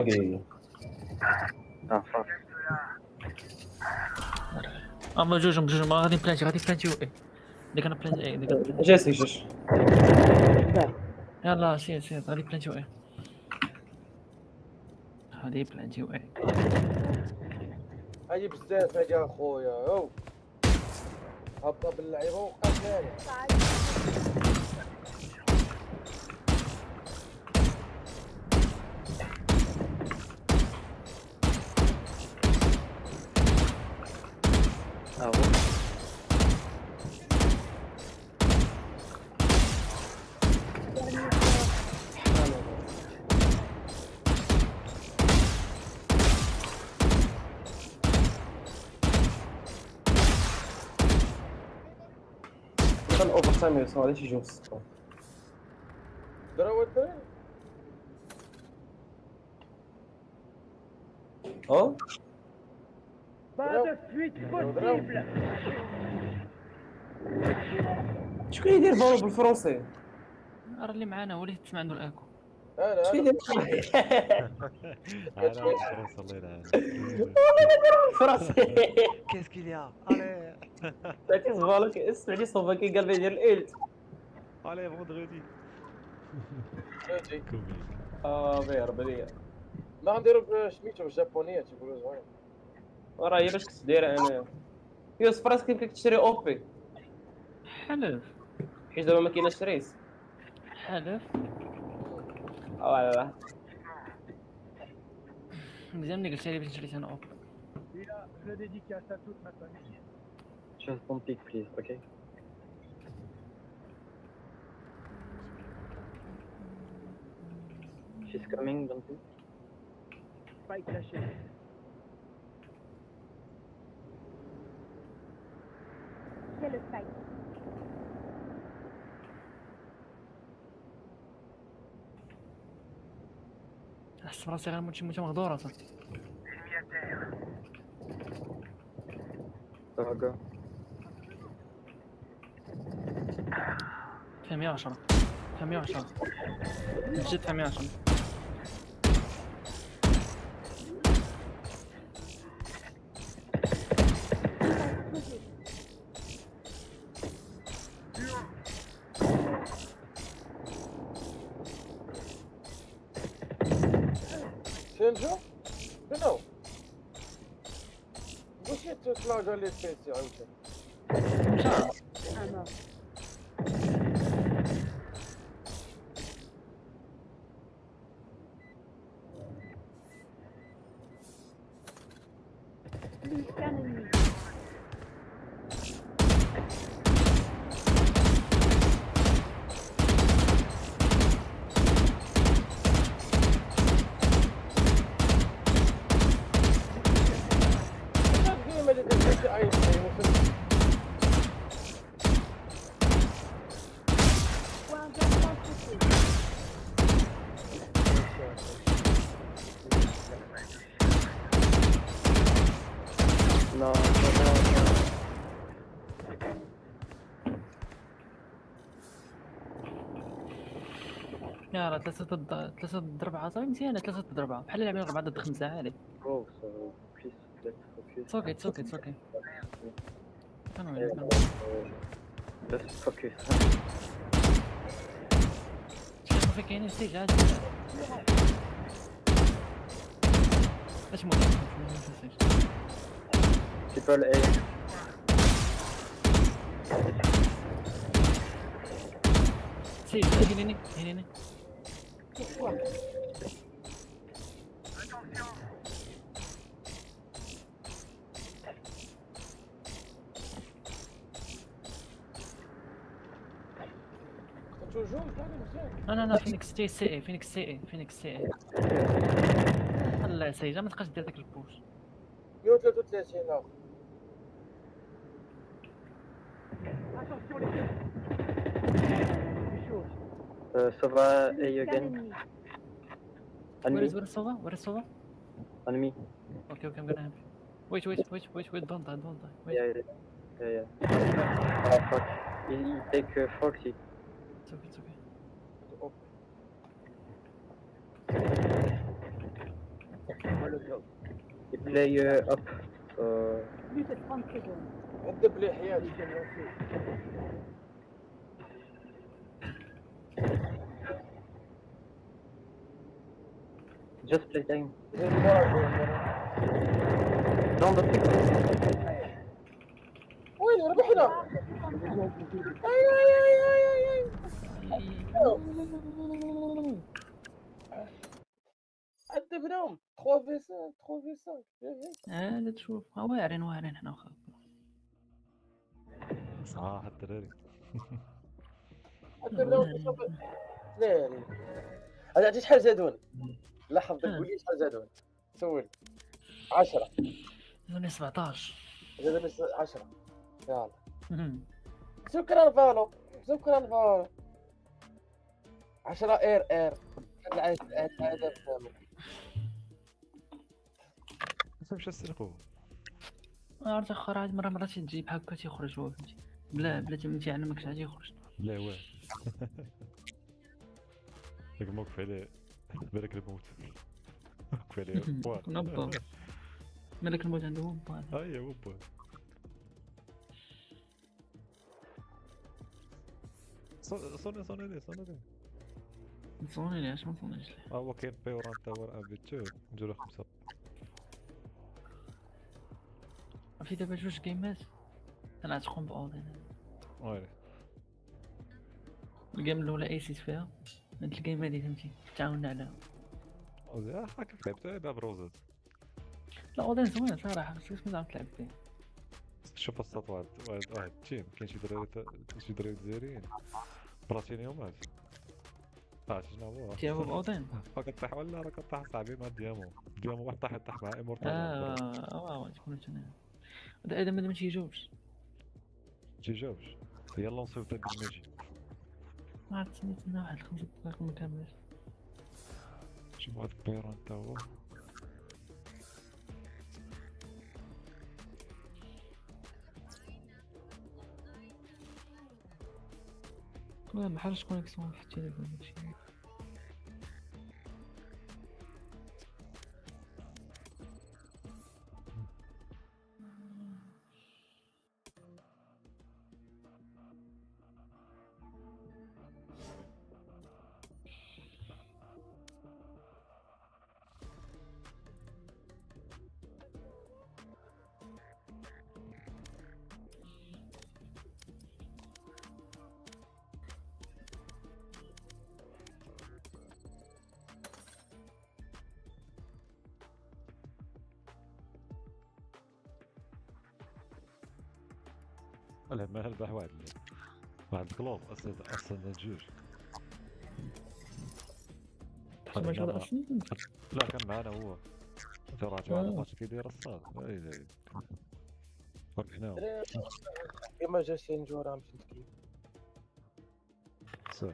اوكي. فاك. اما جوج ما غادي بلانتي ايه ديك انا بلانتي ايه ديك أنا. جيش يلا سير غادي بلانتي ايه غادي بلانتي ايه هاي بزاف هادي اخويا او هبطه باللعيبه وقتلاني. كان اوفر تايم يسمع ليش يجوا درا الدري اه بعد سويت بوسيبل. شكون يدير فالو بالفرنسي؟ راه اللي معانا هو اللي تسمع عنده الاكو شكون انا يدير انا فرنسا الله يلعن. بالفرنسي؟ كيس كيليا الي تعطي فالو اسمعني صوفا كي قال لي ديال الالت. الي فوندغودي هادي كوميك. بيهرب عليا. ما غنديرو سميتو بالجابونيه تيقولوا زوين. وراه هي باش كنت دايره انايا. يوسف راسك يمكن تشري اوبي حلف حيت دابا ما كايناش ريس. حلف لا مزيان ملي قلتي لي باش نشري انا اوب Just don't pick, please, okay? She's coming, don't you? C'est le fight. حس راسي غير موتي مغدوره صافي So I'll go. فيها 110 فيها 110 جد فيها 110 سينجو شنو؟ واش يطلعوا جا لي سبيسي عاوتاني؟ Un mort. Plus qu'un ennemi. ديما اللي كنت عايش Point d'identité. No, يا راه 3 ضد 4 صافي مزيانه 3 ضد 4 بحال لاعبين 4 ضد 5 عادي go, so please let's focus. اتس اوكي كانوا Just focus. صافي كاينين ستيج عادي اش موت People A. سيج هيني Pourquoi? توجور كان مزيان. لا فينيكس جاي فينيكس سي اي الله سيجا ما تبقاش دير داك البوش 133 اخر. Sova A Plus qu'un again. ennemi. Enemy. Where is Sova? Enemy. Okay, I'm gonna help you. Wait, don't die. Wait. Yeah. Fuck. He take 40. It's okay. They play up. So Plus de 30 secondes. عذب لي حياتي. just play time. زي المرة. Don't pick. وين ربحنا؟ اي اي اي اي اي اي. عذبناهم 3 في 5 هذا تشوف واعرين واعرين حنا وخا. صح الدراري. عذبناهم. لا هذا عرفتي شحال زادونا؟ لاحظ قول لي شحال زادونا. سول 10 زوني 17. زادونا 10. يلا شكرا فالو. 10 اير هذا مش السرقو. عرفت اخر عاد مرة تجيب هكا تيخرج هو فهمتي بلا تيعلمك شحال تيخرج. لا واه. داك موقف عليه بالك الموت. موقف عليه نبا مالك الموت عنده هو با. هاي هو با. صوني ليه نصوني ليش ما نصونيش ليه. هو كاين بيورانت تاور ابيتو نديرو 5. عرفتي دابا جوج جيمات انا غتقوم باودين. ويلي الجيم الاولى ايسيت فيها هاد الجيم هادي فهمتي تعاوننا عليها. كيف لعبتها باب روزات. لا اودين زوين صراحه بس ما زعما تلعب فيه. شوف السطوات واحد التيم كاين شي دراري جزائريين براتينيو مات. شنو هو؟ تيلعبوا باودين. كطيح ولا راه كطيح صاحبي مع ديامو واحد طاح مع امورتال. تكون تنين هذا ادم ما تيجاوبش. تيجاوبش يلا نصيب داك الميجي. ما عرفت سميتنا واحد 5 دقائق ما كاملش. شوف هاد البيرون تا هو لا ما حاولش كونيكسيون في التليفون هادشي. لا ما هلبح واحد الكلوب اصلا جوج. ما شاء الله اصلا لا كان معنا هو تراجع على ماتش كيدير الصاد. فرحنا كيما جا شي نجورا مشيت كيف صح.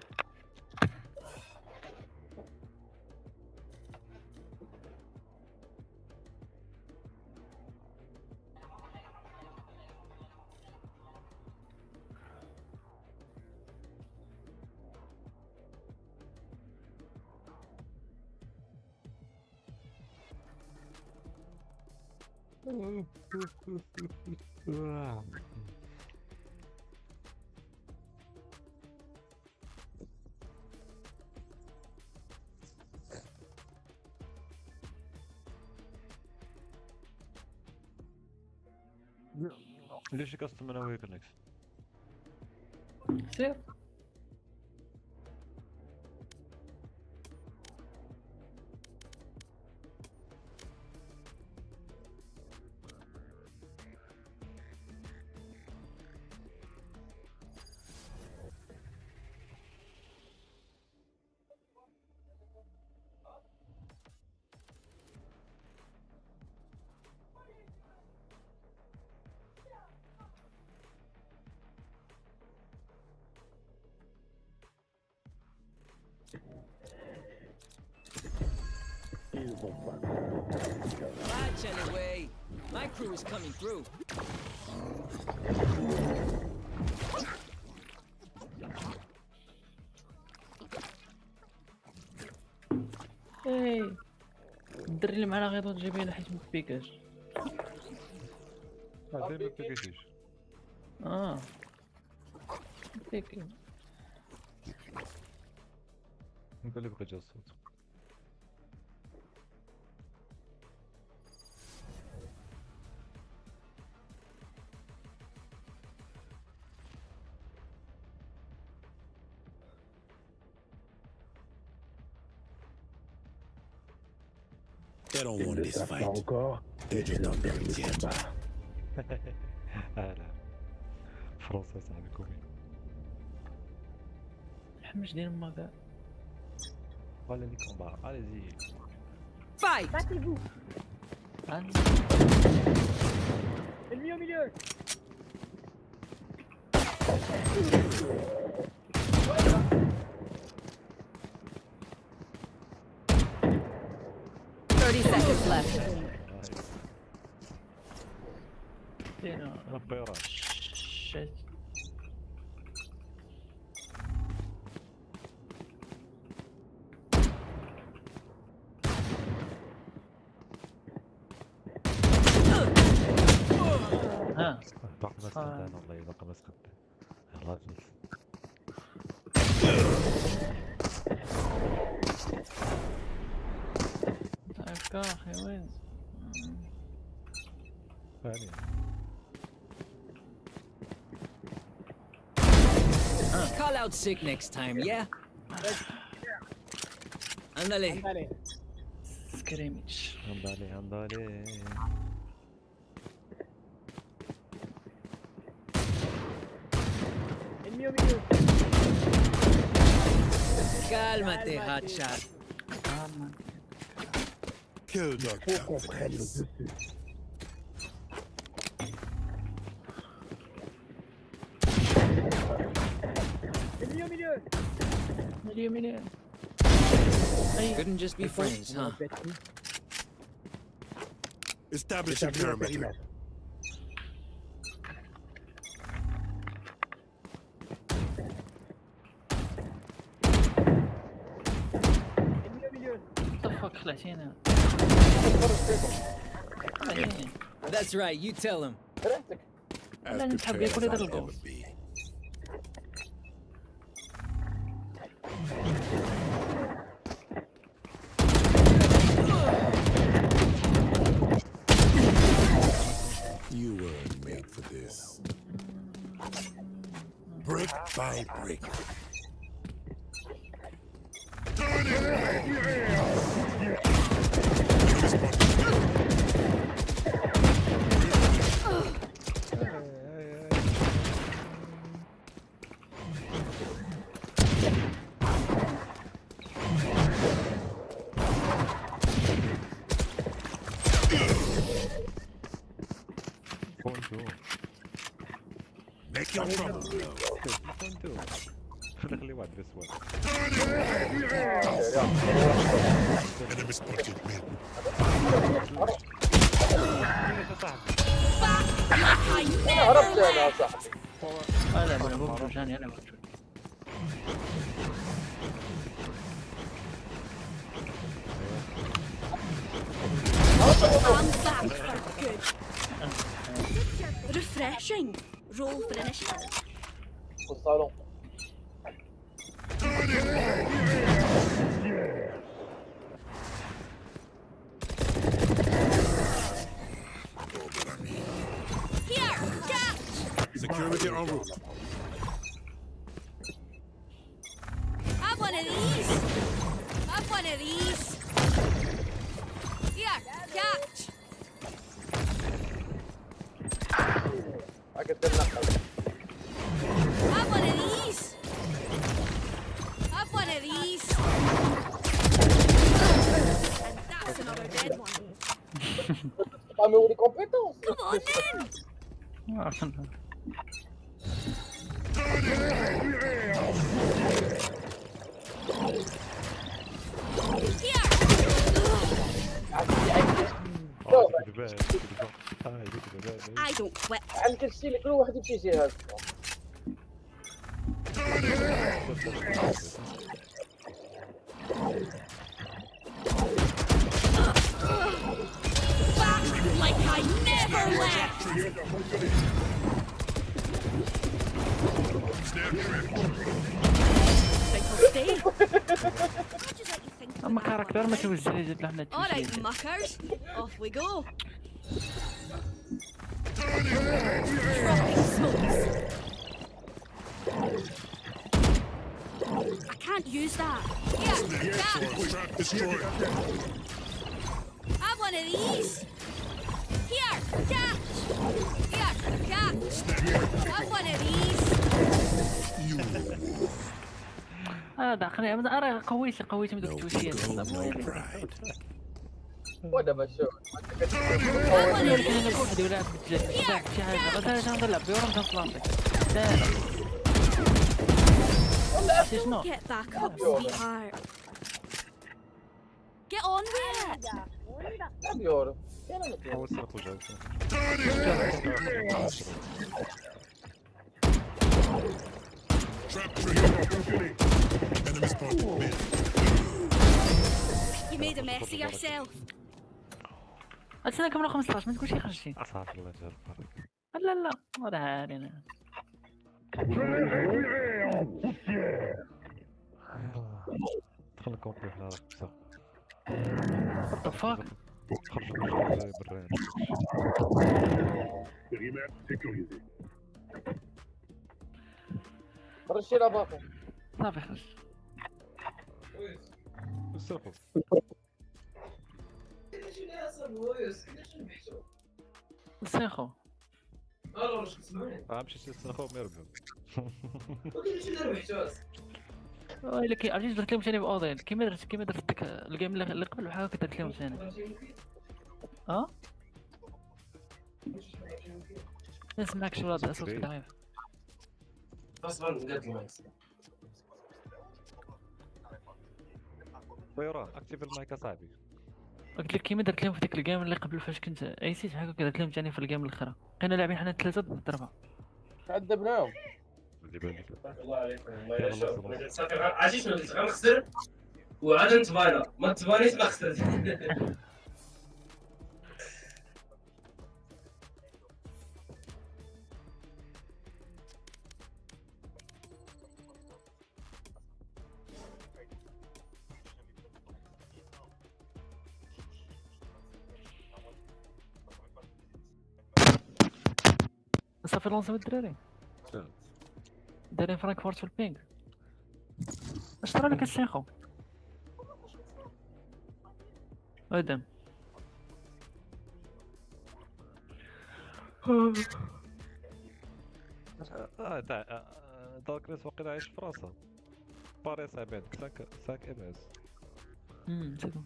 ليش كاستم انا وياك نكس سير Watch anyway. My crew is coming through. اي الدري اللي معنا غير جايبين حيت ما بيكاش. زي ما بيكيتيش. بيكي. انت اللي بغيت جا الصوت. They don't want this fight. encore. They're just not there yet. لا فرنسا صاحبي كومي. الحمش ديال ما كاع. قال لي كومبا اليزي. Fight! Battez-vous. Ennemi au milieu. Seconds left. ربيران. شات. باقي ما سخدان والله باقي ما سخدان. يلاه جلس. هكا اخي وين؟ ثانية. Call out sick next time, yeah? Ándale. سكريميتش. عندالي. Ennemi au milieu. Cálmate, hotshot. Killjoy Faut qu'on prenne le dessus. Ennemi au milieu. اليمين. Couldn't just be friends, huh? Establishing perimeter. Ennemi au milieu. طفك خلعتينا. That's right, you tell him. كرهتك. As لا نسحب prepared كل as هذا I'll الجول. ever be. You weren't made for this. Brick by brick. Make your trouble known. خلي واحد بس واحد. Enemy spotted mid. انا هربت انا صاحبي. انا بقول جاني انا بقول. I'm back for good. Refreshing. Roll for initiative. والصالون. Here, catch. Security en route. Have one of these. Have one of these. Here, catch. اقدر نقل. Have one of these. Have one of these. And that's another dead one. Pas mes les compétences. Come on then. Here. I don't quit. عندك الشيء اللي كل واحد يمشي جهه. Stay. How'd you like to think اما about that كاركتر one, ما eh? توزع جد له احنا All right, muckers. Off we go. Dropping smokes. I can't use that. Here, catch. Trap destroyed. Have one of these. Here, catch. Here, catch. Have one of these. You هذا خليني ارى قويت من no التوشيه ego, no pride. ودابا شوف Have one of these. هذه ولا بتجي شي حاجه غير نلعب بيورم تنطلع شنو Get back up, sweetheart. Get on with it. يورو حاول السرق وجهك. Trap trigger. Enemy spotted mid. You made a mess of yourself. السنه كامله 15 ما تقولش خرج شي أصعب الله يجعل البركة. لا هذا عادي انا دخل الكومبي في هذا بصح. what the fuck خرج بالرين. رشي لا باقي صافي خرج السرقوا. السيخو مشيت نسترخوا ما يرقدوا. ويلي كي عرفتي درت لهم ثاني باوضي كيما درت ديك الجيم اللي قبل بحال هكا درت لهم ثاني نسمعك شي ولاد صوتك ضعيف طيران اكتيف المايك اصاحبي. قلت لك كيما درت لهم في ديك الجيم اللي قبل فاش كنت ايسيت بحال هكا درت لهم ثاني في الجيم الاخرى كنا لاعبين حنا 3 ضد 4 عذبناهم اللي بالي الله عليكم الله يلا يشوف صبر. صافي عرفتي شنو قلت غنخسر وعاد نتبانا ما تبانيش ما خسرت صافي لونسو الدراري دايرين فرانكفورت في البينغ اش طرا لك الشيخو ادم تاع داركنس وقيلا عايش في فرنسا. باريس عباد 5 ام اس. نسيتو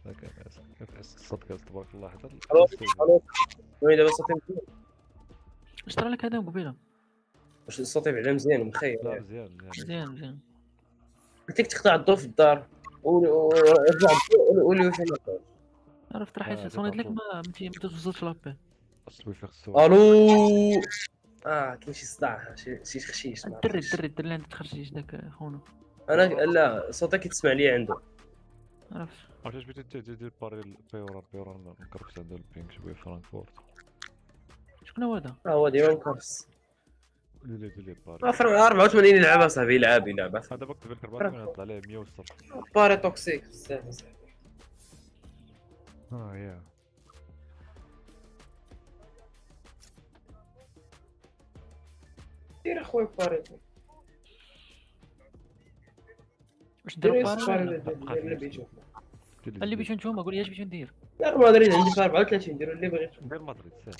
5 ام اس اف اس صدق تبارك الله حتى الو وين دابا صوتي اش طرا لك هذا قبيله واش صوتي بعدا مزيان مخير لا مزيان مزيان قلت لك تقطع الضوء في الدار ورجع ولي فين عرفت راح يصونيت لك ما توصلش لابي اصل في خصو. الو كاين شي صداع شي تخشيش الدري اللي عند تخرجيش داك خونا انا لا صوتك كيتسمع لي عنده عرفت عرفتي اش بغيتي دير باري بيوران مكرفس عندها البينك شويه فرانكفورت. شكون هو هذا هو ديما مكرفس اللي باري 84 يلعب صاحبي يلعب هذا وقت في الكربات من طلع عليه 100 وصل. باري توكسيك بزاف صاحبي يا دير اخويا باري واش دير نديرو باري بارا اللي بيشوف اللي باش نتوما قول لي اش باش ندير لا مدريد عندي في 34 ديروا اللي بغيت دير مدريد ساهل.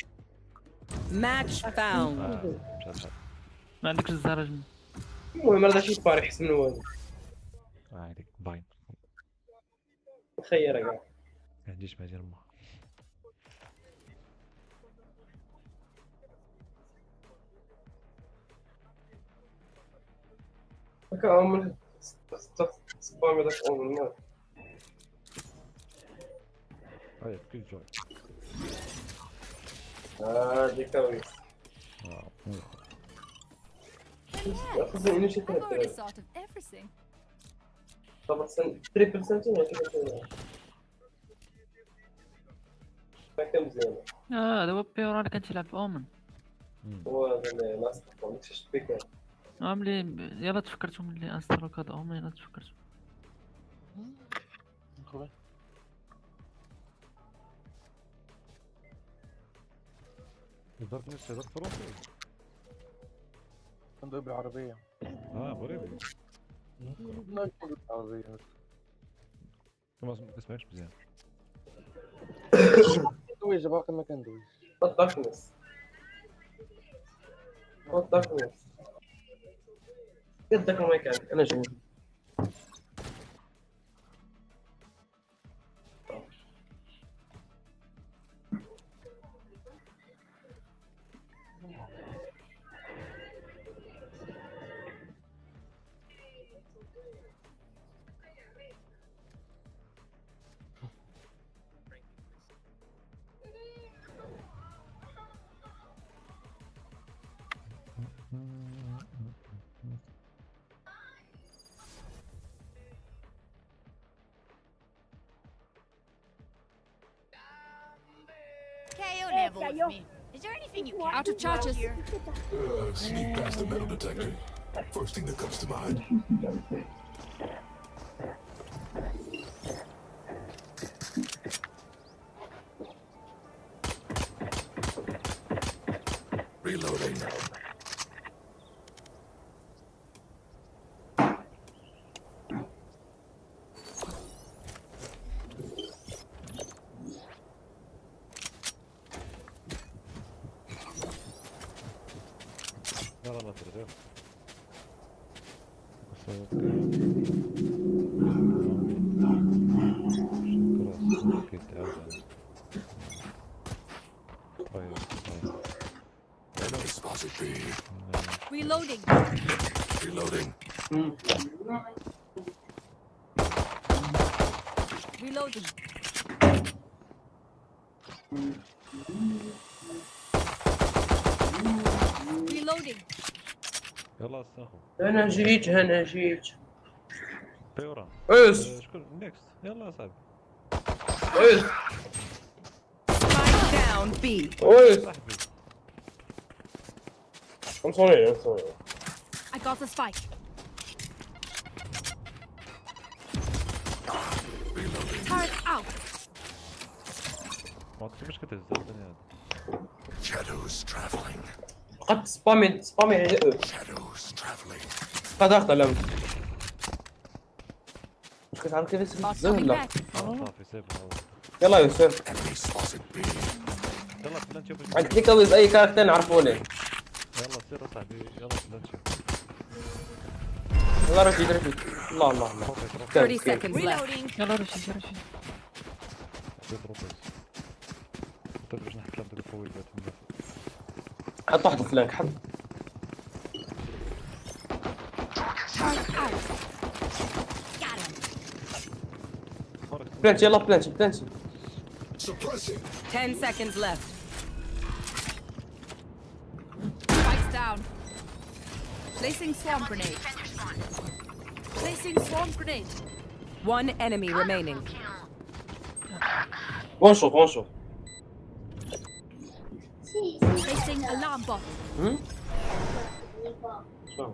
Match found. مشى الحال. ما عندكش الزهره جن المهم راه شي باري حسن من والو هذيك باين خير كاع ما عنديش ما دير ما. هكا عمر سبامي داك اومن هاي كيلجوي. ديك هاوي خصني انيشيتيف I've already thought of everything. طبعا تريبل سنتين كان مزيان. هذا هو بيور اللي كان تلعب في اومن. هو لاست داكشي شبيك. ملي يلا تفكرتو ملي انستالوك هذا اومن يلا تفكرتو. هضرت نفسي هضرت فرنسي. ندوي بالعربية. بوريدي. لا يكون بالعربية. ما تسمعش مزيان. دويج باقي ما كندويش. What darkness? What darkness? قد ذاك المايك عندك انا جوا. KO level with me. Is there anything you can? Out of charges. Sneak past the metal detector. First thing that comes to mind. Reloading. لا ترجع. Enemy spotted B. Reloading. Reloading. Reloading. Reloading. يلا استاخو. انا جيت. بيورا. ايش؟ شكون نيكست؟ يلا يا صاحبي. ايش؟ Spike down B. ايش؟ صاحبي. I'm sorry. I got the spike. Turret out. ما تبغاش كتهز الدنيا هذا. Shadows traveling. قد سبامي Shadows traveling. قد اختلم. مش كتعرف كيف يصير الزهر لا. صافي سيبها يلا يوسف. Enemy spotted B. يلا بلان تشوف. عندك تيكاويز اي كاركتر نعرفوا ليه. يلا سير صاحبي يلا بلان تشوف. يلا رشيد. الله 30 seconds left. Reloading. يلا رشيد. سير روبيز. طيب باش نحط لك الفويل بات حط واحد فلانك حط. Turret out. Got him. بلانتي يلا بلانتي. Suppressing. 10 seconds left. Spikes down. Placing swarm grenade. Placing swarm grenade. One enemy remaining. ونشوف. Placing alarm bot. شو؟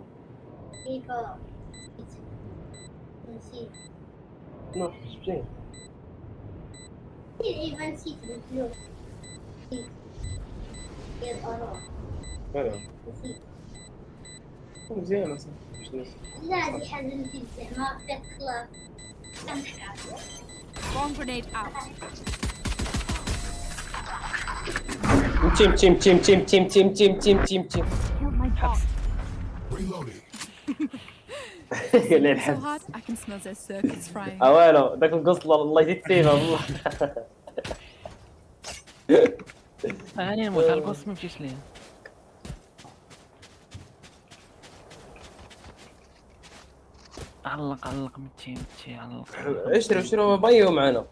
مزيان اصلا. لا دي حزنتي ما بتخلص. Swarm grenade out. تيم. Killed my bot. Reloading. قال لي So الحس. hot, I can smell their circuits frying. اوالو ذاك القص الله يزيد فيه والله. انا نموت على البوس ما يمشيش ليا. علق متي علق. اشتروا بايو معنا.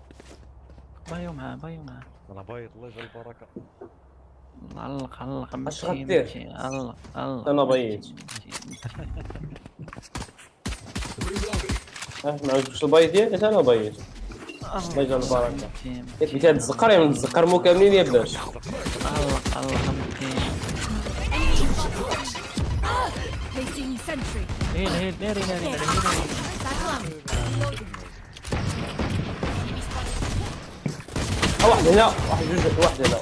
بايو معاه. انا بايض الله يجعل البركه. علق اش غدير؟ متي علق. انا بايت. Reloading. اسمع واش البايت ديالك انا بايت. الله يجعل البركه. قلت لك تتذكر يا نتذكر كاملين يا باش. الله ممكن. Placing sentry. هيل ناري واحد هنا واحد جوج واحد هنا.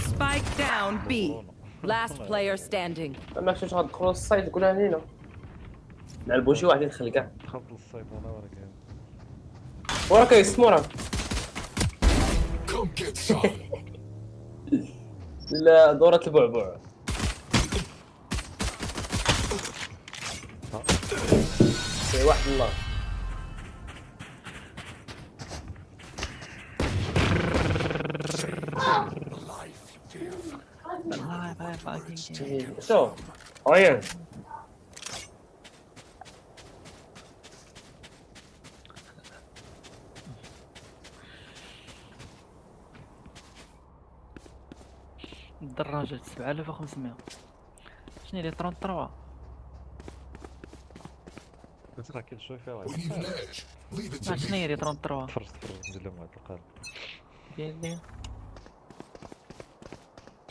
Spike down B. Last player standing. ما كنتش غندخلوا السايت كلها هنا. نلعبوا شي واحد يدخل كاع. دخلت للصيد انا ولكن وراك يسمو راه. Come get some. لا دورة البعبع. سي واحد الله. شوف عيان الدراجة 7500. شنو هي 33؟ قلت لك كل شوي فيها We واحد need an edge. Leave it to شنو هي me. 33؟ تفرج ندير لهم واحد القلب. ديال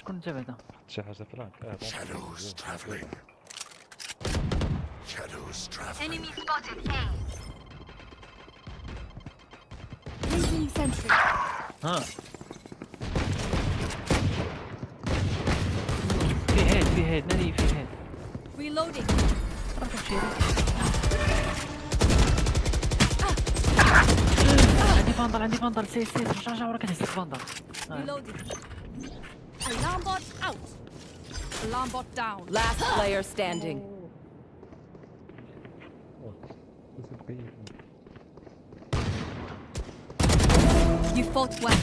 شكون جاب هذا؟ شي حاجه فرانك Shadows traveling. Shadows traveling. Enemy spotted A. Placing sentry. ها في هيد ناري في هيد. Reloading. راه كتمشي عندي فاندر سير رجع ورا كتهز الفاندر. Reloading. Alarm bot out. Alarm bot down. Last player standing. You fought well.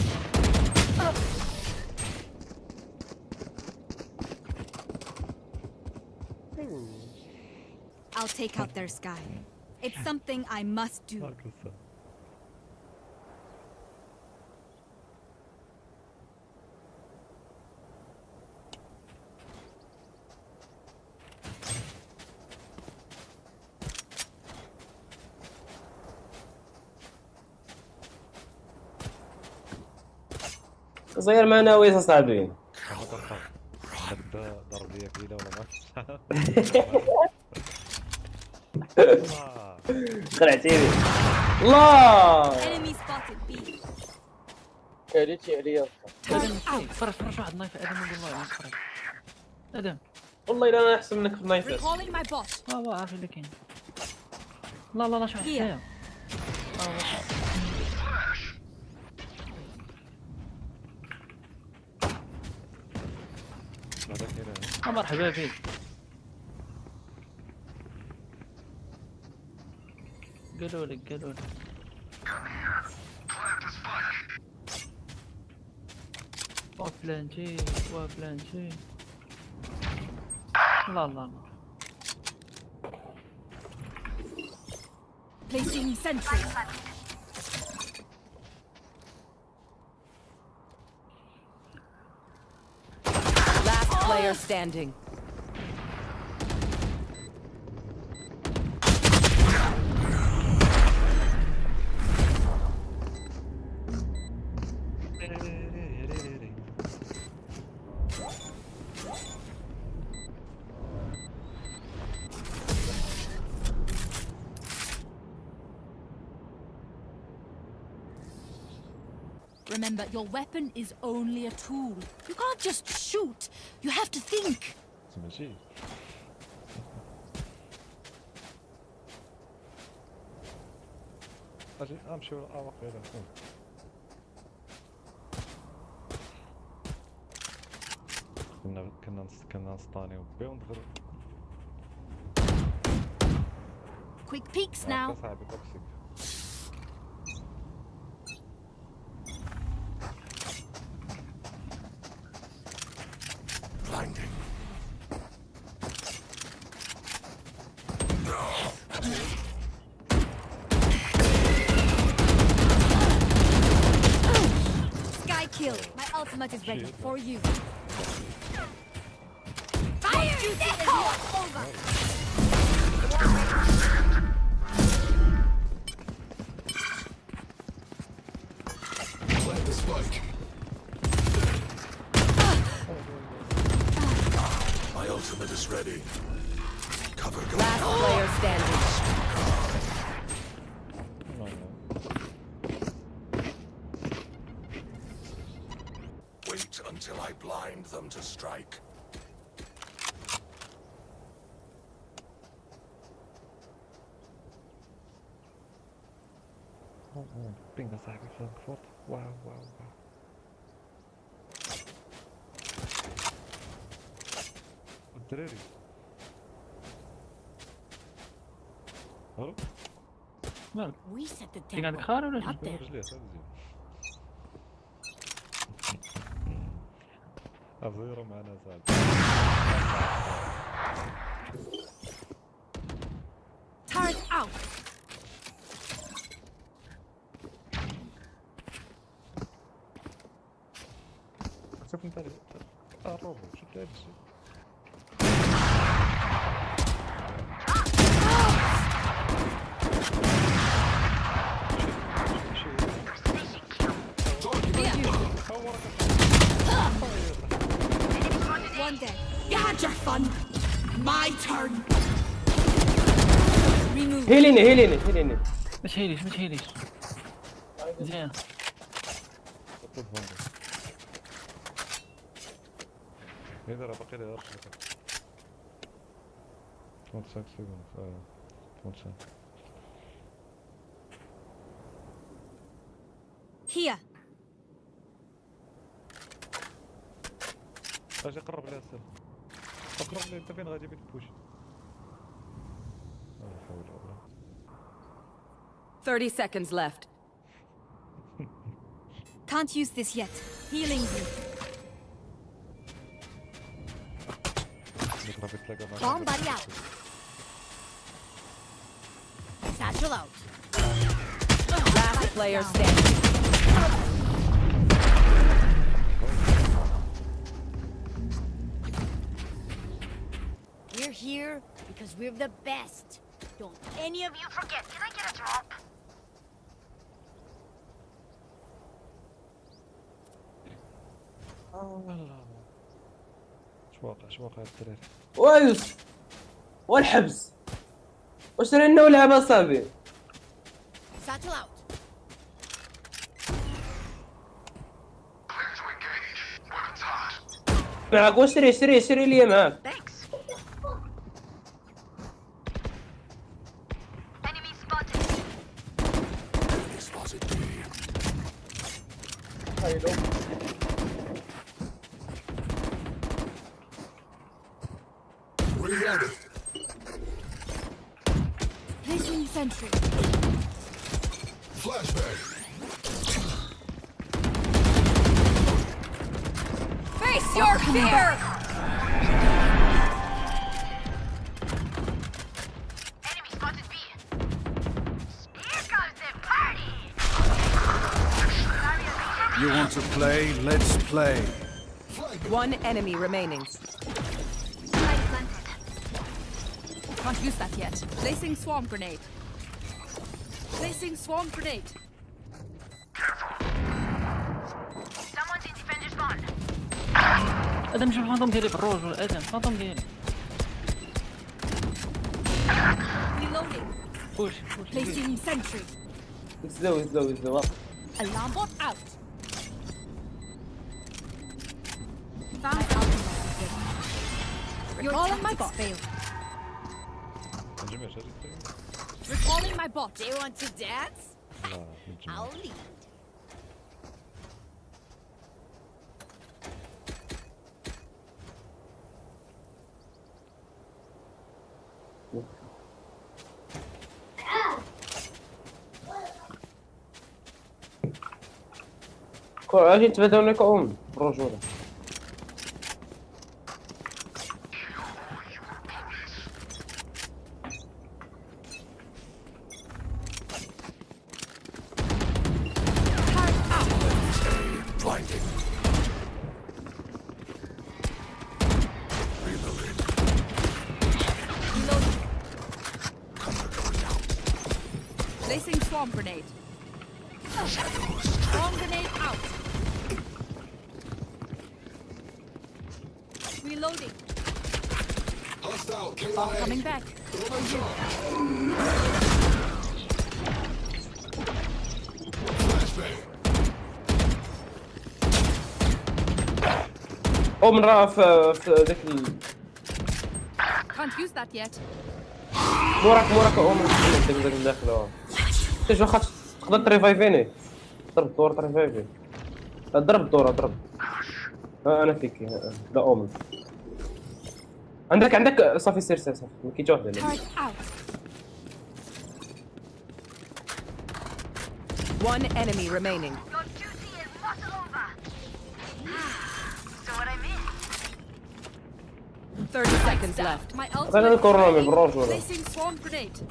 I'll take out their sky. It's something I must do. صغير ما ناوي صاحبي. هكذا ضربيه كبيره ولا ما خلعتيني. الله Enemy spotted B. كاليتي عليا فرج واحد النايف ادم والله فرج ادم والله الا انا احسن منك في النايفر. Recalling my bot. عارف اللي كاين. لا شو حكايه. مرحبا بك. قالوا لك وبلانتي لا Placing sentry. Last player standing. Remember, your weapon is only a tool. You can't just shoot. You have to think. ماشي اجي امشي واقيلا كنا نسطانيو بي وندخل Quick peeks now. صاحبي توكسيك Blinding. Skye kill. My ultimate is ready for you. Fire! Duty is not over. the spike. My ultimate is ready. Cover going Last player standing. No, no. Wait until I blind them to strike. بينغ صاحبي فرانكفورت. واو واو واو. الدراري. الو. مالك We set the كي عندك tempo. خار ولا Not شنو؟ them. رجليه مزيان. الزيرو معنا صاحبي. Turret out. شوف انت الروبو شوف هذا الشيء. One day. You had your fun. My turn. Remove. هيليني. مش هيليش مزيان. هذا راه باقي لها 35 سكوند 35. Here. اجي قرب لها السير. قرب لها انت فين غادي بتبوش. لا حول ولا قوة. 30 seconds left. Can't use this yet. Healing you. Bomb buddy out. Satchel out. Last player standing. We're here because we're the best. Don't any of you forget. Can I get a drop? اش واقع الدراري. ويوسف والحبس. واش رينا ولعب اصابي؟ Satchel out. معك واش شري لي معاك. Thanks. Enemy spotted. They spotted me. Reloaded. Placing sentry. Flashbang. Face your fear. Enemy spotted B. Here comes the party. You want to play? Let's play. One enemy remaining. Can't use that yet. Placing swarm grenade. Placing swarm grenade. Someone's in defender's spawn. ادم شوف الفانتوم ديالي بالروج ولا ادم الفانتوم ديالي. Reloading. بوش. Placing sentry. يزدو. Alarm bot out. Found out. Recalling my bot. نجمعش هذه الطريقة. Recalling my bot. They want to dance? لا نجمع. I'll lead. عرفتي تبداو لك اومن بالرجوله. Blinding. Reloaded. Reloading. Cover going out. Placing swarm grenade. Shadows. Swarm grenade out. Reloading. Hostile Bomb KIA. coming back. Flashbang. اومن راه في ذاك Can't use that yet. موراك اومن داك الداخل. شوف واخا تقدر تريفايفيني. ضرب الدور تريفايفي. ضرب الدور ضرب. انا فيك لا اومن. عندك صافي سير صافي ما كاينش واحد. Turret out. One enemy remaining. 30 seconds left. My انا ultimate. الكورنامي بالروج ولا. Placing swarm grenade.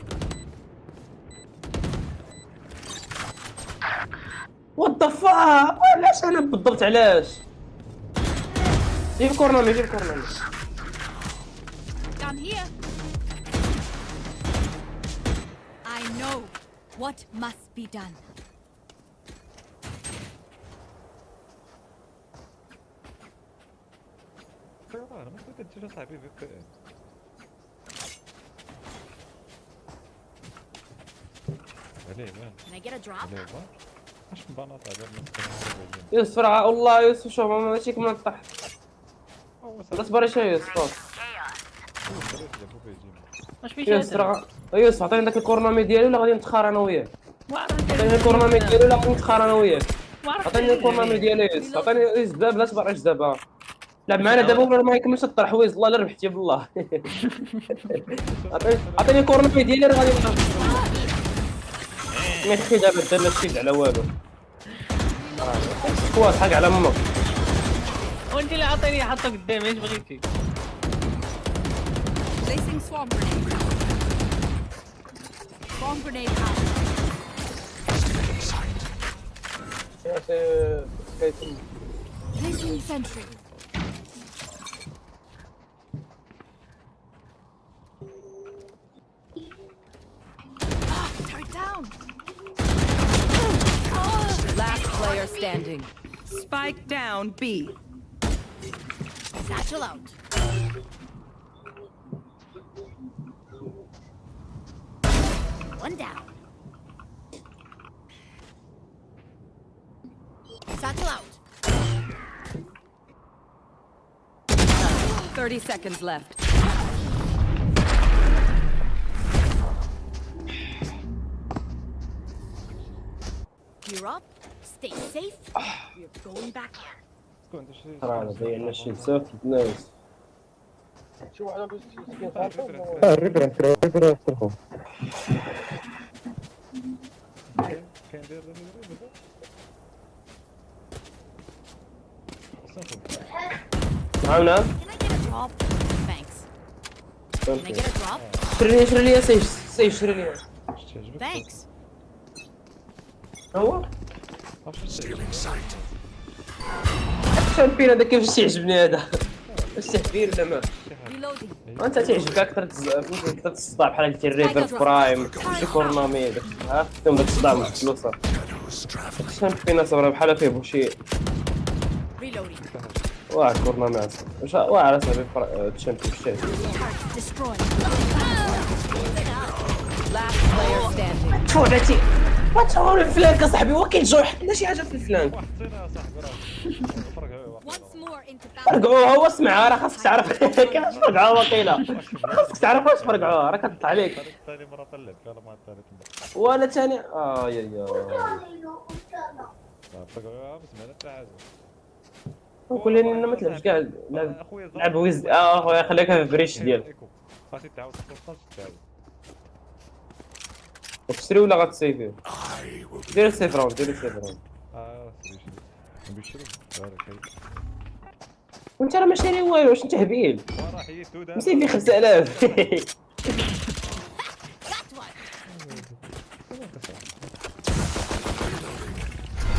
وات ذا فاك علاش انا بالضبط علاش جيب كورنامي Down here. I know what must be done. انا ما كنتش صاحبي في عليه مان Can I get a drop? عليه مان اش مبانط على الناس يوسف راه والله يوسف شوف ماشي كما طاح اصبر شويه يوسف واش فيش يوسف هذا؟ راه يوسف عطيني داك الكورنامي ديالو ولا غادي نتخار انا وياه ما عرفت عطيني الكورنامي ديالو ولا غادي نتخار انا وياه ما عرفت عطيني الكورنامي ديالو يوسف عطيني يوسف دابا لا تبرعش دابا لعب معنا دابا ولا ما يكملش الطرح ويز والله لا ربحتي بالله عطيني الكورنامي ديالي راه غادي ما يخي دابا دار لا شي على والو سكواد حق على امك وانت اللي عطيني حطه قدامي ايش بغيتي؟ Placing swarm grenade. Swarm grenade out. Placing sentry. Turret down. Last player standing. Spike down B. Satchel out. One down. Satchel out. 30 seconds left. Gear up. Stay safe. We're going back. راه ضيعنا شي بزاف الناس شي واحد باش تسكن خالته كاين داير عاونا Can I get a drop? Thanks. Can I get a drop? شري لي سيف شري لي Thanks. هو Stealing sight. الشامبيون هذا كيفاش تيعجبني هذا واش تهبير ولا ما Reloading. انت تعجبك اكثر اكثر تصدع بحال قلتي الريفر برايم الكورنامي ها فيهم داك الصداع مع الفلوس Shadows traveling. الشامبيون صبر بحال فيه بوشي Reloading. واه الكورنامي واش واه على صاحبي الشامبيون شتي Turret destroyed. Last player standing. تفوتي وتصور الفلانك اصاحبي هو كيتجوع حنا شي حاجه في الفلانك حطينا صاحبي راه فرق Once more into battle. فرقعوها هو اسمع راه خاصك تعرف كيفاش فرقعوها واقيلا خاصك تعرف واش فرقعوها راه كتطلع عليك ثاني مره طلب فيها مع الثالث ولا ثاني يا فرقعوها بس ما حتى حاجه نقول لي انا ما تلعبش كاع لعب ويز خويا خليك في البريش ديالك خاصك تعاود تخلص تعاود تشري ولا غتسيفي I will be دير السيف راوند سيري نبشرو وانت راه ما شاري والو واش انت هبيل راه حيدتو دابا مسيفي 5000 Got one.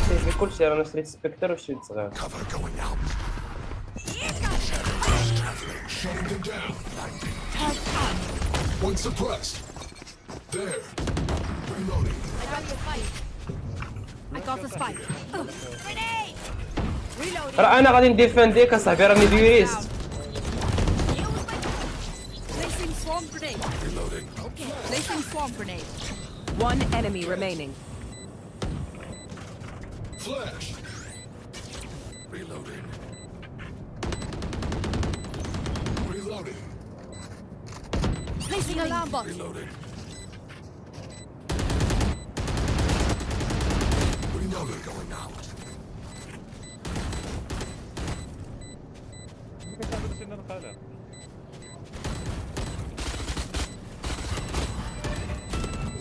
سيفي كلشي رانا شريت سبكتر وشريت صغير cover going out. Shutting them down. One suppressed. There. Reloading. I got the spike. I got the spike. Grenade. Reloading. راه انا غادي نديفانديك اصاحبي راني ديوريست Placing swarm grenade. One enemy remaining. Flash. Reloading. Reloading. Placing alarm bot. Reloading. Reloading going out. كتعمل سنة القلم.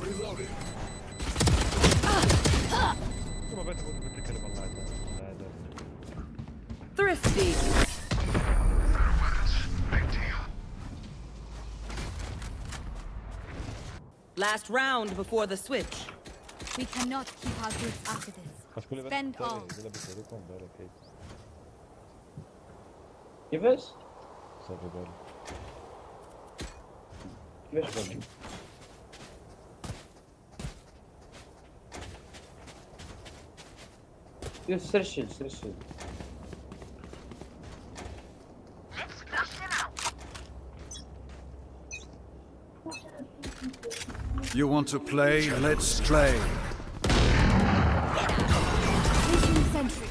Reloading. ما بغيت نقول لك الكلمة الله يعلم. Thrifty. Last round before the switch. We cannot keep our goods after this. Spend all. كيفاش؟ صافي بالي. كيفاش بالي؟ سرشل. You want to play? Let's play. Placing sentry.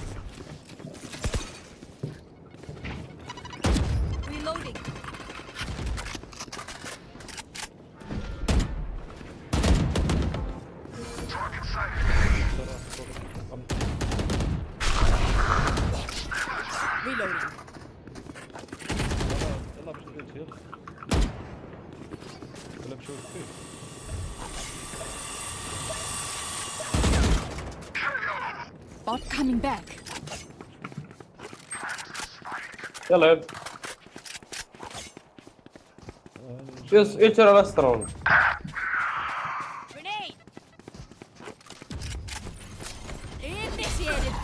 Reloading. Reloading. يلا باش نمشي يلا. ولا نمشيو للسيف. Bot coming back. يلا يب. يس الترا باسترون. Grenade. Initiated.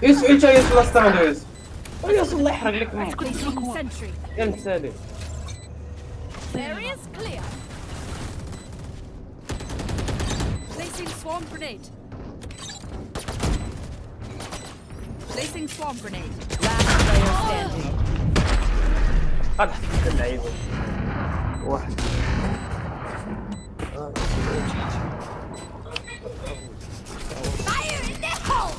يس باسترون يس. يس الله يحرق لك منك. Placing sentry. يا مسالي. Area is clear. Placing swarm grenade. Placing swarm grenade. Last player standing. قاعد حتى اللعيبة. واحد. Fire in the hole.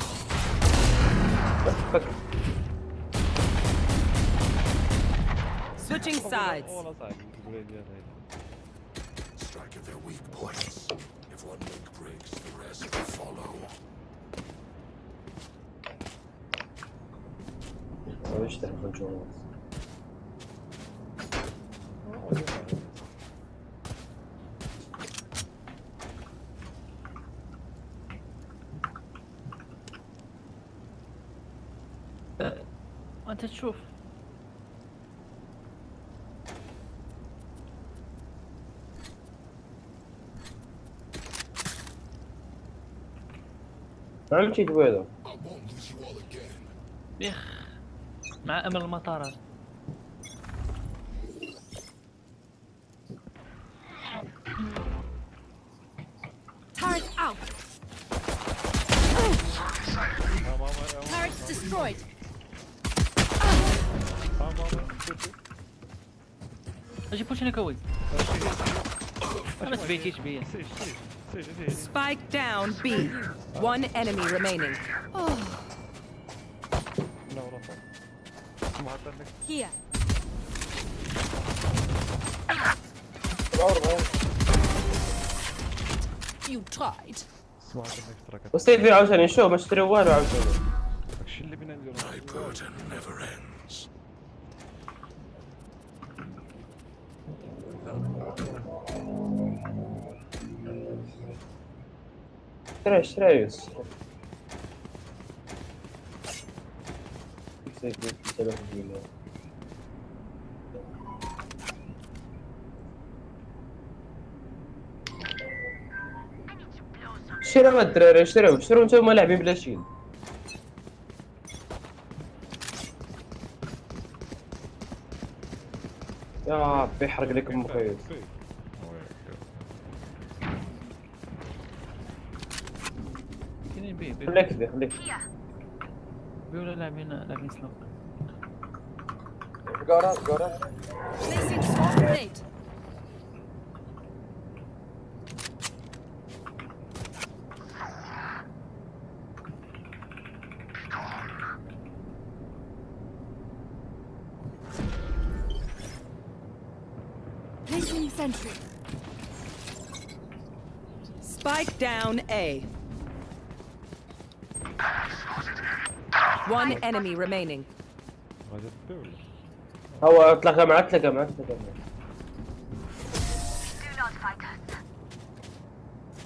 فك. Switching sides. والله صعب تقول لي Strike at their weak points. If one link breaks, the rest will follow. ايش تلفون جوال؟ انت تشوف. عملت شي هذا. I won't lose you all again. بيخ مع امل المطارات. Turret out. Turret destroyed. اجي بوشني كوي. ما تبيتيش بيا. Spike down B. One enemy remaining. Here. You tried. وستيفي عاوتاني شوف ما اشتري والو عاوتاني. داكشي اللي بينا نديرو. My burden never ends. اشتري يس. شرا الدراري شرو نتوما لاعبين بلا شيل. يا ربي يحرق لك المخيط. كاينين بي خليك بي ولا لاعبين سلوك. garage. Placing swarm grenade. Placing sentry. Spike down A. One enemy remaining. غادي تبيع هو تلاقى معك.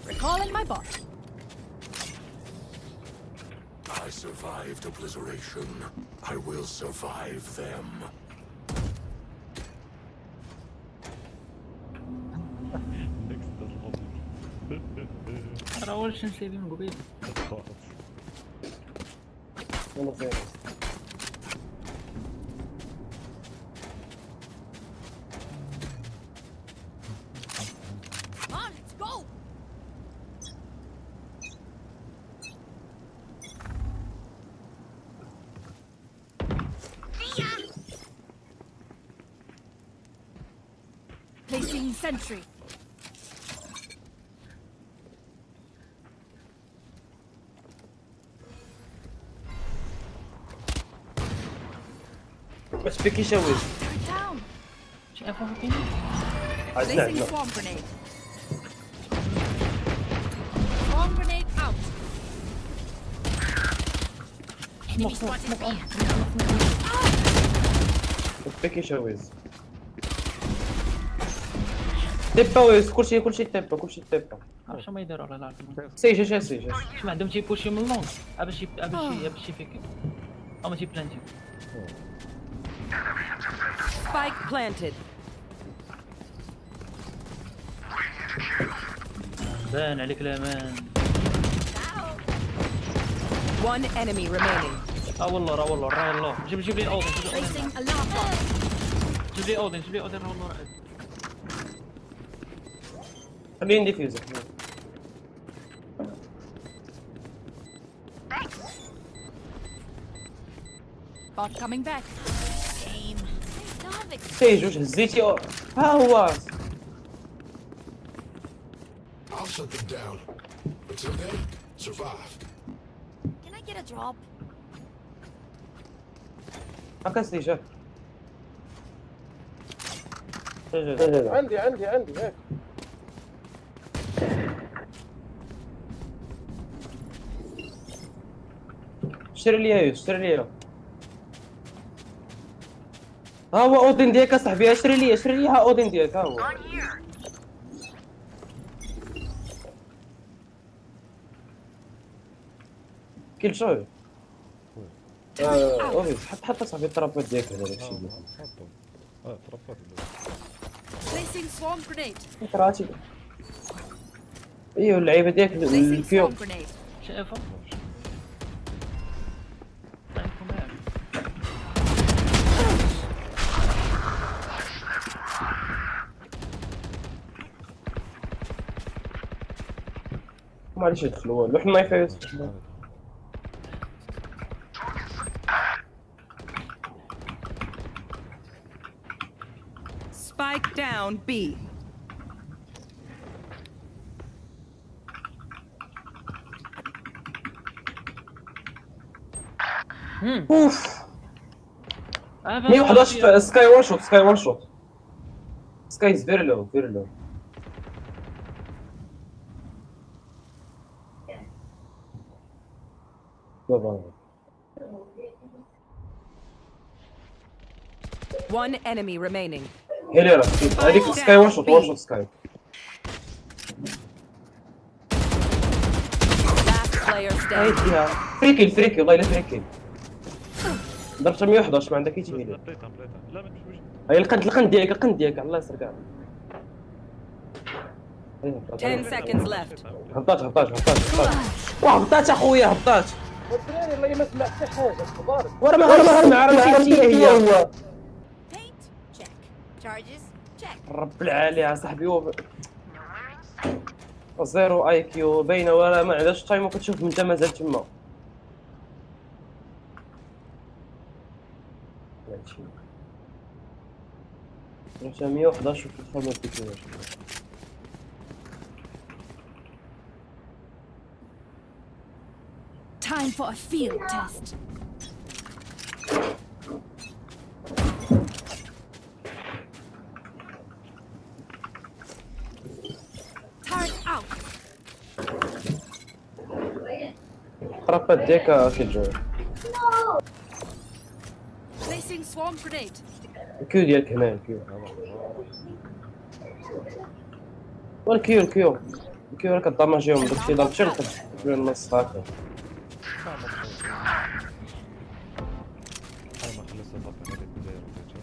Recalling my bot. I survived obliteration. I will survive them. راه اول شي نسيبي من قبيل. والله زين. Come on, let's go. Placing sentry. ما تبيكيش اويز. Down. شي افو كاين. Placing swarm grenade. Swarm grenade out. Enemy spotted B. ما تبيكيش اويز. تيبا ويز كلشي تيبا. عرفت شنو ما يديروا على العالم. سيج. ما عندهم تيبوشي من لونج. باش يفيك. او ماشي بلانتي. Spike planted. بان عليك الامان. One enemy remaining. والله جيب لي اودن. Placing alarm bot. جيب لي اودن والله. خليني ديفيوز. Bot coming back. Game. Stop it. سيج واش هزيتي ها هو. I'll shut them down. Until then, survive. Can I get a drop? هكا سيج. عندي هيك. اشتري لي ها هو اودين ديالك اصاحبي. اشتري لي ها اودين ديالك ها هو. كيلجوي. اوفيس حط اصاحبي الطرابات ديالك هذا داكشي اللي حطو ترفات Placing swarm grenade. كراتي. ايوا اللعيبه ديالك Placing الفيو. swarm grenade. شي افو. معليش يدخلوا والو حنا يفايز. Spike down B. اوف 111 سكاي وان شوت. سكاي از فيري لو. One enemy remaining. هيليرا هذيك سكاي وان شوت سكاي. Last player standing. هاي فريكي والله الا فريكي. ضربت 111 ما عندك حتى هيليرا. بليتها لا ما تمشيش. هاي القند ديالك الله يسر كاع. 10 seconds left. هبطات هبطات اخويا هبطات. والدراري والله ما سمعت حتى حاجه. تبارك. ورا ما عرفت هي. Paint. Check. Charges. Check. رب العالي يا صاحبي. زيرو اي كيو باينه ولا ما عندهاش تايم وكتشوف انت مازال تما. 111 في الخدمة التكنولوجية. Time for a field test. Turret out. قربت ديكا كيلجوي. Placing swarm grenade. الكيو ديالك هنا الكيو. والكيو راه كداماجيهم داكشي ضربتي راه كتجبر النص هكا. ما خلص الضغط على البداية وليتها.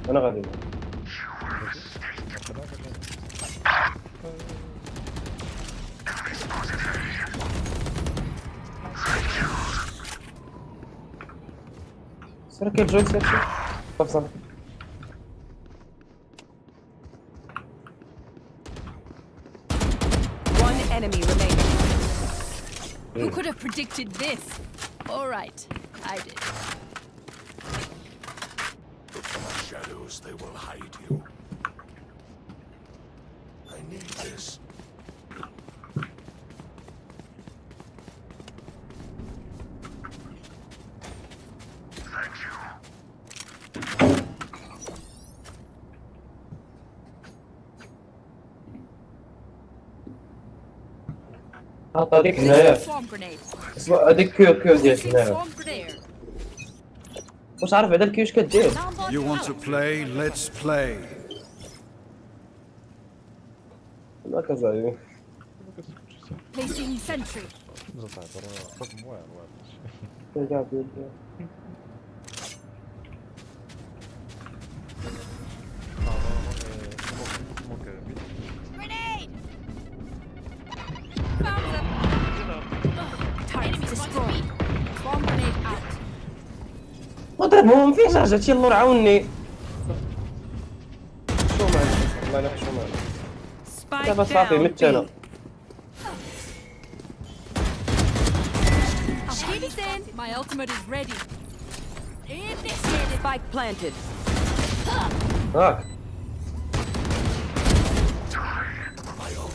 انا غادي. سير كيلجوي سير صافي صافي. One enemy remaining. Who could have predicted this? All right, I did. Shadows, they will hide you. I need this. حط هذيك هنايا. Swarm grenade. اسمع هذيك كيو ديالك هنايا. Swarm grenade. واش عارف بعدا الكيو اش كدير؟ You want to play? Let's play. ما كزعيم. Placing sentry. صعب راه رقم واعر كيرجع Grenade. Found them. Target destroyed. Swarm grenade out. وضربهم فين رجعتي اللور عاوني. شو معنا الله يلاه شو معنا. Spike دابا صافي down. مت انا. Keep it in. My ultimate is ready. Initiated. Spike planted. هاك.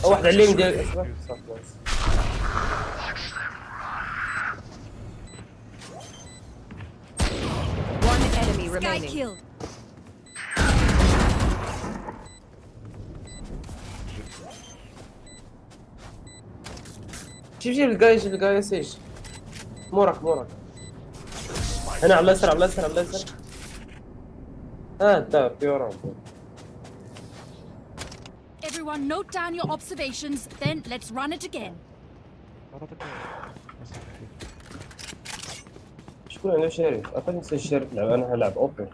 واحد على اليمين ديالك صافي. One enemy Skye remaining. killed. جيب الكاي سيج. موراك. هنا على اليسار. دا بيورا. Everyone note down your observations, then let's run it again. شكون عنده شريف؟ عطيني نسى الشريف نلعب انا هلعب اوبن.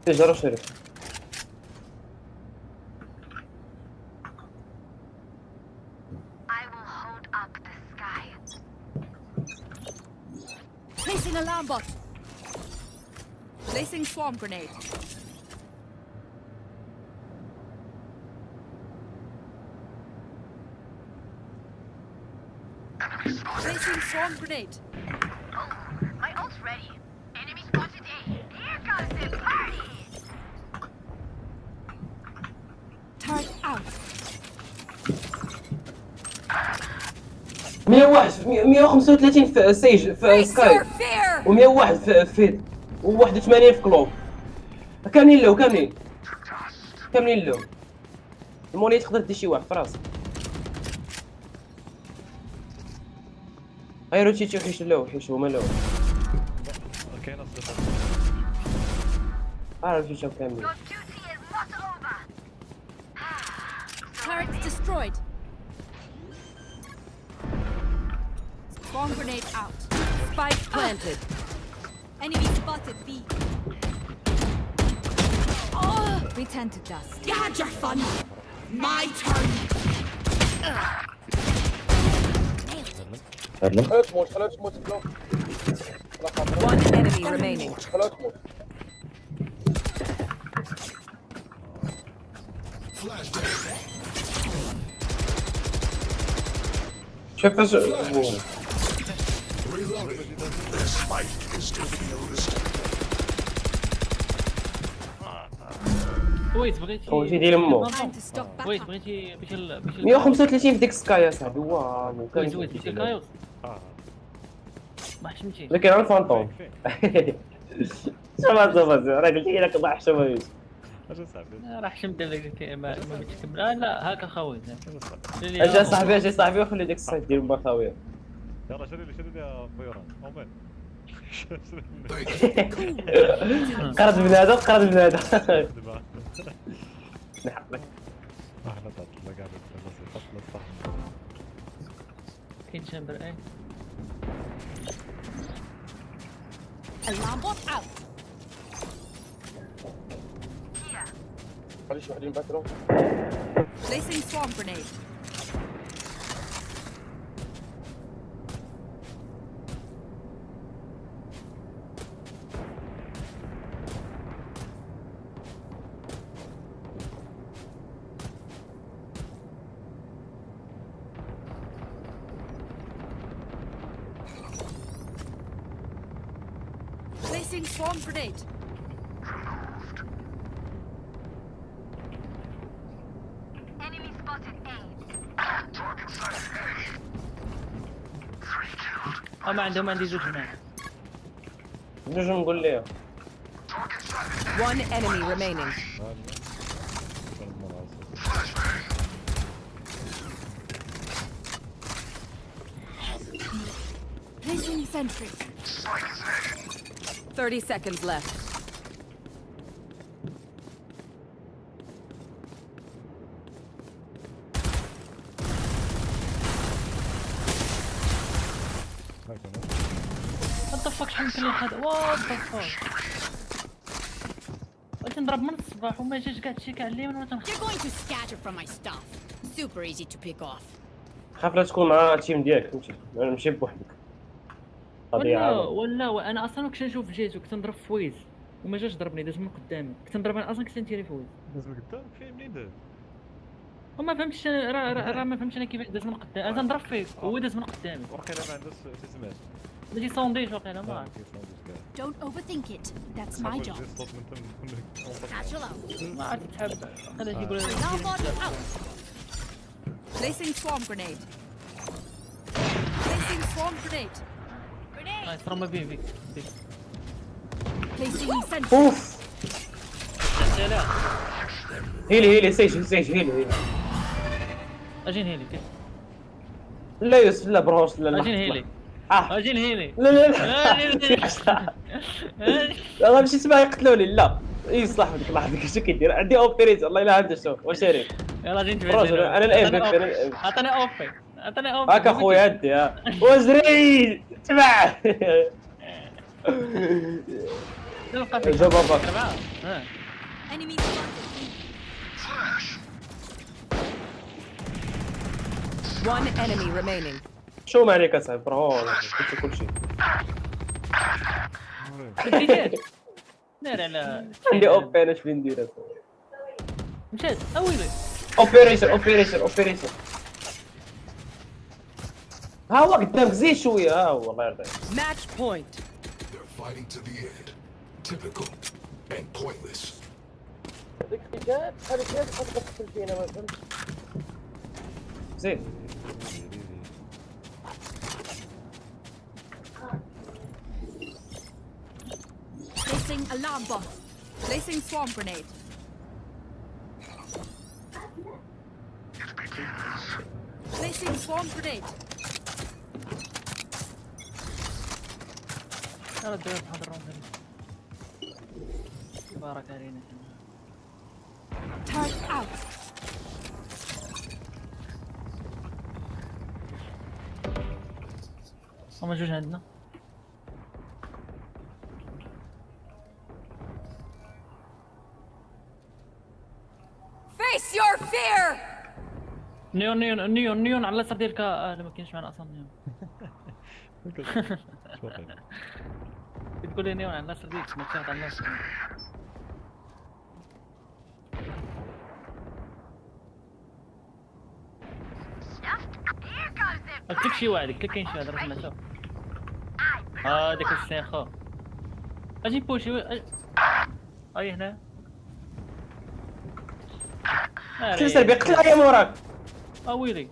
جرى شريف. Placing alarm bot. Placing swarm grenade. Placing swarm grenade. My ult's ready. Enemy spotted A. Here comes the party. Turret out. 135 في سيج في Face سكاي your fear. و101 في فيد و81 في كلوب. كاملين له الموني تقدر دير شي واحد في راسك. غيرو تيتي وحيش هما له. كاين الصفر. عارف شي شاف كاملين. Your duty is not over. Turret destroyed. Swarm grenade out. Spike planted. Enemy spotted B. Oh, return to dust. You had your fun. My turn. خلوها تموت خلوها تموت بلوك. One enemy remaining. خلوها تموت. شوف اش Reloading. The spike is diffused. ويت بغيتي خوتي ديال امو Time to stock back ويت up. بغيتي باش 135 في ديك سكاي اصاحبي. واو ويت باش الكايوس اه ما حشمتيش. لكن انا الفانتوم. شباب راه قلت لك ما حشمتش. اجا صاحبي راه حشمت داك ما بتكمل. لا هاكا خويا. اجي صاحبي وخلي ديك السايت ديال ما خاويه. يلا شري لي يا بيوران اومن. قرض بنادم قرض بنادم. دابا نحقك. احنا طلعنا كاع بس صح. كاين شامبر اي Alarm bot out. خلي شي وحدين باترون. Placing swarm grenade. Placing swarm grenade. Enemy spotted A. ما عندي زوج هنا. نجم نقول ليه One enemy remaining. Placing sentry. 30 seconds left. وات ذا فاك شحال يمكن لي هذا وات ذا فاك. قلت نضرب من الصباح وما جاش كاع هادشي كاع الليل وانا You're going to scatter from my stuff. Super easy to pick off. خاف لا تكون مع التيم ديالك فهمتي انا ماشي بوحدك. ولا انا اصلا كنت نشوف جيت وكنت نضرب في ويز وما جاش ضربني داز من قدامي. كنت نضرب انا اصلا كنت نتيري في ويز. داز من قدام فين منين داز؟ وما فهمتش راه ما فهمتش انا كيفاش داز من قدامي. انا نضرب فيك وهو داز من قدامي. وقيلا ما عندوش تسمات. بلاتي صونديش وقيلا ما عرفت. Don't overthink it. That's my job. Satchel out. ما عرفت تحب هذا يقول Alarm bot out. Placing swarm grenade. Placing swarm grenade. ترى ما بيه فيك. Placing sentry. اوف سلام. هيلي سيج هيلي اجين هيلي لا يوسف لا بروش لا اجين هيلي اجين هيلي لا لا غنمشي تبع يقتلوني لا يصلح بديك لحظه اش كيدير عندي اوبريت الله الا عنده شوف واش شاري يلا جين بروش انا الام عطاني اوفي هاكا خويا هدي ها وزري تبع نلقى فيك جا بابا Enemy spotted. One enemy remaining. شو ما عليك اصاحبي برهون كلشي بديت لا لا عندي اوبي انا اش بين ندير مشات اويلي اوبريشن ها هو قدامك زيد شويه ها هو الله يرضيك Match point. They're fighting to the end. Typical and pointless. ديك الحكايات بحال هكا كتقتل فينا ما فهمتش. زيد Placing alarm bot. Placing swarm grenade. Placing swarm grenade. يلا دير بهذا الراوند تبارك علينا. Turret out. هما جوج عندنا. Face your fear. نيون على اليسار ديالك. لا ما كاينش معنا اصلا نيون. شو واقيلا. تقول لي نيون على الناس ديك ما تشاهد على الناس. كليك شي واحد كليك كاين شي واحد راه سمعتو. داك السيخو اجي بوشي اي هنا. تنسى بيقتل عليا موراك. ويلي.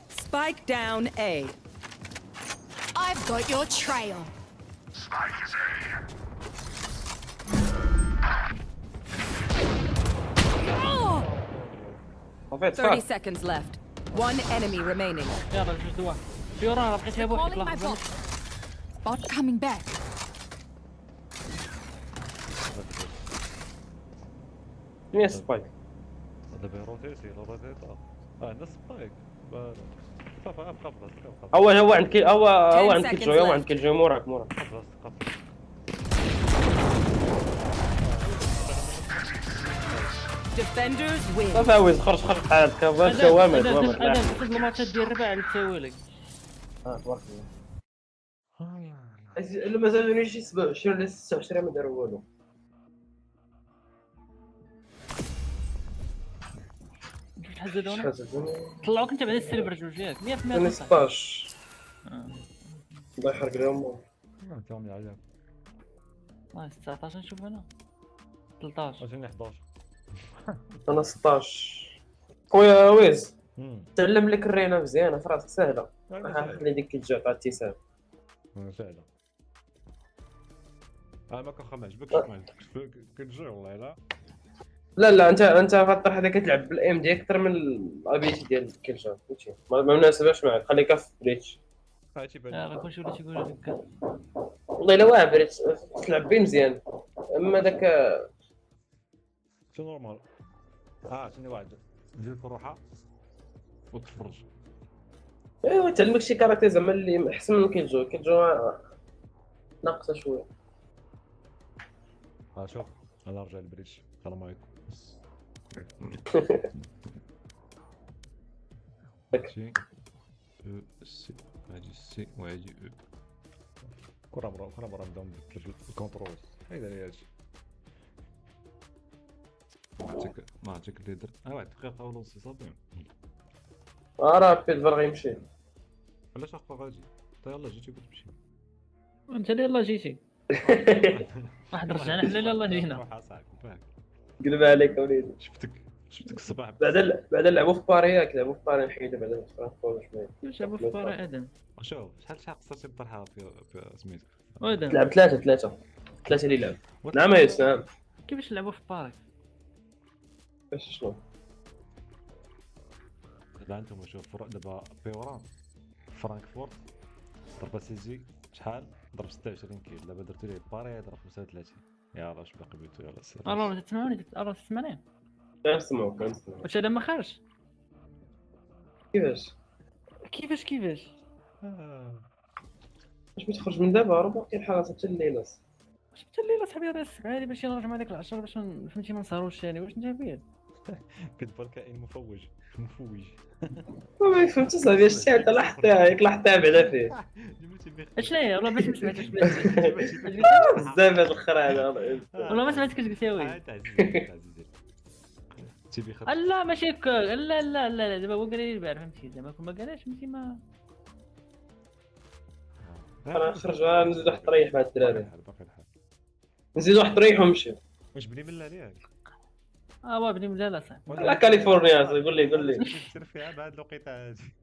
Spike down A. I've got your trail. وفيت 30 فاك. seconds left. One enemy remaining. يلا جوج دوا في وراه بقيت بوحدك Calling my لحظه. bot. Bot coming back. مين سبايك؟ دابا روتيتي روتيتا. عندنا سبايك. صافي ابقى بلاصتك هو عند كي هو 10 عند كيلجوي، هو عند seconds كيلجوي موراك. Defenders win. صافي عويز خرج حالك باش وامد انا في الماتشات ديال الربع على التساوي لك. تبارك الله. الا ما زادونيش شي 27 ولا 26 ما داروا والو. شحال زادونا؟ شحال زادوني؟ طلعوك انت بعد السيرفر جوج ياك 100% انا 16. آه. الله يحرق لهم. تاومي عليك. 19 نشوف انا 13 اجيني 11. انا 16. خويا ويز امم تعلم لك الرينا مزيانه في راسك سهله. سهله خلي ديك الجا تاع التسام. سهله. ما كنخا ما عجبكش كتجي والله لا انت فطر هذا كتلعب بالام دي اكثر من الابيتي ديال كيلجا فهمتي. ما مناسباش معك، خليك في بريتش. هاتي بان يلا كلشي ولا تيقول لك والله الا واعر بريتش تلعب بيه مزيان. اما داك شو نورمال. شنو واحد دير روحها وتفرج. ايوا تعلمك شي كاركتير زعما اللي احسن من كيلجو. ناقصه شويه. شوف انا رجع البريتش. السلام عليكم. سي سي هادي سي وهادي او. كره مرة نبداو نبدلو الكونترول. حيد عليا هادشي. ما عرفتك اللي درت. واحد دقيقة ونص صافي. راه بيت غيمشي. علاش اخا غادي؟ يلاه جيتي كتمشي. انت اللي يلاه جيتي. واحد رجعنا حنا اللي يلاه جينا. روح صاحبي فاك. قلب عليك اوليدي. شفتك الصباح. بعد لعبوا في باري ياك لعبوا في باري نحيدو بعدا في فرانكفورت شويه. واش لعبوا في بارا ادم؟ شوف شحال خصها تطرحها في سميتك. ادم تلعب ثلاثه اللي يلعب. نعم يا سلام. كيفاش لعبوا في بارك؟ باش شنو؟ لا انتم شوف دابا بيوران فرانكفورت ضربة سيزي شحال؟ ضرب 26 كيل. دابا درتو ليه باري ضرب 35. يلاه اش باقي بيتو يلاه السلام. راه تسمعوني تسمعني كنسمعوك. واش هذا ما خارج؟ كيفاش باش ما تخرج من دابا راه باقي الحراسه حتى الليله. حتى الليله صاحبي راه السبعه هادي باش نرجع مع ديك العشرة باش فهمتي ما نسهروش ثاني. واش انت بيه؟ كتبان كائن مفوج. ما فهمتش صاحبي شتي انت لاحظتها بعدا فيه. اشناهي والله باش ما سمعتش بزاف هاد الاخر هذا والله ما سمعتك كاش قلتي وي. عزيزي تيبي خاطر لا ماشي لا دابا هو قال لي البارح فهمتي. زعما كون ما قالش فهمتي ما انا نخرج نزيد واحد الطريح مع الدراري. باقي الحال. نزيد واحد الطريح ونمشي. واش بني من عليك؟ بني لا صاحبي لا كاليفورنيا قول لي سير فيها بعد الوقيته هادي.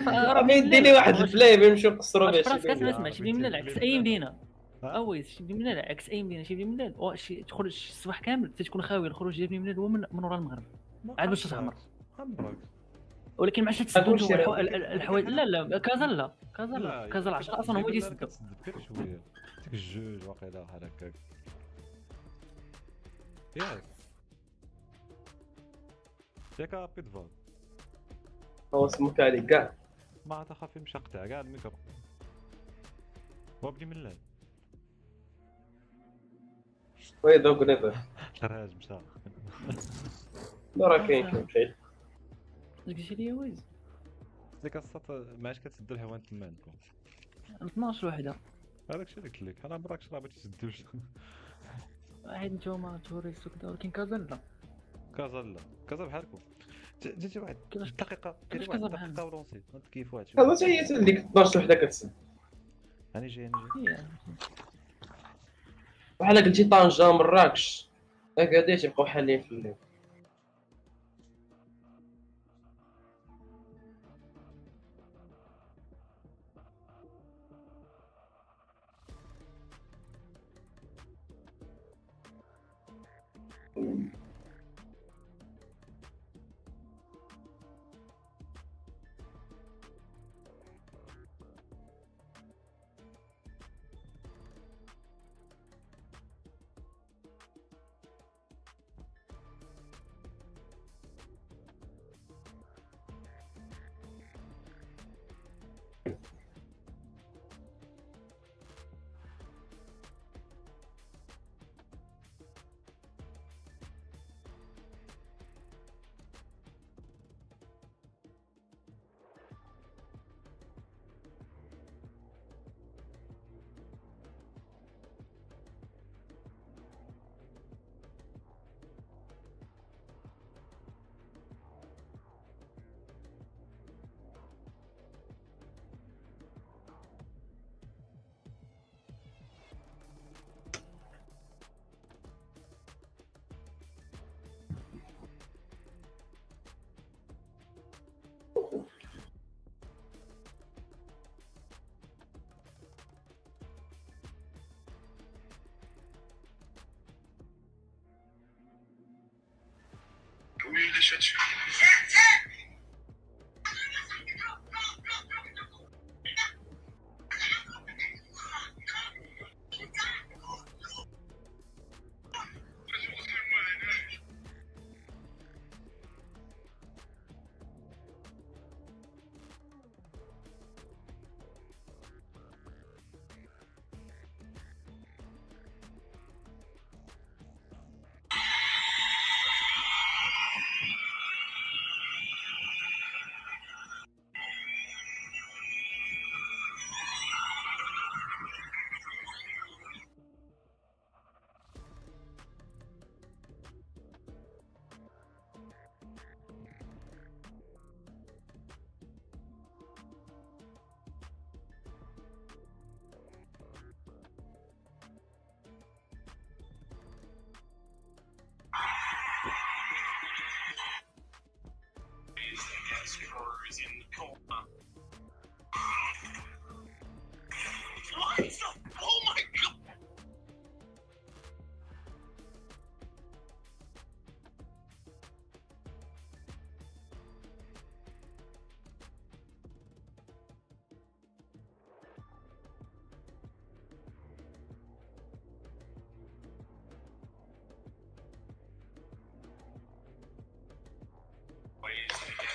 راه يديني واحد البلاي بيمشيو يقصروا به. فراسك اسمع شي بني من العكس اي مدينه. ويز شي بني من العكس اي مدينه. شي بني من البلاد شي تخرج الصباح كامل تكون خاوي. الخروج ديال بني من البلاد هو من ورا المغرب عاد باش تغمر. ولكن ماشي تسدوا الحوايج. لا كازا 10 اصلا هما يسدوا. غير شويه ديك الجوج واقيلا بحال هكاك ياك بيدفال. هو سمك عليك كاع ما عاد خافي مشى قطع كاع الميكرو. وابني من الليل وي دوك نيفر خرج مشى. لا راه كاين مشيت. قلتي لي ويز ديك الساط ما عادش كتسدو الحيوان تما عندكم. 12 وحده. هذاك الشيء اللي قلت لك انا براكش راه بغيتي تسدوش. واحد نتوما توريست وكذا ولكن كازا لا. كازا لا كازا بحالكم. جاتي واحد كيفاش- دقيقه كيفاش ديري واحد كازا بحالنا؟ دقيقه ولونسي كيف هادشي. هذا حتى هي ديك 12 وحده كتسد. انا جاي انا جاي. هي بحال قلتي طنجه مراكش اكادير تيبقاو حالين في الليل.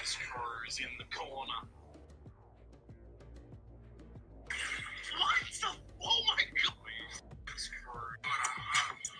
Screws in the corner. Oh my god! Screw.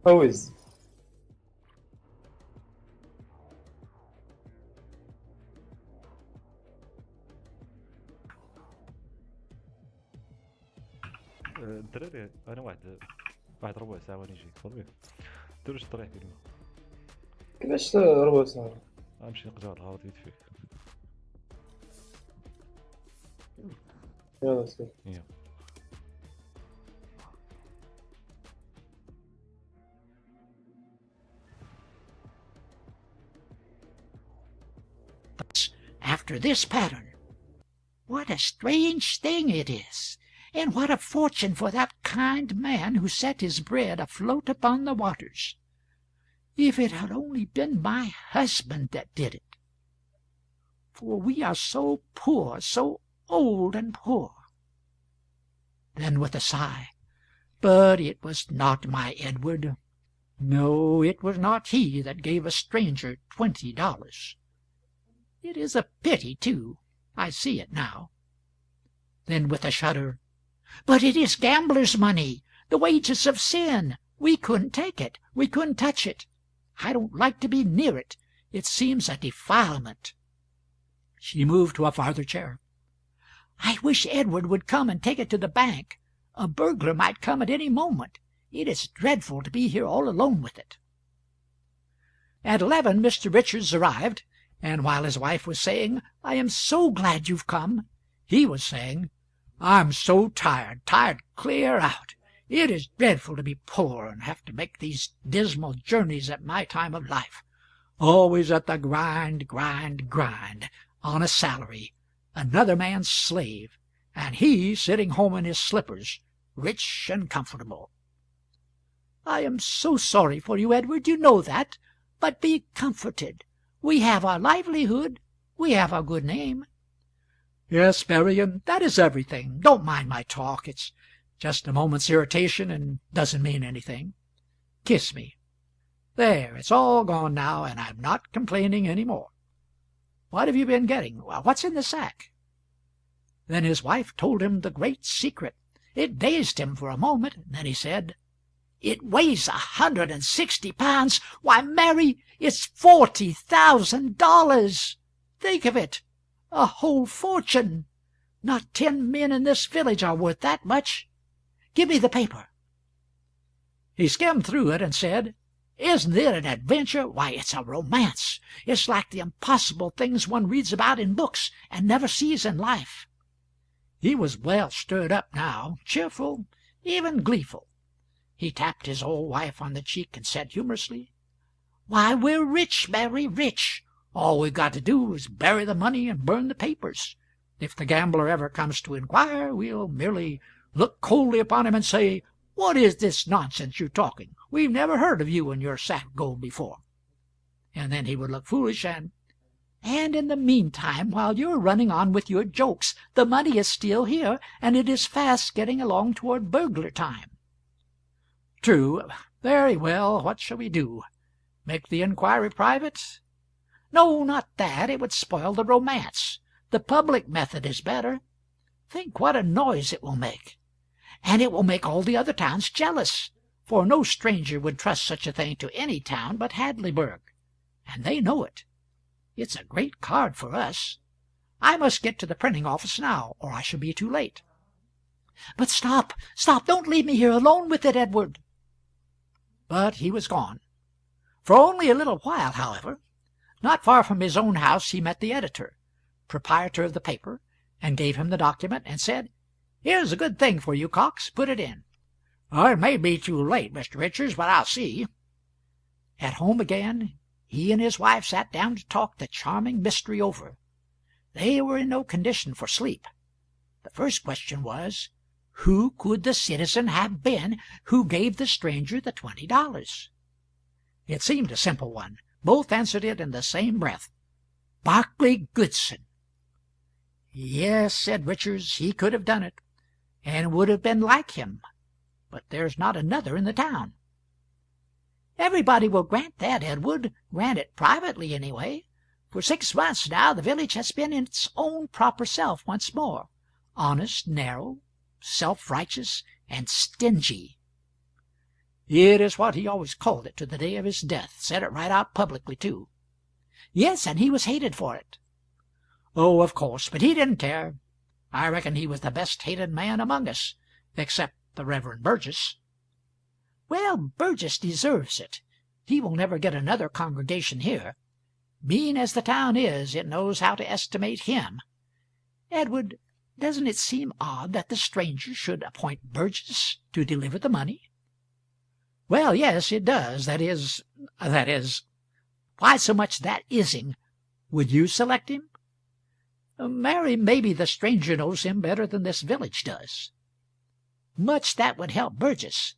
فوز. الدراري انا واحد ربع ساعه ونجي تفضل ديروا شي طريح كلمه. كيفاش ربع ساعة؟ غنمشي نقجع الغلط فيه. يلا سير. After this pattern. What a strange thing it is, and what a fortune for that kind man who set his bread afloat upon the waters. If it had only been my husband that did it. For we are so poor, so old and poor. Then with a sigh, but it was not my Edward. No, it was not he that gave a stranger $20. It is a pity, too. I see it now. Then with a shudder, but it is gambler's money, the wages of sin. We couldn't take it. We couldn't touch it. I don't like to be near it. It seems a defilement. She moved to a farther chair. I wish Edward would come and take it to the bank. A burglar might come at any moment. It is dreadful to be here all alone with it. At 11 Mr. Richards arrived, and while his wife was saying, I am so glad you've come, he was saying, I'm so tired clear out. It is dreadful to be poor and have to make these dismal journeys at my time of life. Always at the grind, on a salary, another man's slave, and he sitting home in his slippers, rich and comfortable. I am so sorry for you, Edward, you know that, but be comforted. We have our livelihood. We have our good name. Yes, Marion, that is everything. Don't mind my talk. It's just a moment's irritation and doesn't mean anything. Kiss me. There, it's all gone now, and I'm not complaining any more. What have you been getting? What's in the sack? Then his wife told him the great secret. It dazed him for a moment, and then he said, It weighs 160 pounds. Why, Mary, it's $40,000. Think of it. A whole fortune. Not 10 men in this village are worth that much. Give me the paper. He skimmed through it and said, Isn't it an adventure? Why, it's a romance. It's like the impossible things one reads about in books and never sees in life. He was well stirred up now, cheerful, even gleeful. He tapped his old wife on the cheek and said humorously, Why, we're rich, Mary, rich. All we've got to do is bury the money and burn the papers. If the gambler ever comes to inquire, we'll merely look coldly upon him and say, What is this nonsense you're talking? We've never heard of you and your sack gold before. And then he would look foolish and in the meantime, while you're running on with your jokes, the money is still here, and it is fast getting along toward burglar time. True. Very well. What shall we do? Make the inquiry private? No, not that. It would spoil the romance. The public method is better. Think what a noise it will make. And it will make all the other towns jealous, for no stranger would trust such a thing to any town but Hadleyburg, and they know it. It's a great card for us. I must get to the printing office now, or I shall be too late. But stop, don't leave me here alone with it, Edward. But he was gone. For only a little while, however. Not far from his own house he met the editor, proprietor of the paper, and gave him the document, and said, Here's a good thing for you, Cox. Put it in. It may be too late, Mr. Richards, but I'll see. At home again, he and his wife sat down to talk the charming mystery over. They were in no condition for sleep. The first question was, who could the citizen have been who gave the stranger the $20? It seemed a simple one. Both answered it in the same breath. Barclay Goodson. Yes, said Richards, he could have done it, and would have been like him, but there's not another in the town. Everybody will grant that, Edward, grant it privately anyway. For 6 months now the village has been its own proper self once more, honest, narrow, self-righteous, and stingy. It is what he always called it to the day of his death. Said it right out publicly, too. Yes, and he was hated for it. Oh, of course, but he didn't care. I reckon he was the best hated man among us, except the Reverend Burgess. Well, Burgess deserves it. He will never get another congregation here. Mean as the town is, it knows how to estimate him. Edward, doesn't it seem odd that the stranger should appoint Burgess to deliver the money? Well, yes, it does. That is, why so much that ising? Would you select him? Mary, maybe the stranger knows him better than this village does. Much that would help Burgess.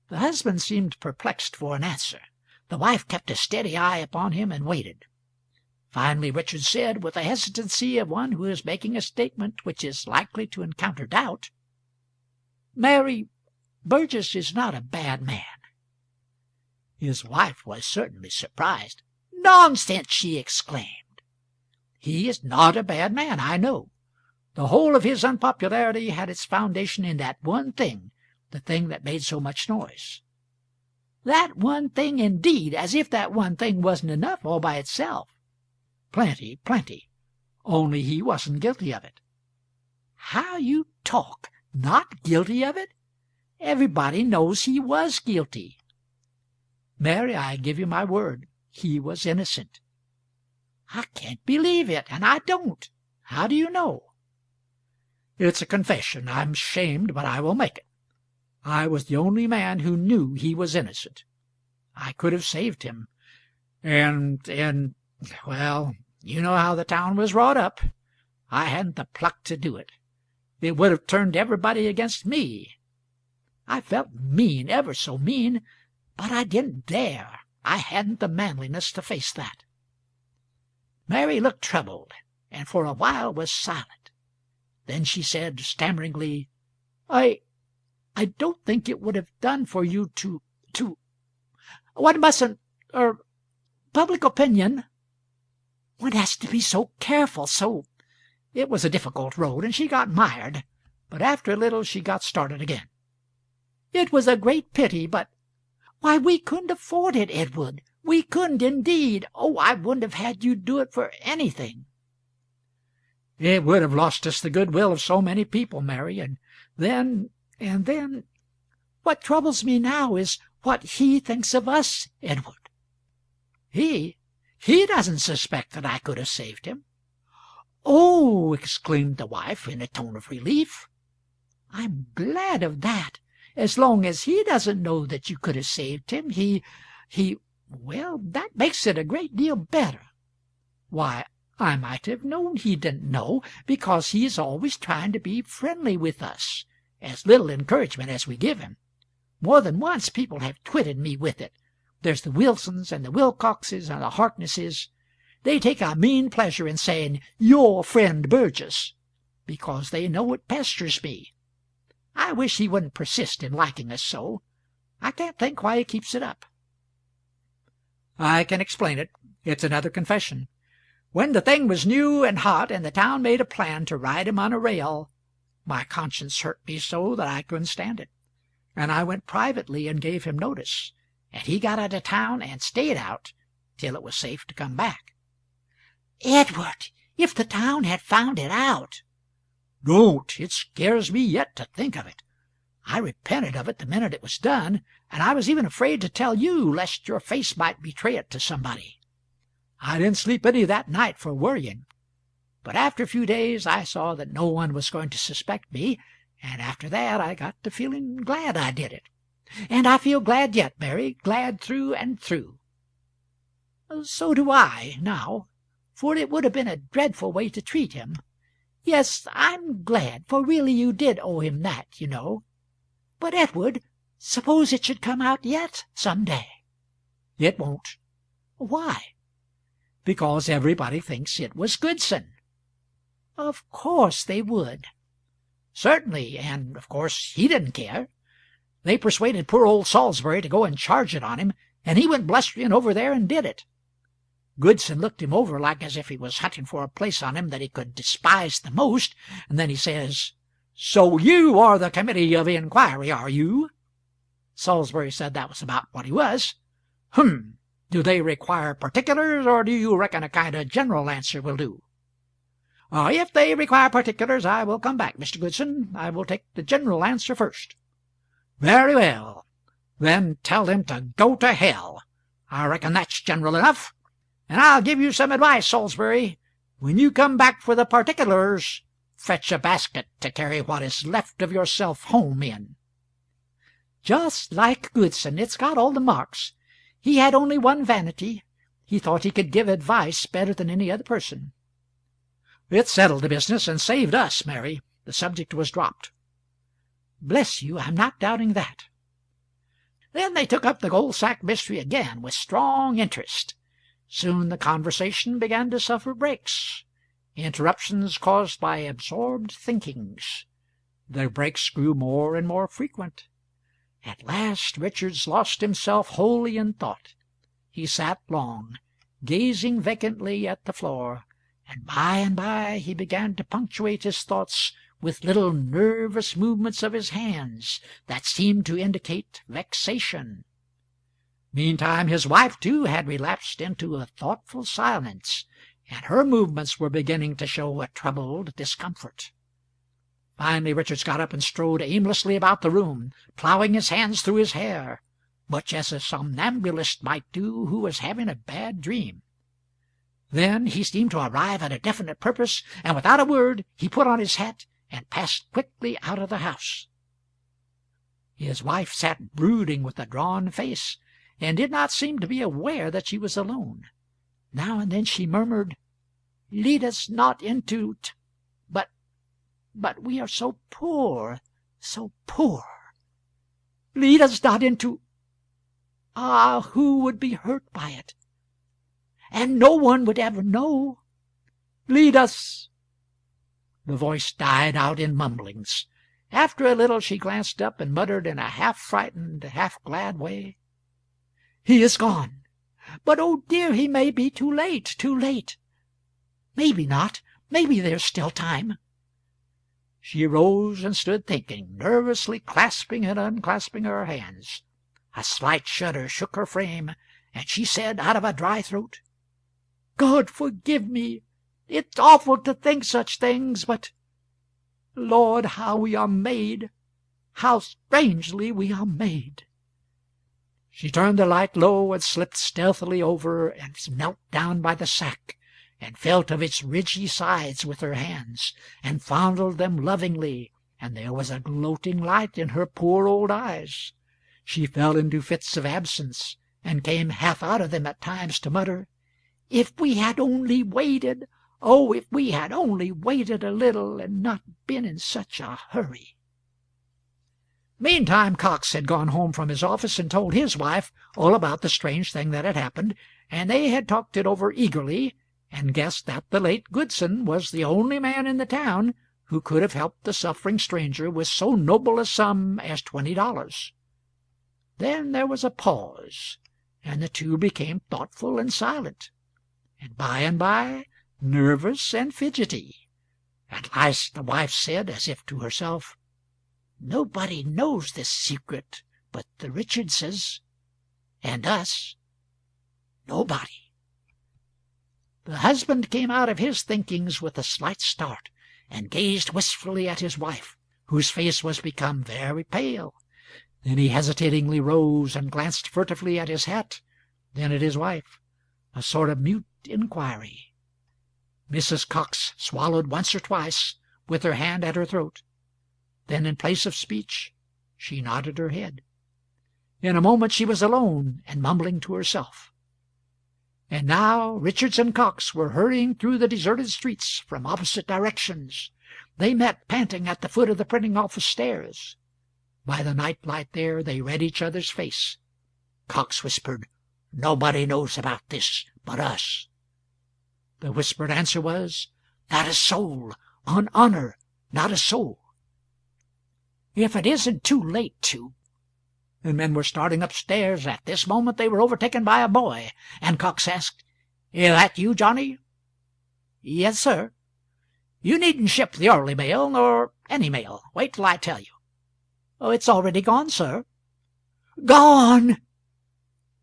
The husband seemed perplexed for an answer. The wife kept a steady eye upon him and waited. Finally Richard said, with the hesitancy of one who is making a statement which is likely to encounter doubt, "Mary, Burgess is not a bad man." His wife was certainly surprised. "Nonsense!" she exclaimed. "He is not a bad man, I know. The whole of his unpopularity had its foundation in that one thing, the thing that made so much noise." That one thing, indeed, as if that one thing wasn't enough all by itself. Plenty, plenty. Only he wasn't guilty of it. How you talk! Not guilty of it? Everybody knows he was guilty. Mary, I give you my word, he was innocent. I can't believe it, and I don't. How do you know? It's a confession. I'm ashamed, but I will make it. I was the only man who knew he was innocent. I could have saved him. And, well, you know how the town was wrought up. I hadn't the pluck to do it. It would have turned everybody against me. I felt mean, ever so mean, but I didn't dare. I hadn't the manliness to face that. Mary looked troubled, and for a while was silent. Then she said, stammeringly, I don't think it would have done for you to one mustn't, public opinion. One has to be so careful, so. It was a difficult road, and she got mired, but after a little she got started again. It was a great pity, but, why, we couldn't afford it, Edward. We couldn't indeed. Oh, I wouldn't have had you do it for anything. It would have lost us the goodwill of so many people, Mary, and then, what troubles me now is what he thinks of us, Edward. He doesn't suspect that I could have saved him. Oh, exclaimed the wife in a tone of relief. I'm glad of that. As long as he doesn't know that you could have saved him, well, that makes it a great deal better. Why, I might have known he didn't know, because he is always trying to be friendly with us, as little encouragement as we give him. More than once people have twitted me with it. There's the Wilsons and the Wilcoxes and the Harknesses. They take a mean pleasure in saying, "Your friend Burgess," because they know it pesters me. I wish he wouldn't persist in liking us so. I can't think why he keeps it up. I can explain it. It's another confession. When the thing was new and hot, and the town made a plan to ride him on a rail, my conscience hurt me so that I couldn't stand it, and I went privately and gave him notice, and he got out of town and stayed out till it was safe to come back. Edward, if the town had found it out! Don't! It scares me yet to think of it. I repented of it the minute it was done, and I was even afraid to tell you, lest your face might betray it to somebody. I didn't sleep any that night for worrying. But after a few days I saw that no one was going to suspect me, and after that I got to feeling glad I did it. And I feel glad yet, Mary, glad through and through. So do I, now, for it would have been a dreadful way to treat him. Yes, I'm glad, for really you did owe him that, you know. But, Edward, suppose it should come out yet, some day. It won't. Why? Because everybody thinks it was Goodson. Of course they would. Certainly, and of course he didn't care. They persuaded poor old Salisbury to go and charge it on him, and he went blustering over there and did it. Goodson looked him over like as if he was hunting for a place on him that he could despise the most, and then he says, "So you are the committee of inquiry, are you?" Salisbury said that was about what he was. Do they require particulars, or do you reckon a kind of general answer will do? If they require particulars, I will come back, Mr. Goodson. I will take the general answer first. Very well. Then tell them to go to hell. I reckon that's general enough. And I'll give you some advice, Salisbury. When you come back for the particulars, fetch a basket to carry what is left of yourself home in. Just like Goodson, it's got all the marks. He had only one vanity. He thought he could give advice better than any other person. It settled the business and saved us, Mary. The subject was dropped. Bless you, I'm not doubting that. Then they took up the gold sack mystery again with strong interest. Soon the conversation began to suffer breaks, interruptions caused by absorbed thinkings. The breaks grew more and more frequent. At last Richards lost himself wholly in thought. He sat long, gazing vacantly at the floor, and by he began to punctuate his thoughts with little nervous movements of his hands that seemed to indicate vexation. Meantime his wife, too, had relapsed into a thoughtful silence, and her movements were beginning to show a troubled discomfort. Finally Richards got up and strode aimlessly about the room, plowing his hands through his hair, much as a somnambulist might do who was having a bad dream. Then he seemed to arrive at a definite purpose, and without a word he put on his hat and passed quickly out of the house. His wife sat brooding with a drawn face, and did not seem to be aware that she was alone. Now and then she murmured, "Lead us not into but we are so poor, so poor. Lead us not into who would be hurt by it? And no one would ever know. Lead us." The voice died out in mumblings. After a little she glanced up and muttered in a half-frightened, half-glad way, "He is gone. But, oh dear, he may be too late, too late. Maybe not. Maybe there's still time." She rose and stood thinking, nervously clasping and unclasping her hands. A slight shudder shook her frame, and she said out of a dry throat, "God forgive me. It's awful to think such things, but Lord, how we are made! How strangely we are made!" She turned the light low and slipped stealthily over and knelt down by the sack, and felt of its ridgy sides with her hands, and fondled them lovingly, and there was a gloating light in her poor old eyes. She fell into fits of absence, and came half out of them at times to mutter, "If we had only waited, oh, if we had only waited a little, and not been in such a hurry." Meantime Cox had gone home from his office and told his wife all about the strange thing that had happened, and they had talked it over eagerly, and guessed that the late Goodson was the only man in the town who could have helped the suffering stranger with so noble a sum as $20. Then there was a pause, and the two became thoughtful and silent, and by nervous and fidgety. At last the wife said, as if to herself, "Nobody knows this secret but the Richardses, and us. Nobody." The husband came out of his thinkings with a slight start, and gazed wistfully at his wife, whose face was become very pale. Then he hesitatingly rose and glanced furtively at his hat, then at his wife, a sort of mute inquiry. Mrs. Cox swallowed once or twice, with her hand at her throat. Then, in place of speech, she nodded her head. In a moment she was alone and mumbling to herself. And now Richards and Cox were hurrying through the deserted streets from opposite directions. They met panting at the foot of the printing office stairs. By the night light there they read each other's face. Cox whispered, "Nobody knows about this but us." The whispered answer was, "Not a soul, on honor, not a soul." "If it isn't too late to—" The men were starting upstairs. At this moment they were overtaken by a boy, and Cox asked, "Is that you, Johnny?" "Yes, sir." "You needn't ship the early mail, nor any mail. Wait till I tell you." "Oh, it's already gone, sir." Gone!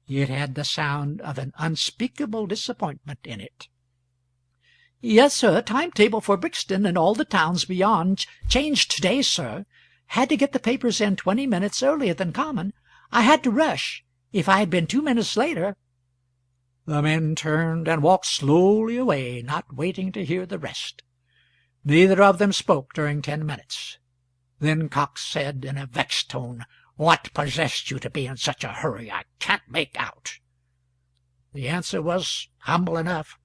It had the sound of an unspeakable disappointment in it. Yes, sir. Timetable for Brixton and all the towns beyond changed to-day, sir. Had to get the papers in 20 minutes earlier than common. I had to rush. If I had been 2 minutes later—" The men turned and walked slowly away, not waiting to hear the rest. Neither of them spoke during 10 minutes. Then Cox said in a vexed tone, "What possessed you to be in such a hurry? I can't make out." The answer was humble enough.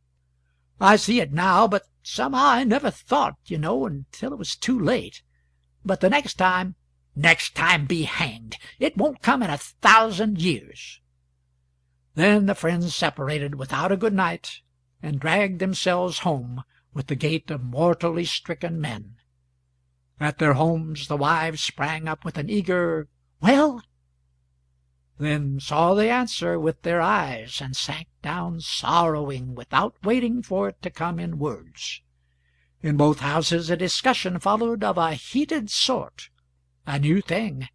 "I see it now, but somehow I never thought, until it was too late. But the next time—" "Next time be hanged! It won't come in 1,000 years." Then the friends separated without a good night, and dragged themselves home with the gait of mortally stricken men. At their homes the wives sprang up with an eager "Well?" then saw the answer with their eyes, and sank down sorrowing without waiting for it to come in words. In both houses a discussion followed of a heated sort, a new thing.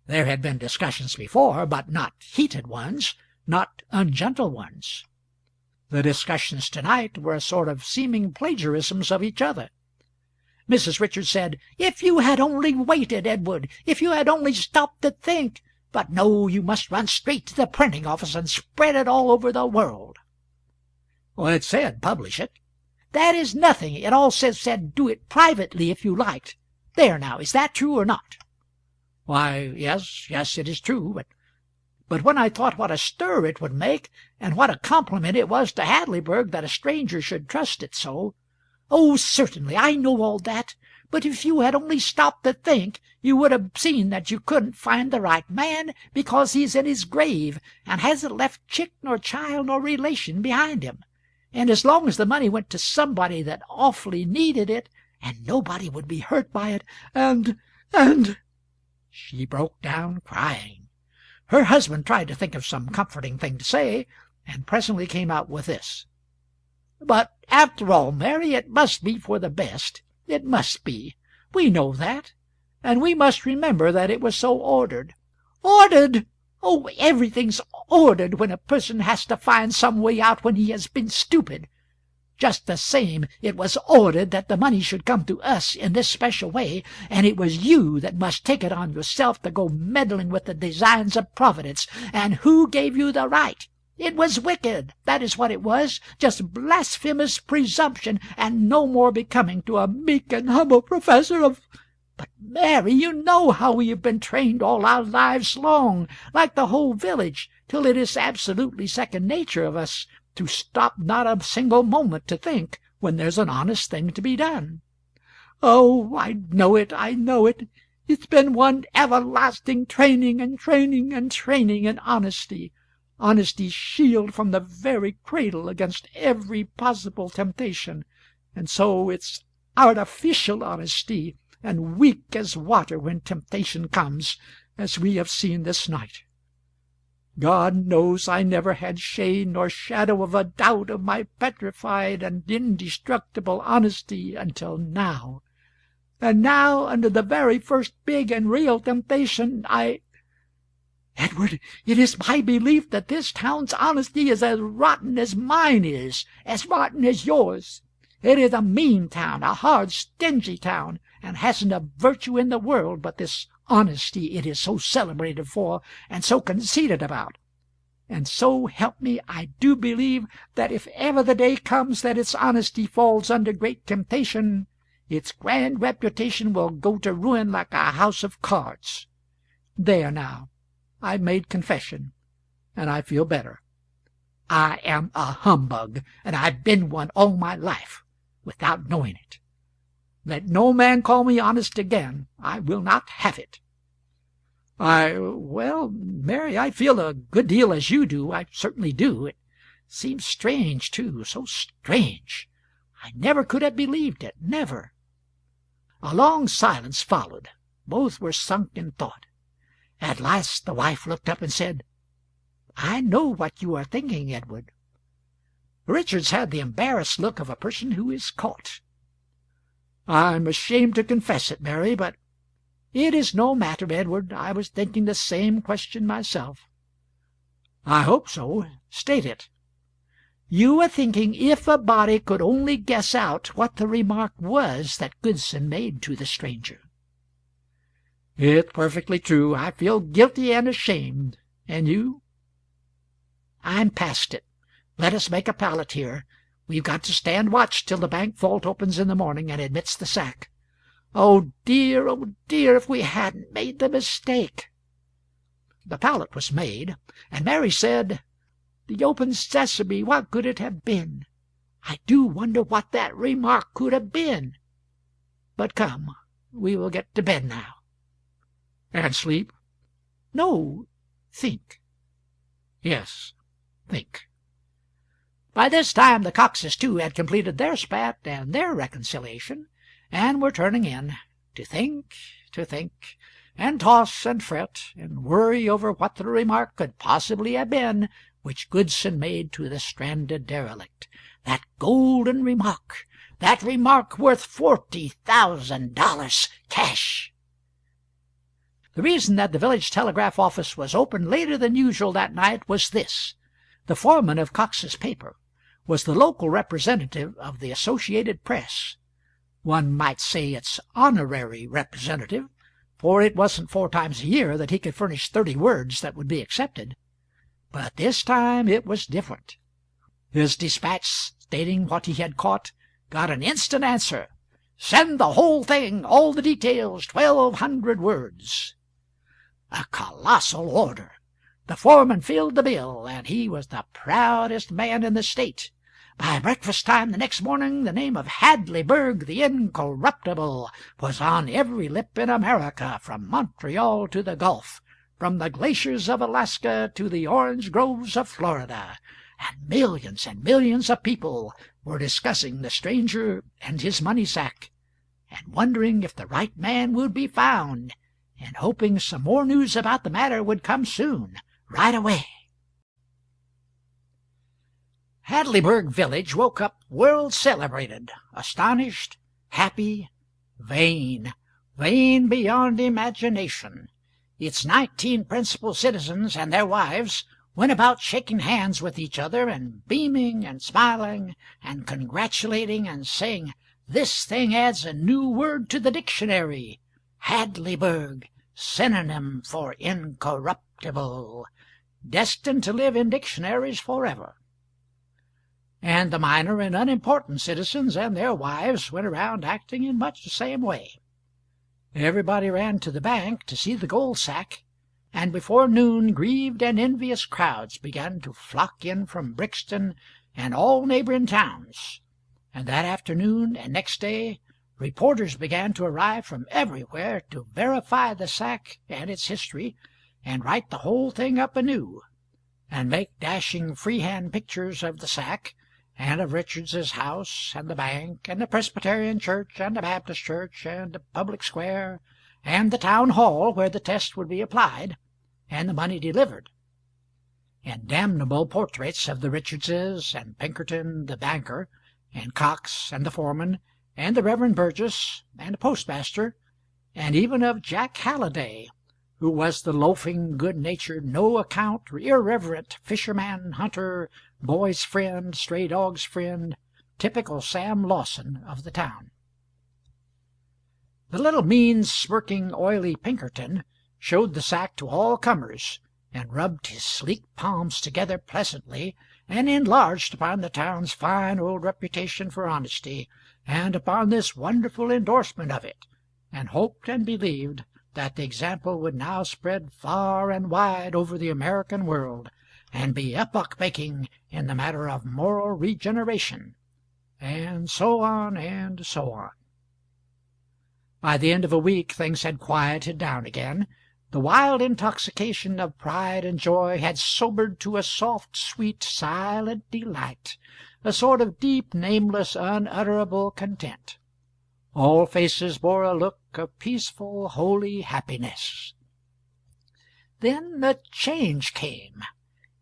There had been discussions before, but not heated ones, not ungentle ones. The discussions tonight were a sort of seeming plagiarisms of each other. Mrs. Richards said, "If you had only waited, Edward! If you had only stopped to think! But no, you must run straight to the printing office and spread it all over the world." Well, it said publish it. "That is nothing. It all said do it privately if you liked. There now, is that true or not?" "Why, yes, it is true, but when I thought what a stir it would make, and what a compliment it was to Hadleyburg that a stranger should trust it so—" "Oh, certainly, I know all that. But if you had only stopped to think, you would have seen that you couldn't find the right man, because he's in his grave, and hasn't left chick nor child nor relation behind him. And as long as the money went to somebody that awfully needed it, and nobody would be hurt by it, and—" She broke down crying. Her husband tried to think of some comforting thing to say, and presently came out with this: "But after all, Mary, it must be for the best. It must be. We know that. And we must remember that it was so ordered." "Ordered! Oh, everything's ordered when a person has to find some way out when he has been stupid. Just the same, it was ordered that the money should come to us in this special way, and it was you that must take it on yourself to go meddling with the designs of Providence. And who gave you the right? It was wicked, that is what it was, just blasphemous presumption, and no more becoming to a meek and humble professor of— But, Mary, you know how we have been trained all our lives long, like the whole village, till it is absolutely second nature of us to stop not a single moment to think when there's an honest thing to be done." "Oh, I know it, I know it. It's been one everlasting training and training and training in honesty. Honesty's shield from the very cradle against every possible temptation, and so it's artificial honesty, and weak as water when temptation comes, as we have seen this night. God knows I never had shade nor shadow of a doubt of my petrified and indestructible honesty until now. And now, under the very first big and real temptation, Edward, it is my belief that this town's honesty is as rotten as mine is, as rotten as yours. It is a mean town, a hard, stingy town, and hasn't a virtue in the world but this honesty it is so celebrated for and so conceited about. And so help me, I do believe that if ever the day comes that its honesty falls under great temptation, its grand reputation will go to ruin like a house of cards. There now, I've made confession, and I feel better. I am a humbug, and I've been one all my life, without knowing it. Let no man call me honest again. I will not have it." Well, Mary, I feel a good deal as you do. I certainly do. It seems strange, too, so strange. I never could have believed it, never." A long silence followed. Both were sunk in thought. At last the wife looked up and said, "I know what you are thinking, Edward." Richards had the embarrassed look of a person who is caught. "I'm ashamed to confess it, Mary, but It is no matter, Edward. I was thinking the same question myself. I hope so. State it. You were thinking if a body could only guess out what the remark was that Goodson made to the stranger. It's perfectly true. I feel guilty and ashamed. And you? I'm past it. Let us make a pallet here. We've got to stand watch till the bank vault opens in the morning and admits the sack. Oh, dear, if we hadn't made the mistake. The pallet was made, and Mary said, "The open sesame, what could it have been? I do wonder what that remark could have been. But come, we will get to bed now." "And sleep?" "No, think." "Yes, think." By this time the Coxes, too, had completed their spat and their reconciliation, and were turning in, to think, and toss and fret, and worry over what the remark could possibly have been which Goodson made to the stranded derelict. That golden remark, that remark worth $40,000 cash. The reason that the village telegraph office was open later than usual that night was this. The foreman of Cox's paper was the local representative of the Associated Press. One might say its honorary representative, for it wasn't 4 times a year that he could furnish 30 words that would be accepted. But this time it was different. His dispatch stating what he had caught got an instant answer. "Send the whole thing, all the details, 1,200 words." A colossal order. The foreman filled the bill, and he was the proudest man in the state. By breakfast time the next morning the name of Hadleyburg the Incorruptible was on every lip in America, from Montreal to the Gulf, from the glaciers of Alaska to the orange groves of Florida, and millions of people were discussing the stranger and his money sack, and wondering if the right man would be found, and hoping some more news about the matter would come soon, right away. Hadleyburg village woke up world celebrated, astonished, happy, vain beyond imagination. Its 19 principal citizens and their wives went about shaking hands with each other, and beaming and smiling and congratulating and saying, "This thing adds a new word to the dictionary. Hadleyburg, synonym for incorruptible, destined to live in dictionaries forever." And the minor and unimportant citizens and their wives went around acting in much the same way. Everybody ran to the bank to see the gold sack, and before noon grieved and envious crowds began to flock in from Brixton and all neighboring towns, and that afternoon and next day reporters began to arrive from everywhere to verify the sack and its history, and write the whole thing up anew, and make dashing freehand pictures of the sack, and of Richards's house, and the bank, and the Presbyterian church, and the Baptist church, and the public square, and the town hall where the test would be applied, and the money delivered, and damnable portraits of the Richardses, and Pinkerton the banker, and Cox, and the foreman, and the Reverend Burgess, and the postmaster, and even of Jack Halliday, who was the loafing, good-natured, no-account, irreverent fisherman, hunter, boy's friend, stray dog's friend, typical Sam Lawson of the town. The little mean, smirking, oily Pinkerton showed the sack to all comers, and rubbed his sleek palms together pleasantly, and enlarged upon the town's fine old reputation for honesty, and upon this wonderful endorsement of it, and hoped and believed that the example would now spread far and wide over the American world, and be epoch-making in the matter of moral regeneration, and so on and so on. By the end of a week things had quieted down again. The wild intoxication of pride and joy had sobered to a soft, sweet, silent delight, a sort of deep, nameless, unutterable content. All faces bore a look of peaceful, holy happiness. Then a change came.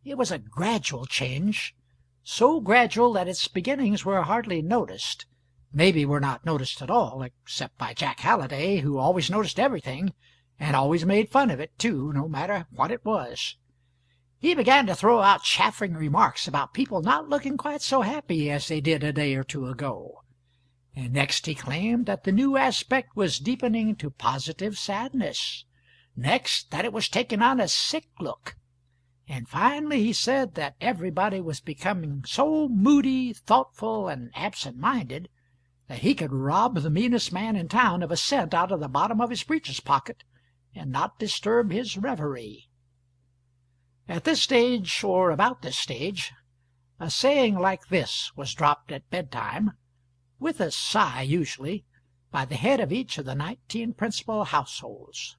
It was a gradual change, so gradual that its beginnings were hardly noticed, maybe were not noticed at all, except by Jack Halliday, who always noticed everything, and always made fun of it, too, no matter what it was. He began to throw out chaffing remarks about people not looking quite so happy as they did a day or two ago. And next he claimed that the new aspect was deepening to positive sadness. Next, that it was taking on a sick look. And finally he said that everybody was becoming so moody, thoughtful, and absent-minded that he could rob the meanest man in town of a cent out of the bottom of his breeches pocket and not disturb his reverie. At this stage, or about this stage, a saying like this was dropped at bedtime, with a sigh usually, by the head of each of the 19 principal households.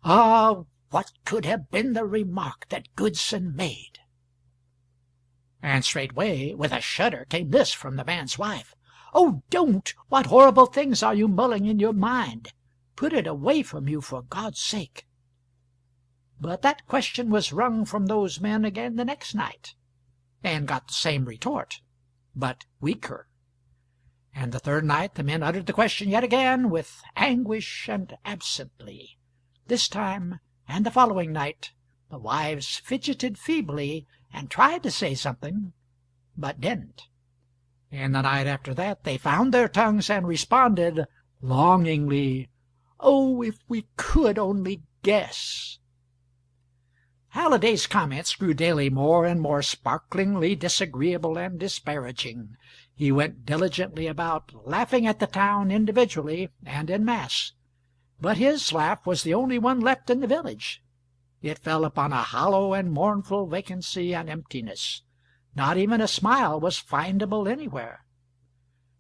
Ah, what could have been the remark that Goodson made? And straightway, with a shudder, came this from the man's wife. "Oh, don't! What horrible things are you mulling in your mind? Put it away from you, for God's sake." But that question was wrung from those men again the next night, and got the same retort, but weaker. And the third night the men uttered the question yet again, with anguish and absently. This time, and the following night, the wives fidgeted feebly and tried to say something, but didn't. And the night after that they found their tongues and responded longingly, "Oh, if we could only guess!" Halliday's comments grew daily more and more sparklingly disagreeable and disparaging. He went diligently about, laughing at the town individually and in mass. But his laugh was the only one left in the village. It fell upon a hollow and mournful vacancy and emptiness. Not even a smile was findable anywhere.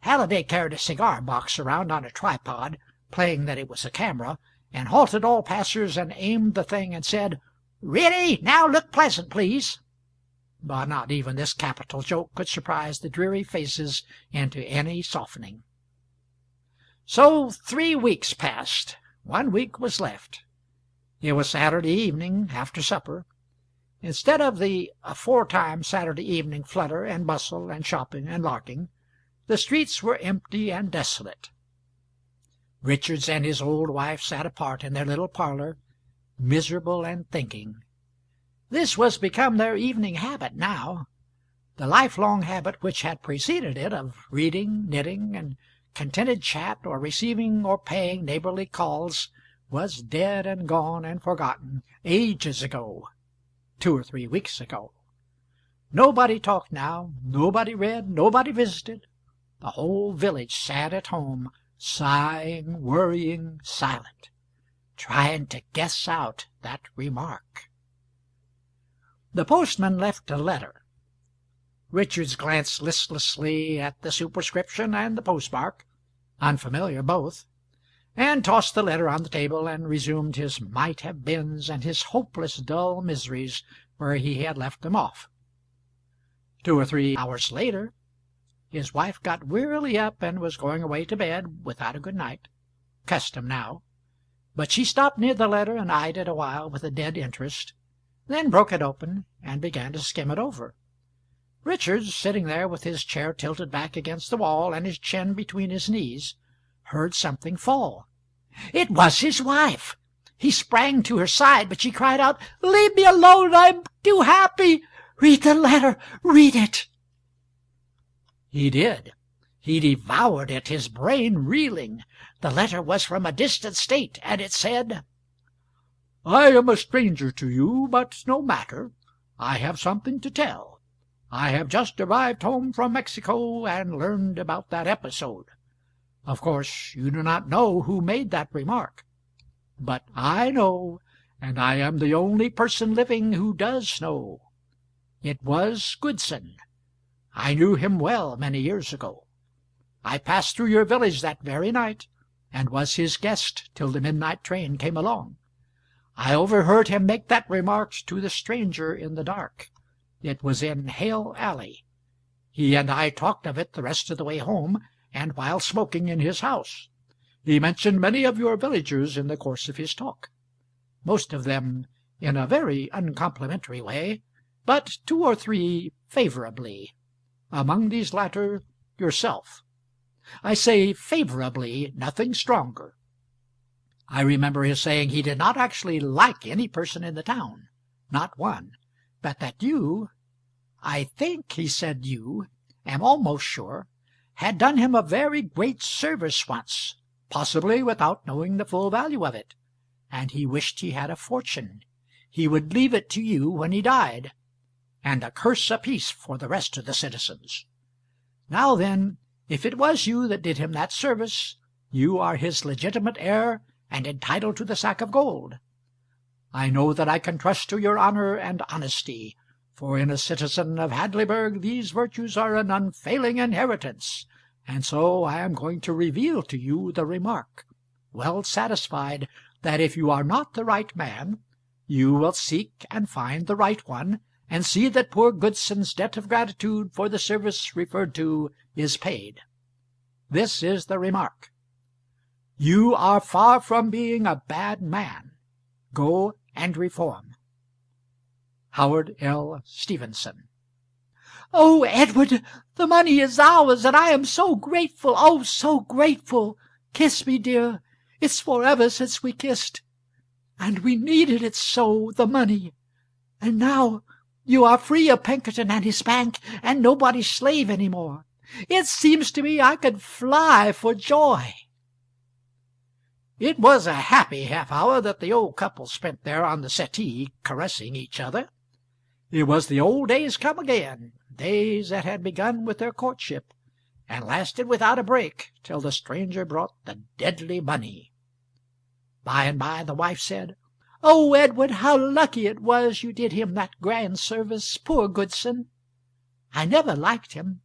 Halliday carried a cigar-box around on a tripod, playing that it was a camera, and halted all passers and aimed the thing and said, "Really, now look pleasant, please." But not even this capital joke could surprise the dreary faces into any softening. So 3 weeks passed. 1 week was left. It was Saturday evening, after supper. Instead of the aforetime Saturday evening flutter and bustle and shopping and larking, the streets were empty and desolate. Richards and his old wife sat apart in their little parlor, miserable and thinking. This was become their evening habit now. The lifelong habit which had preceded it of reading, knitting, and contented chat, or receiving or paying neighborly calls, was dead and gone and forgotten ages ago, 2 or 3 weeks ago. Nobody talked now, nobody read, nobody visited. The whole village sat at home, sighing, worrying, silent, trying to guess out that remark. The postman left a letter. Richards glanced listlessly at the superscription and the postmark, unfamiliar both, and tossed the letter on the table and resumed his might-have-beens and his hopeless dull miseries where he had left them off. 2 or 3 hours later his wife got wearily up and was going away to bed without a good night, custom now, but she stopped near the letter and eyed it a while with a dead interest, then broke it open and began to skim it over. Richards, sitting there with his chair tilted back against the wall and his chin between his knees, heard something fall. It was his wife. He sprang to her side, but she cried out, "Leave me alone! I'm too happy! Read the letter! Read it!" He did. He devoured it, his brain reeling. The letter was from a distant state, and it said, "I am a stranger to you, but no matter. I have something to tell. I have just arrived home from Mexico and learned about that episode. Of course you do not know who made that remark. But I know, and I am the only person living who does know. It was Goodson. I knew him well many years ago. I passed through your village that very night, and was his guest till the midnight train came along. I overheard him make that remark to the stranger in the dark. It was in Hale Alley. He and I talked of it the rest of the way home, and while smoking in his house. He mentioned many of your villagers in the course of his talk, most of them in a very uncomplimentary way, but 2 or 3 favorably. Among these latter, yourself. I say favorably, nothing stronger. I remember his saying he did not actually like any person in the town, not one, but that you, I think he said you, am almost sure, had done him a very great service once, possibly without knowing the full value of it, and he wished he had a fortune. He would leave it to you when he died, and a curse apiece for the rest of the citizens. Now then, if it was you that did him that service, you are his legitimate heir and entitled to the sack of gold. I know that I can trust to your honor and honesty, for in a citizen of Hadleyburg these virtues are an unfailing inheritance, and so I am going to reveal to you the remark, well satisfied that if you are not the right man, you will seek and find the right one, and see that poor Goodson's debt of gratitude for the service referred to is paid. This is the remark. You are far from being a bad man. Go and reform. Howard L. Stevenson. "Oh, Edward, the money is ours, and I am so grateful, oh, so grateful. Kiss me, dear. It's forever since we kissed. And we needed it so, the money. And now you are free of Pinkerton and his bank, and nobody's slave any more. It seems to me I could fly for joy." It was a happy half-hour that the old couple spent there on the settee, caressing each other. It was the old days come again, days that had begun with their courtship, and lasted without a break till the stranger brought the deadly money. By and by the wife said, "Oh, Edward, how lucky it was you did him that grand service, poor Goodson. I never liked him,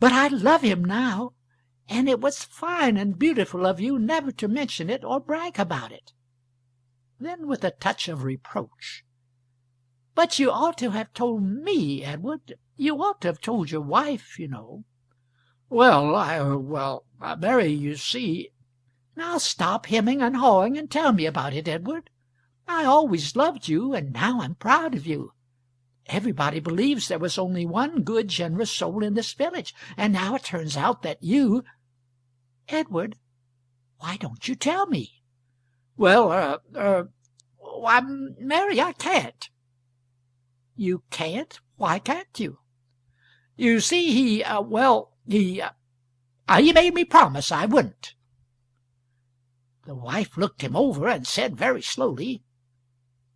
but I love him now, and it was fine and beautiful of you never to mention it or brag about it." Then with a touch of reproach, "But you ought to have told me, Edward. You ought to have told your wife, you know." Well, Mary, you see—" "Now stop hemming and hawing and tell me about it, Edward. I always loved you, and now I'm proud of you. Everybody believes there was only one good, generous soul in this village, and now it turns out that you— Edward, why don't you tell me?" "Well, why, Mary, I can't." "You can't? Why can't you?" "You see, he made me promise I wouldn't." The wife looked him over and said very slowly,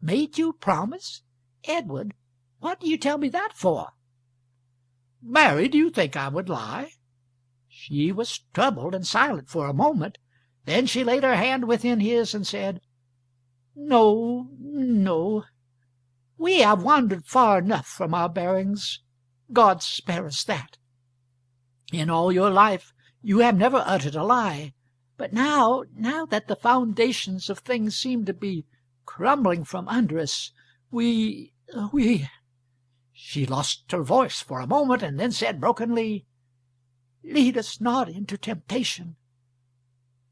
"Made you promise? Edward, what do you tell me that for?" "Mary, do you think I would lie?" She was troubled and silent for a moment. Then she laid her hand within his and said, "No, no. We have wandered far enough from our bearings. God spare us that. In all your life you have never uttered a lie, but now that the foundations of things seem to be crumbling from under us, we—" She lost her voice for a moment, and then said brokenly, "Lead us not into temptation.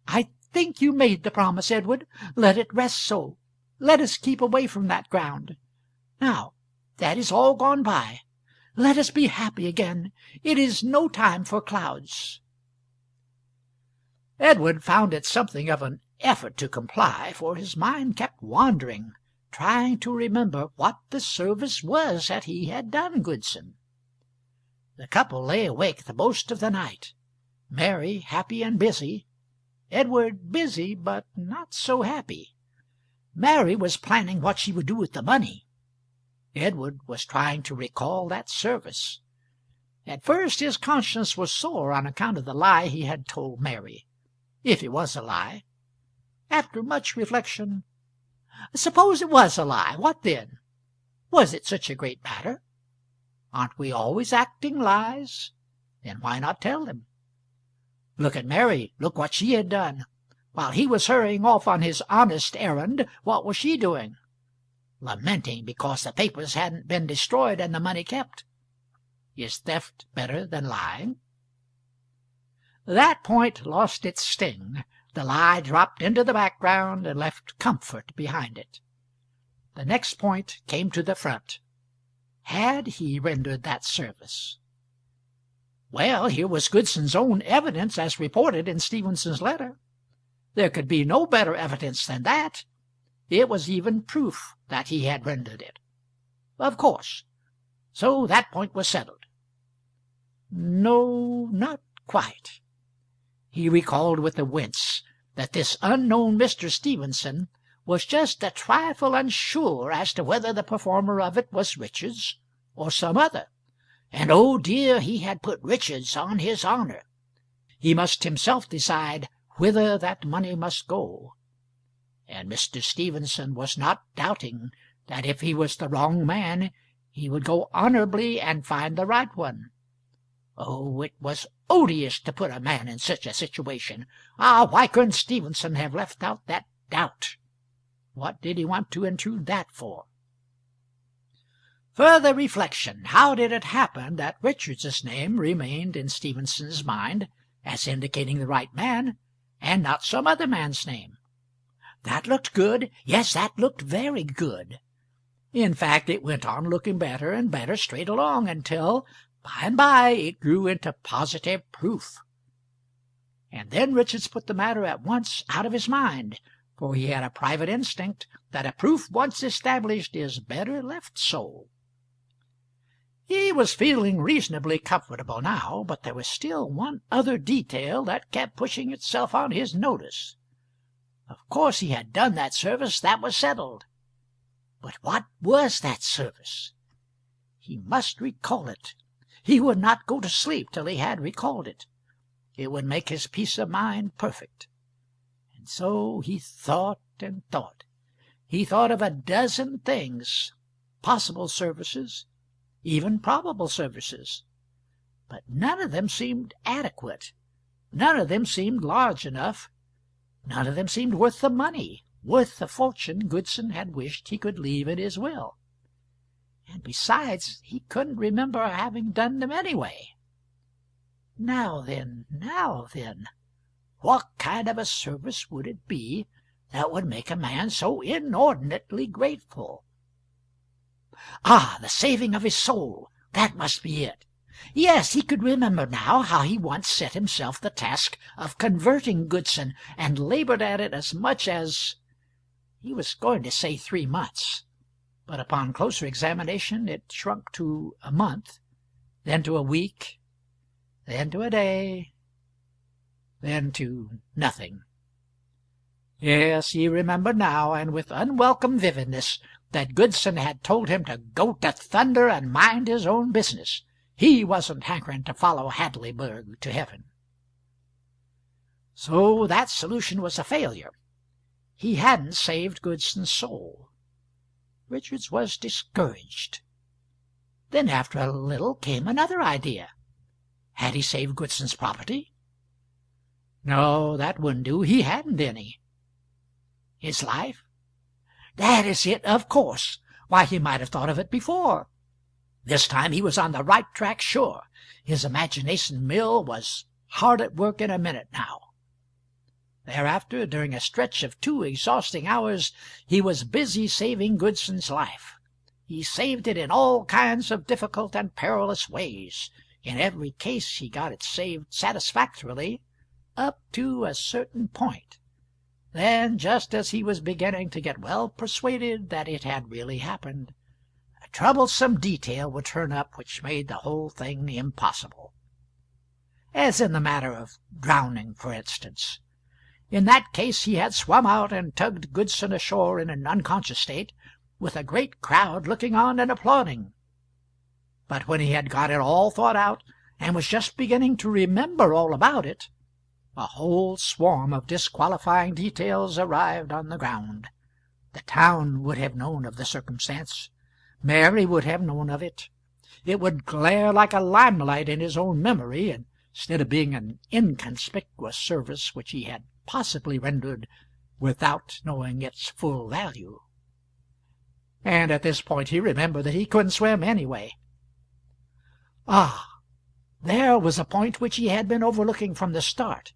I think you made the promise, Edward. Let it rest so. Let us keep away from that ground. Now that is all gone by, let us be happy again. It is no time for clouds." Edward found it something of an effort to comply, for his mind kept wandering, trying to remember what the service was that he had done Goodson. The couple lay awake the most of the night, Mary happy and busy, Edward busy but not so happy. Mary was planning what she would do with the money. Edward was trying to recall that service. At first his conscience was sore on account of the lie he had told Mary, if it was a lie. After much reflection, suppose it was a lie, what then? Was it such a great matter? Aren't we always acting lies? Then why not tell them? Look at Mary, look what she had done. While he was hurrying off on his honest errand, what was she doing? Lamenting because the papers hadn't been destroyed and the money kept. Is theft better than lying? That point lost its sting. The lie dropped into the background and left comfort behind it. The next point came to the front. Had he rendered that service? Well, here was Goodson's own evidence as reported in Stevenson's letter. There could be no better evidence than that. It was even proof that he had rendered it. Of course. So that point was settled. No, not quite. He recalled with a wince that this unknown Mr. Stevenson was just a trifle unsure as to whether the performer of it was Richards or some other, and oh dear, he had put Richards on his honor. He must himself decide whither that money must go, and Mr. Stevenson was not doubting that if he was the wrong man he would go honorably and find the right one. Oh, it was odious to put a man in such a situation. Ah, why couldn't Stevenson have left out that doubt? What did he want to intrude that for? Further reflection. How did it happen that Richards's name remained in Stevenson's mind as indicating the right man, and not some other man's name? That looked good. Yes, that looked very good. In fact, it went on looking better and better straight along until, by and by, it grew into positive proof. And then Richards put the matter at once out of his mind, for he had a private instinct that a proof once established is better left so. He was feeling reasonably comfortable now, but there was still one other detail that kept pushing itself on his notice. Of course he had done that service, that was settled. But what was that service? He must recall it. He would not go to sleep till he had recalled it. It would make his peace of mind perfect. And so he thought and thought. He thought of a dozen things, possible services, even probable services. But none of them seemed adequate. None of them seemed large enough. None of them seemed worth the money, worth the fortune Goodson had wished he could leave in his will. And besides, he couldn't remember having done them anyway. Now then, what kind of a service would it be that would make a man so inordinately grateful? Ah, the saving of his soul! That must be it. Yes, he could remember now how he once set himself the task of converting Goodson, and labored at it as much as— he was going to say 3 months, but upon closer examination it shrunk to a month, then to a week, then to a day, then to nothing. Yes, he remembered now, and with unwelcome vividness, that Goodson had told him to go to thunder and mind his own business. He wasn't hankering to follow Hadleyburg to heaven. So that solution was a failure. He hadn't saved Goodson's soul. Richards was discouraged. Then after a little came another idea. Had he saved Goodson's property? No, that wouldn't do. He hadn't any. His life? That is it, of course. Why, he might have thought of it before. This time he was on the right track, sure. His imagination mill was hard at work in a minute now. Thereafter, during a stretch of 2 exhausting hours, he was busy saving Goodson's life. He saved it in all kinds of difficult and perilous ways. In every case he got it saved satisfactorily up to a certain point. Then, just as he was beginning to get well persuaded that it had really happened, a troublesome detail would turn up which made the whole thing impossible. As in the matter of drowning, for instance. In that case he had swum out and tugged Goodson ashore in an unconscious state, with a great crowd looking on and applauding. But when he had got it all thought out, and was just beginning to remember all about it, a whole swarm of disqualifying details arrived on the ground. The town would have known of the circumstance. Mary would have known of it. It would glare like a limelight in his own memory, instead of being an inconspicuous service which he had possibly rendered without knowing its full value. And at this point he remembered that he couldn't swim anyway. Ah, there was a point which he had been overlooking from the start.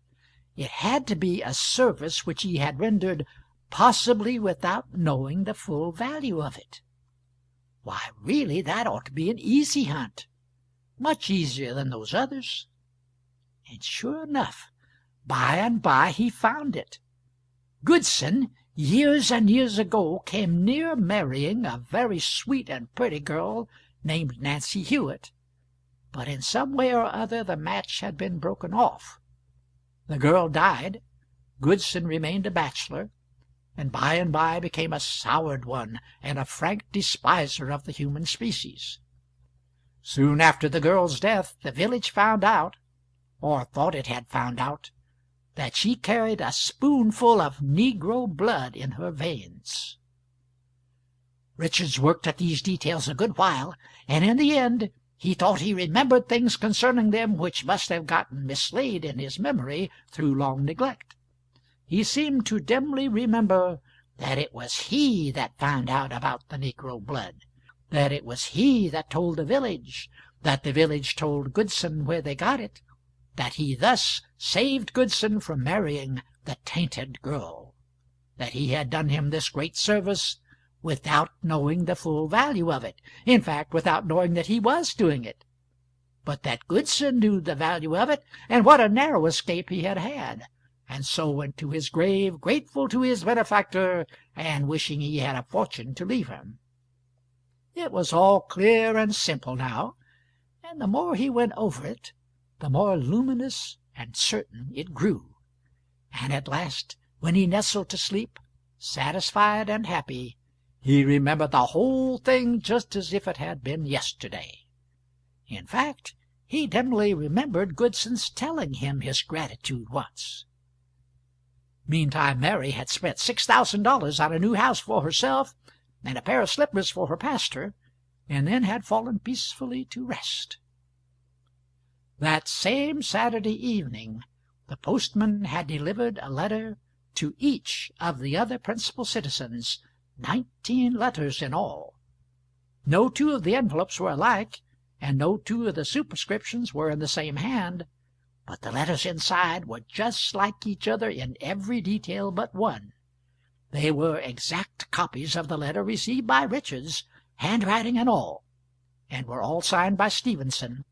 It had to be a service which he had rendered possibly without knowing the full value of it. Why, really, that ought to be an easy hunt. much easier than those others. And sure enough, by and by he found it. Goodson, years and years ago, came near marrying a very sweet and pretty girl named Nancy Hewitt, but in some way or other the match had been broken off. The girl died, Goodson remained a bachelor, and by became a soured one and a frank despiser of the human species. Soon after the girl's death the village found out, or thought it had found out, that she carried a spoonful of Negro blood in her veins. Richards worked at these details a good while, and in the end he thought he remembered things concerning them which must have gotten mislaid in his memory through long neglect. He seemed to dimly remember that it was he that found out about the Negro blood, that it was he that told the village, that the village told Goodson where they got it, that he thus saved Goodson from marrying the tainted girl, that he had done him this great service without knowing the full value of it, in fact without knowing that he was doing it, but that Goodson knew the value of it, and what a narrow escape he had had, and so went to his grave grateful to his benefactor and wishing he had a fortune to leave him. It was all clear and simple now, and the more he went over it, the more luminous and certain it grew, and at last, when he nestled to sleep, satisfied and happy, he remembered the whole thing just as if it had been yesterday. In fact, he dimly remembered Goodson's telling him his gratitude once. Meantime Mary had spent $6,000 on a new house for herself and a pair of slippers for her pastor, and then had fallen peacefully to rest. That same Saturday evening the postman had delivered a letter to each of the other principal citizens, 19 letters in all. No two of the envelopes were alike, and no two of the superscriptions were in the same hand, but the letters inside were just like each other in every detail but one. They were exact copies of the letter received by Richards, handwriting and all, and were all signed by Stevenson,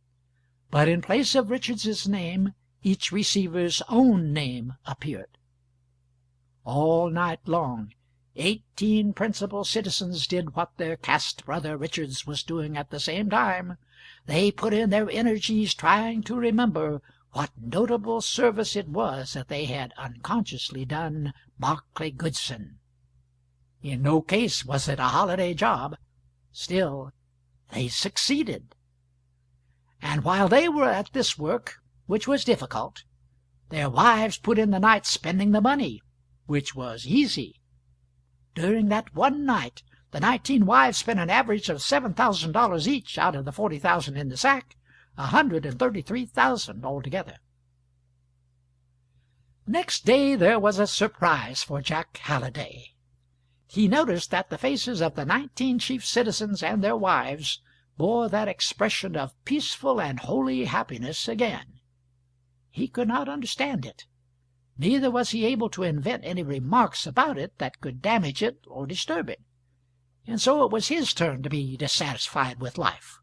but in place of Richards's name each receiver's own name appeared. All night long 18 principal citizens did what their caste brother Richards was doing at the same time. They put in their energies trying to remember what notable service it was that they had unconsciously done Barclay Goodson. In no case was it a holiday job. Still, they succeeded. And while they were at this work, which was difficult, their wives put in the night spending the money, which was easy. During that one night the 19 wives spent an average of $7,000 each out of the $40,000 in the sack, $133,000 altogether. Next day there was a surprise for Jack Halliday. He noticed that the faces of the 19 chief citizens and their wives bore that expression of peaceful and holy happiness again. He could not understand it. Neither was he able to invent any remarks about it that could damage it or disturb it, and so it was his turn to be dissatisfied with life.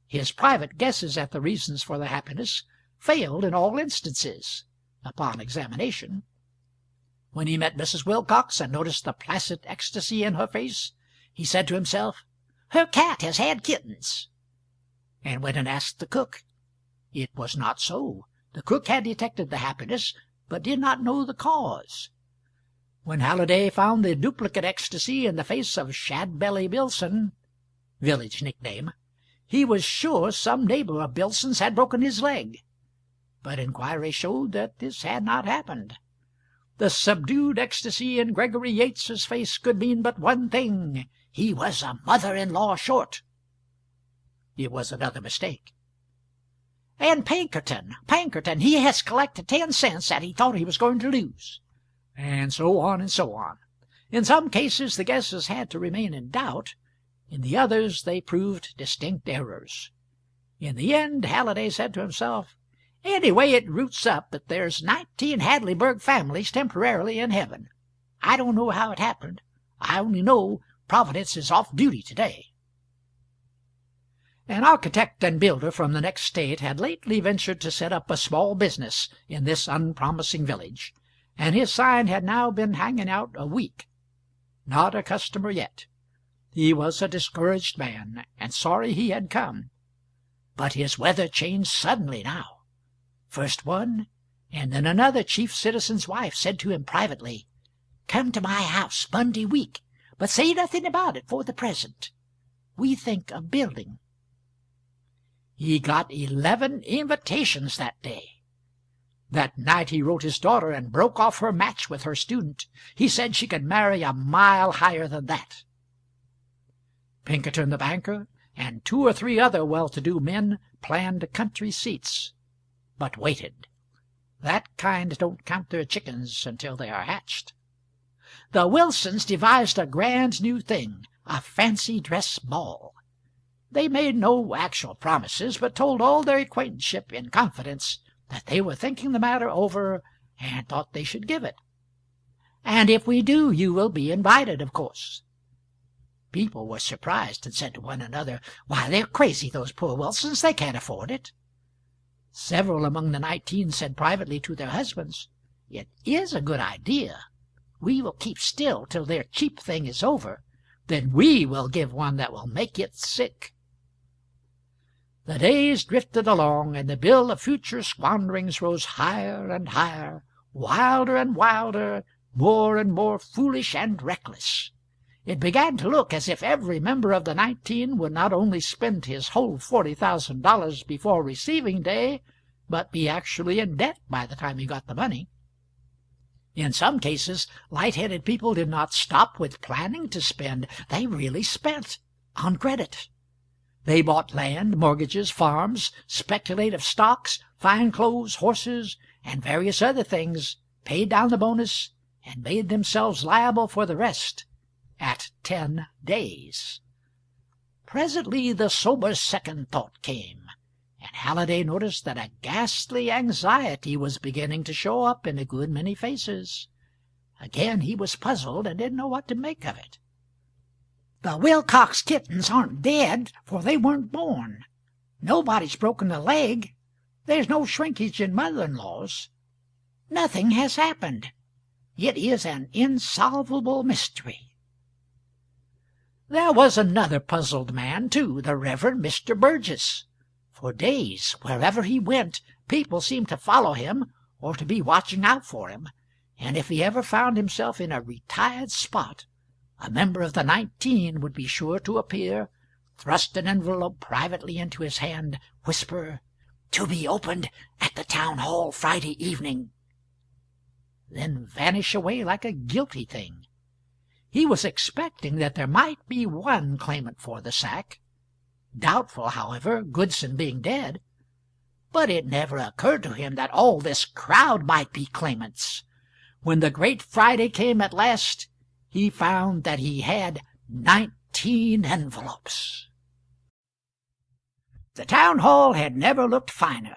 His private guesses at the reasons for the happiness failed in all instances, upon examination. When he met Mrs. Wilcox and noticed the placid ecstasy in her face, he said to himself, "Her cat has had kittens." And went and asked the cook. It was not so. The cook had detected the happiness, but did not know the cause. When Halliday found the duplicate ecstasy in the face of Shadbelly Bilson, village nickname, he was sure some neighbor of Bilson's had broken his leg. But inquiry showed that this had not happened. The subdued ecstasy in Gregory Yates's face could mean but one thing: he was a mother-in-law short. It was another mistake. And Pinkerton, he has collected 10 cents that he thought he was going to lose. And so on and so on. In some cases the guesses had to remain in doubt. In the others they proved distinct errors. In the end Halliday said to himself, "Anyway, it roots up that there's 19 Hadleyburg families temporarily in heaven. I don't know how it happened. I only know Providence is off duty today." An architect and builder from the next state had lately ventured to set up a small business in this unpromising village, and his sign had now been hanging out a week. Not a customer yet. He was a discouraged man, and sorry he had come. But his weather changed suddenly now. First one, and then another chief citizen's wife said to him privately, "Come to my house Monday week, but say nothing about it for the present. We think of building." He got 11 invitations that day. That night he wrote his daughter and broke off her match with her student. He said she could marry a mile higher than that. Pinkerton the banker and 2 or 3 other well-to-do men planned country seats, but waited. That kind don't count their chickens until they are hatched. The Wilsons devised a grand new thing, a fancy dress ball. They made no actual promises, but told all their acquaintanceship in confidence that they were thinking the matter over and thought they should give it. "And if we do, you will be invited, of course." People were surprised and said to one another, "Why, they're crazy, those poor Wilsons. They can't afford it." Several among the 19 said privately to their husbands, "It is a good idea. We will keep still till their cheap thing is over. Then we will give one that will make it sick." The days drifted along, and the bill of future squanderings rose higher and higher, wilder and wilder, more and more foolish and reckless. It began to look as if every member of the 19 would not only spend his whole $40,000 before receiving day, but be actually in debt by the time he got the money. In some cases, light-headed people did not stop with planning to spend. They really spent on credit. They bought land, mortgages, farms, speculative stocks, fine clothes, horses, and various other things, paid down the bonus, and made themselves liable for the rest at 10 days. Presently the sober second thought came, and Halliday noticed that a ghastly anxiety was beginning to show up in a good many faces. Again he was puzzled and didn't know what to make of it. "The Wilcox kittens aren't dead, for they weren't born. Nobody's broken a leg. There's no shrinkage in mother-in-laws. Nothing has happened. It is an insolvable mystery." There was another puzzled man, too, the Reverend Mr. Burgess. For days, wherever he went, people seemed to follow him or to be watching out for him, and if he ever found himself in a retired spot, a member of the 19 would be sure to appear, thrust an envelope privately into his hand, whisper, "To be opened at the town hall Friday evening," then vanish away like a guilty thing. He was expecting that there might be one claimant for the sack. Doubtful, however, Goodson being dead. But it never occurred to him that all this crowd might be claimants. When the great Friday came at last, he found that he had 19 envelopes. The town hall had never looked finer.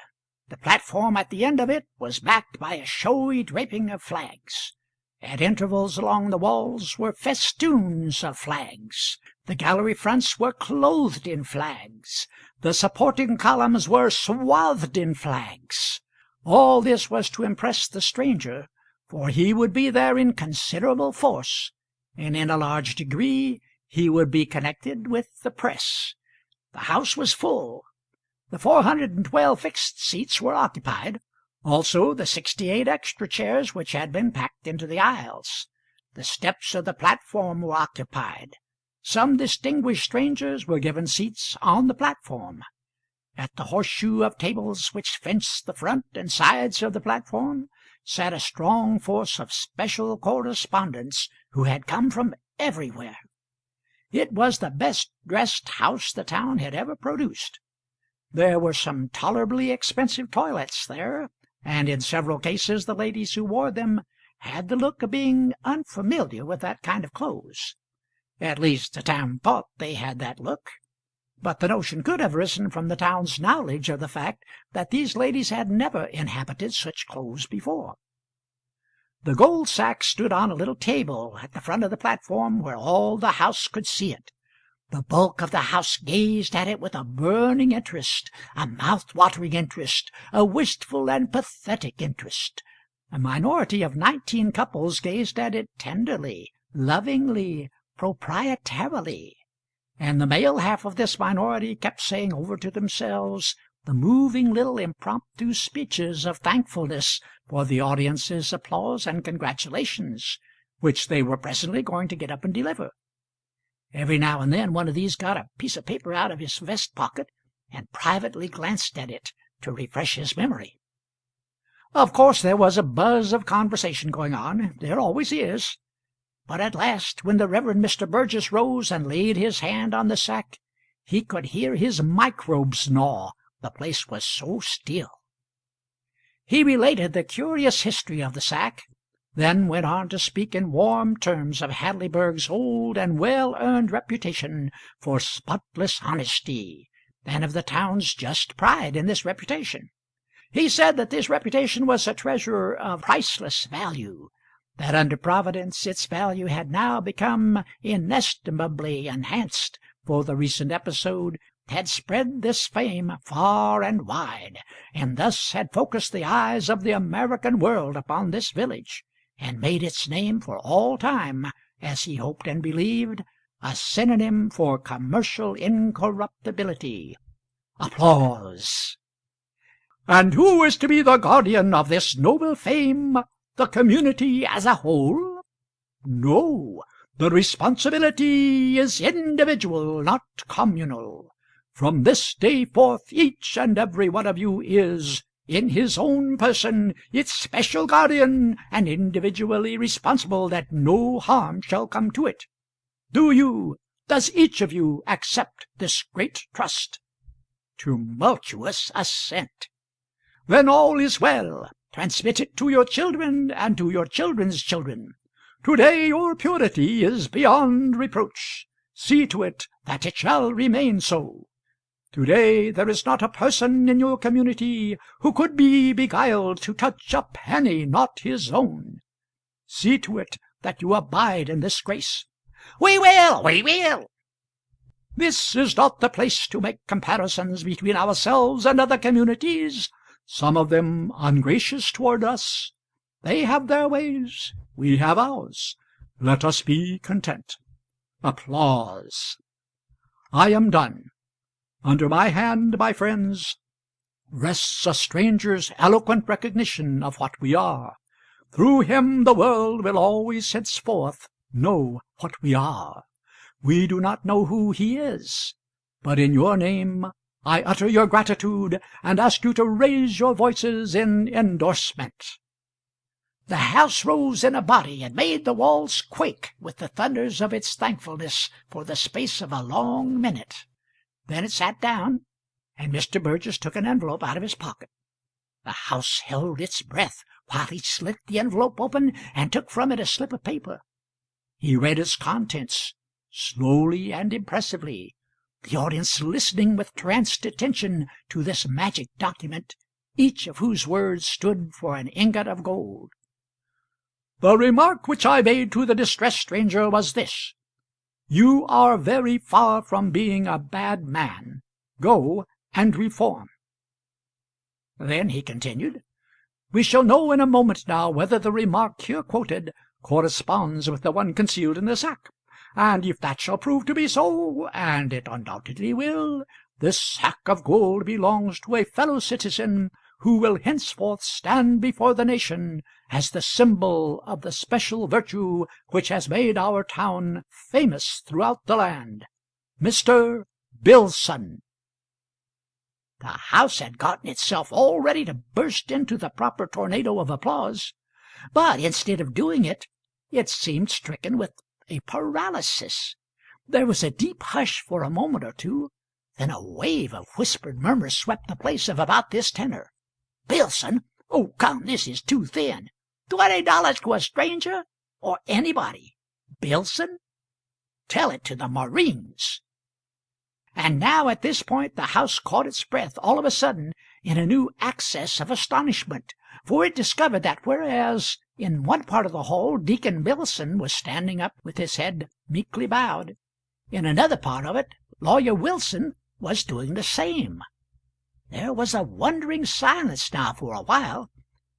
The platform at the end of it was backed by a showy draping of flags. At intervals along the walls were festoons of flags. The gallery fronts were clothed in flags. The supporting columns were swathed in flags. All this was to impress the stranger, for he would be there in considerable force, and in a large degree he would be connected with the press. The house was full. The 412 fixed seats were occupied, also the 68 extra chairs which had been packed into the aisles. The steps of the platform were occupied. Some distinguished strangers were given seats on the platform. At the horseshoe of tables which fenced the front and sides of the platform sat a strong force of special correspondents who had come from everywhere. It was the best-dressed house the town had ever produced. There were some tolerably expensive toilets there, and in several cases the ladies who wore them had the look of being unfamiliar with that kind of clothes. At least the town thought they had that look, but the notion could have arisen from the town's knowledge of the fact that these ladies had never inhabited such clothes before. The gold sack stood on a little table at the front of the platform where all the house could see it. The bulk of the house gazed at it with a burning interest, a mouth-watering interest, a wistful and pathetic interest. A minority of 19 couples gazed at it tenderly, lovingly, proprietarily, and the male half of this minority kept saying over to themselves the moving little impromptu speeches of thankfulness for the audience's applause and congratulations, which they were presently going to get up and deliver. Every now and then one of these got a piece of paper out of his vest pocket and privately glanced at it to refresh his memory. Of course there was a buzz of conversation going on. There always is. But at last, when the Reverend Mr. Burgess rose and laid his hand on the sack, he could hear his microbes gnaw, the place was so still. He related the curious history of the sack, then went on to speak in warm terms of Hadleyburg's old and well-earned reputation for spotless honesty, and of the town's just pride in this reputation. He said that this reputation was a treasure of priceless value, that under Providence its value had now become inestimably enhanced, for the recent episode had spread this fame far and wide, and thus had focused the eyes of the American world upon this village, and made its name for all time, as he hoped and believed, a synonym for commercial incorruptibility. Applause. And who is to be the guardian of this noble fame? The community as a whole? No, the responsibility is individual, not communal. From this day forth each and every one of you is, in his own person, its special guardian, and individually responsible that no harm shall come to it. Does each of you accept this great trust? Tumultuous assent. Then all is well. Transmit it to your children and to your children's children. To-day your purity is beyond reproach. See to it that it shall remain so. To-day there is not a person in your community who could be beguiled to touch a penny not his own. See to it that you abide in this grace. We will, we will. This is not the place to make comparisons between ourselves and other communities, some of them ungracious toward us. They have their ways, we have ours. Let us be content. Applause. I am done. Under my hand, my friends, rests a stranger's eloquent recognition of what we are. Through him the world will always henceforth know what we are. We do not know who he is, but in your name I utter your gratitude and ask you to raise your voices in endorsement. The house rose in a body and made the walls quake with the thunders of its thankfulness for the space of a long minute. Then it sat down, and Mr. Burgess took an envelope out of his pocket. The house held its breath while he slit the envelope open and took from it a slip of paper. He read its contents, slowly and impressively, the audience listening with tranced attention to this magic document, each of whose words stood for an ingot of gold. The remark which I made to the distressed stranger was this: You are very far from being a bad man. Go and reform. Then he continued, We shall know in a moment now whether the remark here quoted corresponds with the one concealed in the sack. And if that shall prove to be so, and it undoubtedly will, this sack of gold belongs to a fellow citizen who will henceforth stand before the nation as the symbol of the special virtue which has made our town famous throughout the land, Mr. Billson. The house had gotten itself all ready to burst into the proper tornado of applause, but instead of doing it, it seemed stricken with a paralysis. There was a deep hush for a moment or two, then a wave of whispered murmurs swept the place of about this tenor. Billson? Oh, come, this is too thin. $20 to a stranger or anybody. Billson? Tell it to the Marines. And now at this point the house caught its breath all of a sudden in a new access of astonishment, for it discovered that whereas in one part of the hall Deacon Billson was standing up with his head meekly bowed, In another part of it, Lawyer Wilson was doing the same. There was a wondering silence now for a while.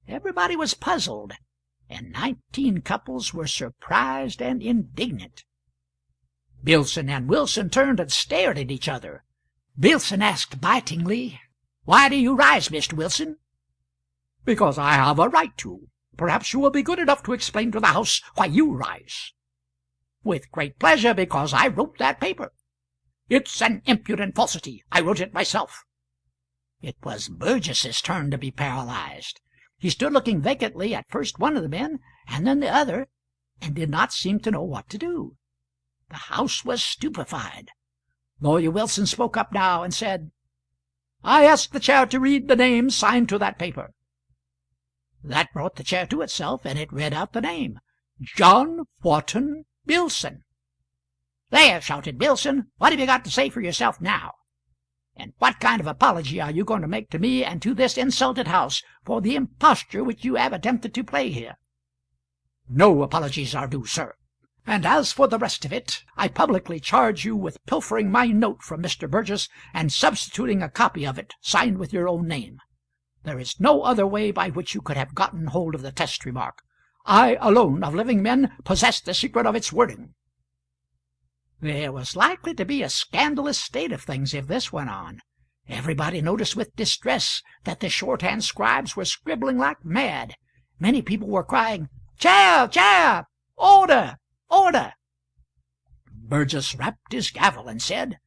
Everybody was puzzled, and 19 couples were surprised and indignant. Bilson and Wilson turned and stared at each other. Bilson asked bitingly, "Why do you rise, Mr. Wilson?" "Because I have a right to. Perhaps you will be good enough to explain to the House why you rise." "With great pleasure, because I wrote that paper." "It's an impudent falsity. I wrote it myself." It was Burgess's turn to be paralyzed. He stood looking vacantly at first one of the men and then the other, and did not seem to know what to do. The House was stupefied. Lawyer Wilson spoke up now and said, "I ask the chair to read the names signed to that paper." That brought the chair to itself, and it read out the name, John Wharton Bilson. "There!" shouted Bilson. "What have you got to say for yourself now? And what kind of apology are you going to make to me and to this insulted House for the imposture which you have attempted to play here?" "No apologies are due, sir. And as for the rest of it, I publicly charge you with pilfering my note from Mr. Burgess and substituting a copy of it, signed with your own name. There is no other way by which you could have gotten hold of the test remark. I alone of living men possess the secret of its wording." There was likely to be a scandalous state of things if this went on. Everybody noticed with distress that the shorthand scribes were scribbling like mad. Many people were crying, "Chair! Chair! Order! Order!" Burgess rapped his gavel and said,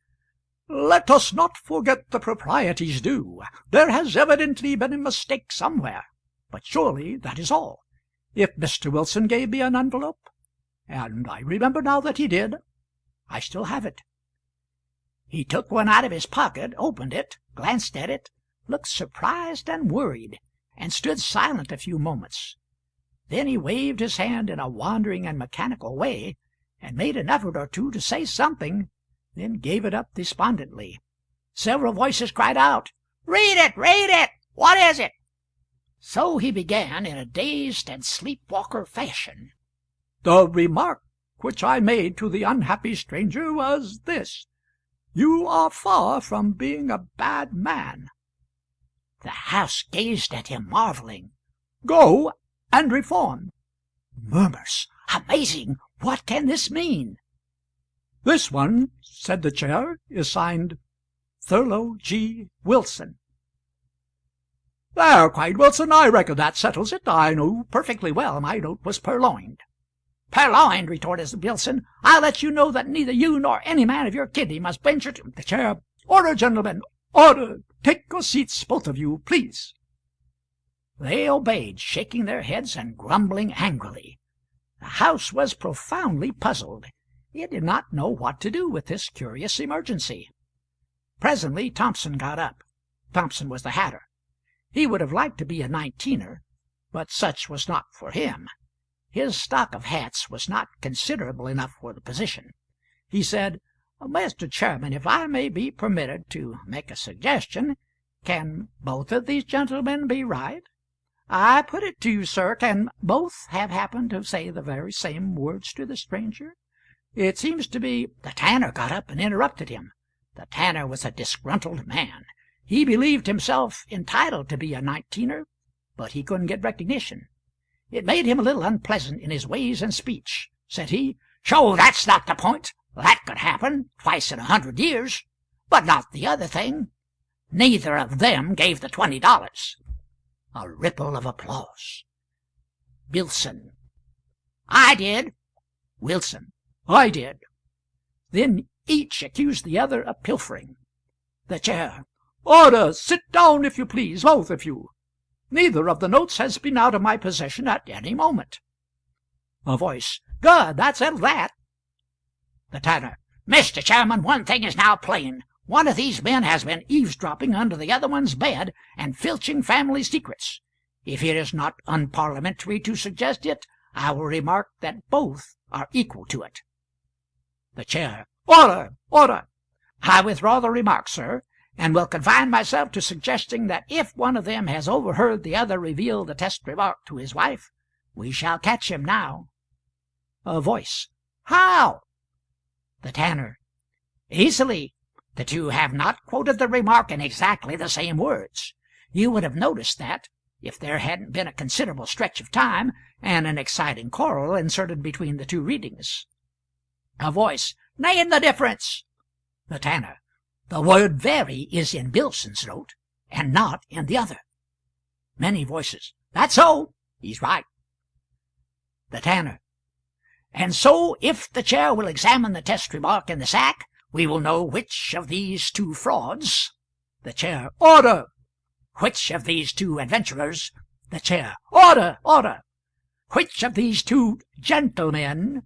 "Let us not forget the proprieties due. There has evidently been a mistake somewhere, but surely that is all. If Mr. Wilson gave me an envelope, and I remember now that he did, I still have it." He took one out of his pocket, opened it, glanced at it, looked surprised and worried, and stood silent a few moments. Then he waved his hand in a wandering and mechanical way, and made an effort or two to say something, then gave it up despondently. Several voices cried out, "Read it! Read it! What is it?" So he began in a dazed and sleepwalker fashion. "The remark which I made to the unhappy stranger was this: you are far from being a bad man." The House gazed at him, marveling. "Go and reform." Murmurs. "Amazing! What can this mean?" "This one," said the chair, "is signed Thurlow G. Wilson." "There!" cried Wilson. "I reckon that settles it. I know perfectly well my note was purloined." "Purloined!" retorted Wilson. "I'll let you know that neither you nor any man of your kidney must venture to—" The chair. "Order, gentlemen! Order! Take your seats, both of you, please." They obeyed, shaking their heads and grumbling angrily. The House was profoundly puzzled. It did not know what to do with this curious emergency. Presently Thompson got up. Thompson was the hatter. He would have liked to be a 19er, but such was not for him. His stock of hats was not considerable enough for the position. He said, "Mr. Chairman, if I may be permitted to make a suggestion, can both of these gentlemen be right? I put it to you, sir, can both have happened to say the very same words to the stranger? It seems to be—" The tanner got up and interrupted him. The tanner was a disgruntled man. He believed himself entitled to be a 19er, but he couldn't get recognition. It made him a little unpleasant in his ways and speech. Said he, "So that's not the point. That could happen twice in 100 years, but not the other thing. Neither of them gave the $20. A ripple of applause. Bilson. "I did." Wilson. "I did." Then each accused the other of pilfering. The chair. "Order! Sit down, if you please, both of you. Neither of the notes has been out of my possession at any moment." A voice. "Good! That settled that." The tanner. "Mr. Chairman, one thing is now plain. One of these men has been eavesdropping under the other one's bed and filching family secrets. If it is not unparliamentary to suggest it, I will remark that both are equal to it." The chair. "Order! Order! I withdraw the remark, sir, and will confine myself to suggesting that if one of them has overheard the other reveal the test remark to his wife, we shall catch him now." A voice. "How?" The tanner. Easily. The two have not quoted the remark in exactly the same words. You would have noticed that, if there hadn't been a considerable stretch of time and an exciting quarrel inserted between the two readings. A voice. Name the difference. The tanner. The word very is in Bilson's note, and not in the other. Many voices. That's so. He's right. The tanner. And so, if the chair will examine the test remark in the sack, we will know which of these two frauds. The chair. Order. Which of these two adventurers? The chair. Order, order. Which of these two gentlemen,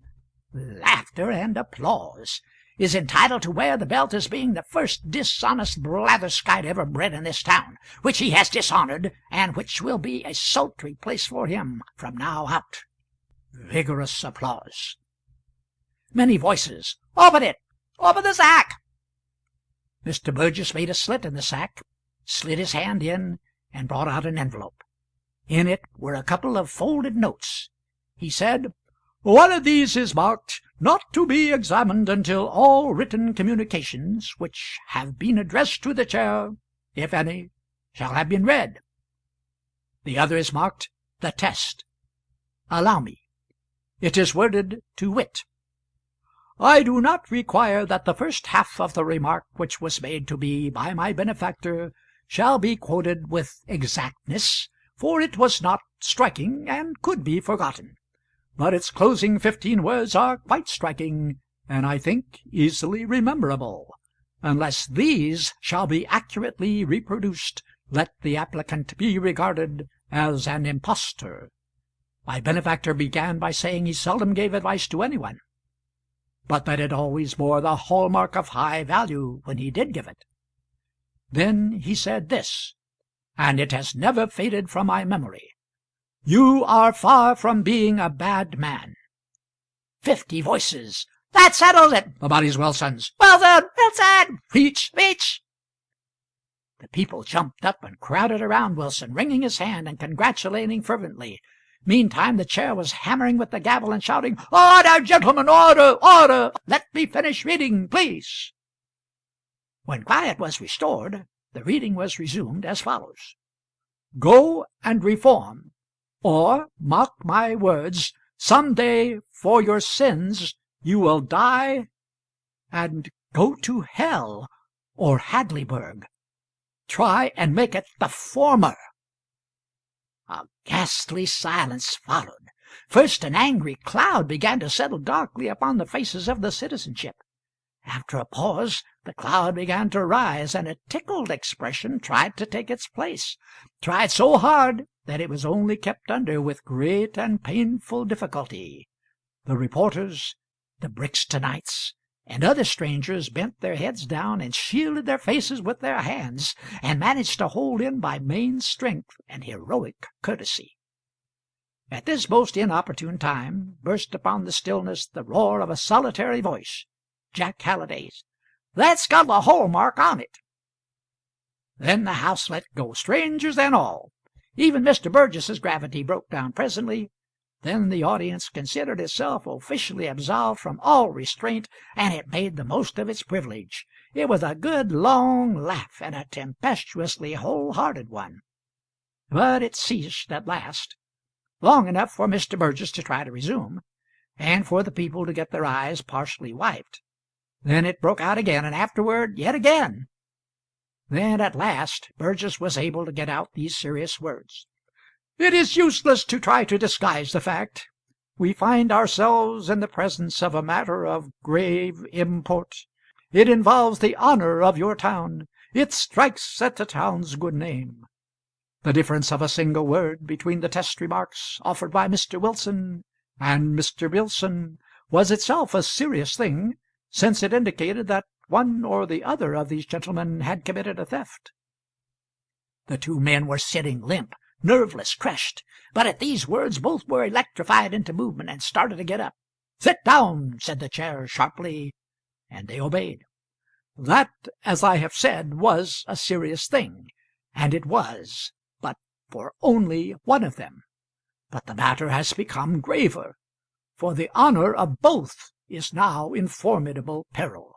laughter and applause, is entitled to wear the belt as being the first dishonest blatherskite ever bred in this town, which he has dishonored, and which will be a sultry place for him from now out? Vigorous applause. Many voices. Open it! Open the sack! Mr. Burgess made a slit in the sack, slid his hand in, and brought out an envelope. In it were a couple of folded notes. He said, "One of these is marked, 'Not to be examined until all written communications which have been addressed to the chair, if any, shall have been read.' The other is marked, 'The test.' Allow me. It is worded to wit, 'I do not require that the first half of the remark which was made to me by my benefactor shall be quoted with exactness, for it was not striking and could be forgotten. But its closing 15 words are quite striking, and I think easily rememberable. Unless these shall be accurately reproduced, let the applicant be regarded as an impostor.' My benefactor began by saying he seldom gave advice to anyone, but that it always bore the hallmark of high value when he did give it. Then he said this, and it has never faded from my memory: 'You are far from being a bad man.' 50 voices. That settles it. Nobody's Wilson's. Wilson! Wilson! Reach! Reach! The people jumped up and crowded around Wilson, wringing his hand and congratulating fervently. Meantime the chair was hammering with the gavel and shouting, 'Order, gentlemen, order, order! Let me finish reading, please!' When quiet was restored, the reading was resumed as follows: 'Go and reform, or, mark my words, some day for your sins you will die and go to hell or Hadleyburg. Try and make it the former.' A ghastly silence followed. First an angry cloud began to settle darkly upon the faces of the citizenship. After a pause the cloud began to rise, and a tickled expression tried to take its place, tried so hard that it was only kept under with great and painful difficulty. The reporters, the Brimstonites, and other strangers bent their heads down and shielded their faces with their hands, and managed to hold in by main strength and heroic courtesy. At this most inopportune time burst upon the stillness the roar of a solitary voice, Jack Halliday's. "That's got the hallmark on it." Then the house let go, strangers and all. Even Mr. Burgess's gravity broke down presently. Then the audience considered itself officially absolved from all restraint, and it made the most of its privilege. It was a good long laugh, and a tempestuously whole-hearted one. But it ceased at last, long enough for Mr. Burgess to try to resume, and for the people to get their eyes partially wiped. Then it broke out again, and afterward yet again. Then at last Burgess was able to get out these serious words: "It is useless to try to disguise the fact. We find ourselves in the presence of a matter of grave import. It involves the honor of your town. It strikes at the town's good name. The difference of a single word between the test remarks offered by Mr. Wilson and Mr. Wilson was itself a serious thing, since it indicated that one or the other of these gentlemen had committed a theft." The two men were sitting limp, nerveless, crushed, but at these words both were electrified into movement and started to get up. "Sit down," said the chair sharply, and they obeyed. That, as I have said, was a serious thing, and it was but for only one of them. But the matter has become graver, for the honor of both is now in formidable peril.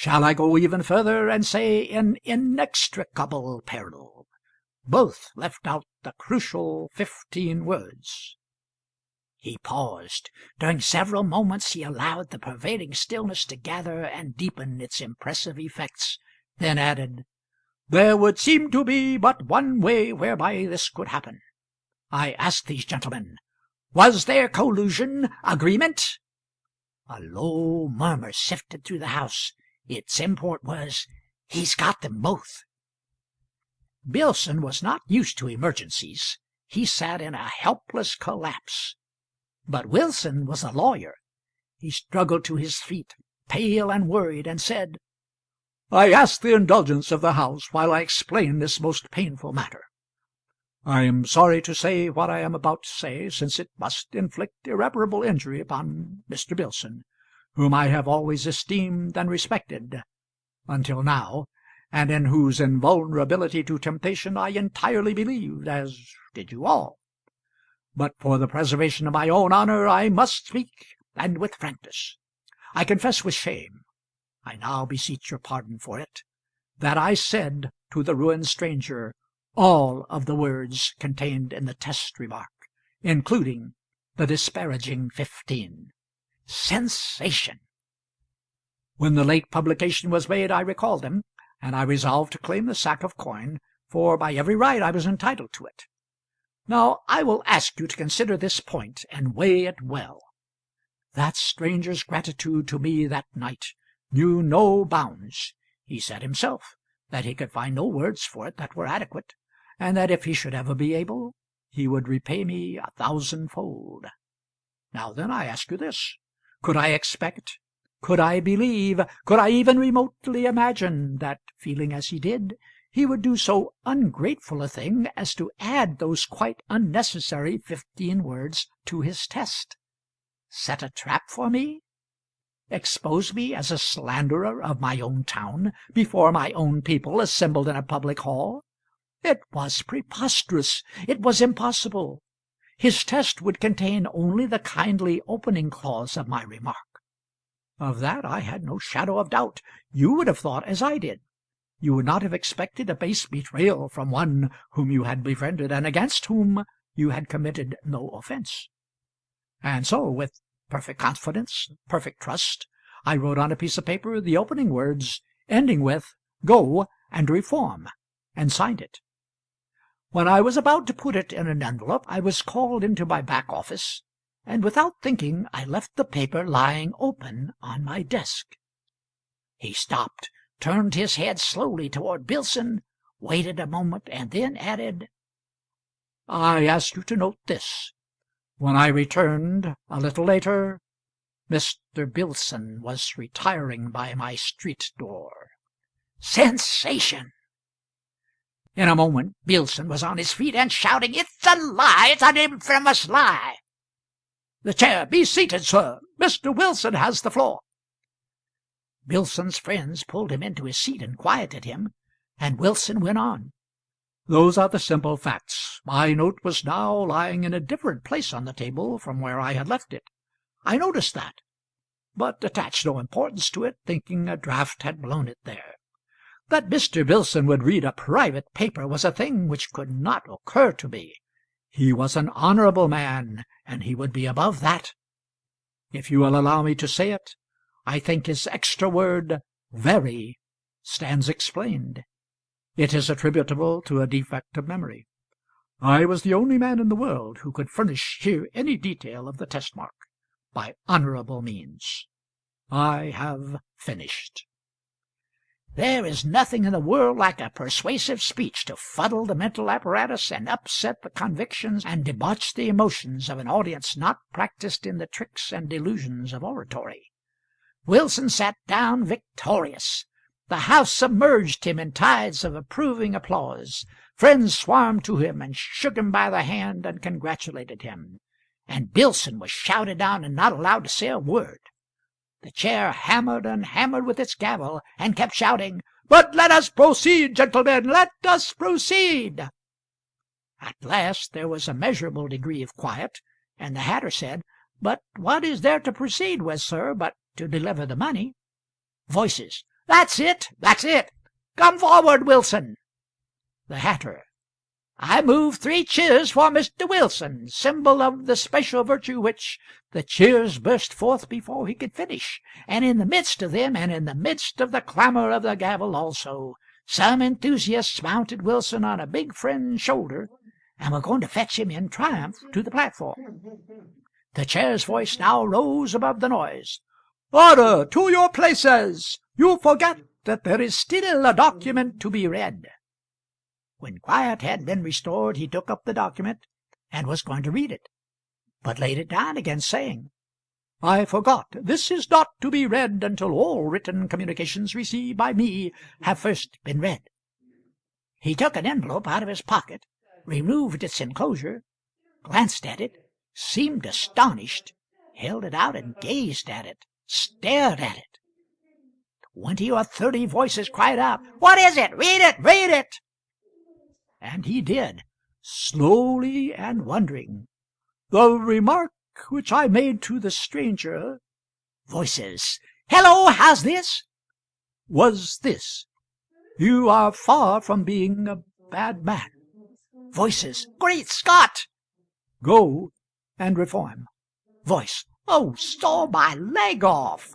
Shall I go even further and say in inextricable peril? Both left out the crucial 15 words. He paused. During several moments he allowed the pervading stillness to gather and deepen its impressive effects, then added, "There would seem to be but one way whereby this could happen. I ask these gentlemen, was there collusion, agreement?" A low murmur sifted through the house. Its import was, "He's got them both." Bilson was not used to emergencies. He sat in a helpless collapse. But Wilson was a lawyer. He struggled to his feet, pale and worried, and said, "I ask the indulgence of the House while I explain this most painful matter. I am sorry to say what I am about to say, since it must inflict irreparable injury upon Mr. Bilson, whom I have always esteemed and respected until now, and in whose invulnerability to temptation I entirely believed, as did you all. But for the preservation of my own honor I must speak, and with frankness. I confess with shame, I now beseech your pardon for it, that I said to the ruined stranger all of the words contained in the test remark, including the disparaging 15. Sensation! When the late publication was made I recalled them, and I resolved to claim the sack of coin, for by every right I was entitled to it. Now I will ask you to consider this point and weigh it well. That stranger's gratitude to me that night knew no bounds. He said himself that he could find no words for it that were adequate, and that if he should ever be able, he would repay me 1,000-fold. Now then, I ask you this: could I expect, could I believe, could I even remotely imagine that, feeling as he did, he would do so ungrateful a thing as to add those quite unnecessary 15 words to his test? Set a trap for me? Expose me as a slanderer of my own town before my own people assembled in a public hall? It was preposterous. It was impossible. His test would contain only the kindly opening clause of my remark. Of that I had no shadow of doubt. You would have thought as I did. You would not have expected a base betrayal from one whom you had befriended and against whom you had committed no offence. And so, with perfect confidence, perfect trust, I wrote on a piece of paper the opening words, ending with "Go and reform," and signed it. When I was about to put it in an envelope, I was called into my back office, and without thinking I left the paper lying open on my desk. He stopped, turned his head slowly toward Bilson, waited a moment, and then added, "I ask you to note this. When I returned a little later, Mr. Bilson was retiring by my street door." Sensation! In a moment Bilson was on his feet and shouting, "It's a lie! It's an infamous lie!" "The chair! Be seated, sir! Mr. Wilson has the floor." Bilson's friends pulled him into his seat and quieted him, and Wilson went on. "Those are the simple facts. My note was now lying in a different place on the table from where I had left it. I noticed that, but attached no importance to it, thinking a draught had blown it there. That Mr. Bilson would read a private paper was a thing which could not occur to me. He was an honorable man, and he would be above that. If you will allow me to say it, I think his extra word 'very' stands explained. It is attributable to a defect of memory. I was the only man in the world who could furnish here any detail of the test mark by honorable means. I have finished." There is nothing in the world like a persuasive speech to fuddle the mental apparatus and upset the convictions and debauch the emotions of an audience not practised in the tricks and delusions of oratory. Wilson sat down victorious. The house submerged him in tides of approving applause. Friends swarmed to him and shook him by the hand and congratulated him. And Bilson was shouted down and not allowed to say a word. The chair hammered and hammered with its gavel, and kept shouting, "But let us proceed, gentlemen, let us proceed." At last there was a measurable degree of quiet, and the Hatter said, "But what is there to proceed with, sir, but to deliver the money?" Voices, That's it! That's it! Come forward, Wilson. The Hatter. I move 3 cheers for Mr. Wilson, symbol of the special virtue which the cheers burst forth before he could finish, and in the midst of them, and in the midst of the clamor of the gavel also, some enthusiasts mounted Wilson on a big friend's shoulder and were going to fetch him in triumph to the platform. The chair's voice now rose above the noise. "Order! To your places! You forget that there is still a document to be read." When quiet had been restored, he took up the document and was going to read it, but laid it down again, saying, "I forgot. This is not to be read until all written communications received by me have first been read." He took an envelope out of his pocket, removed its enclosure, glanced at it, seemed astonished, held it out and gazed at it, stared at it. 20 or 30 voices cried out, "What is it? Read it! Read it!" And he did, slowly and wondering. "The remark which I made to the stranger," voices, "Hello, how's this?" "was this: you are far from being a bad man." Voices, "Great Scott!" "Go and reform." Voice, "Oh, saw my leg off."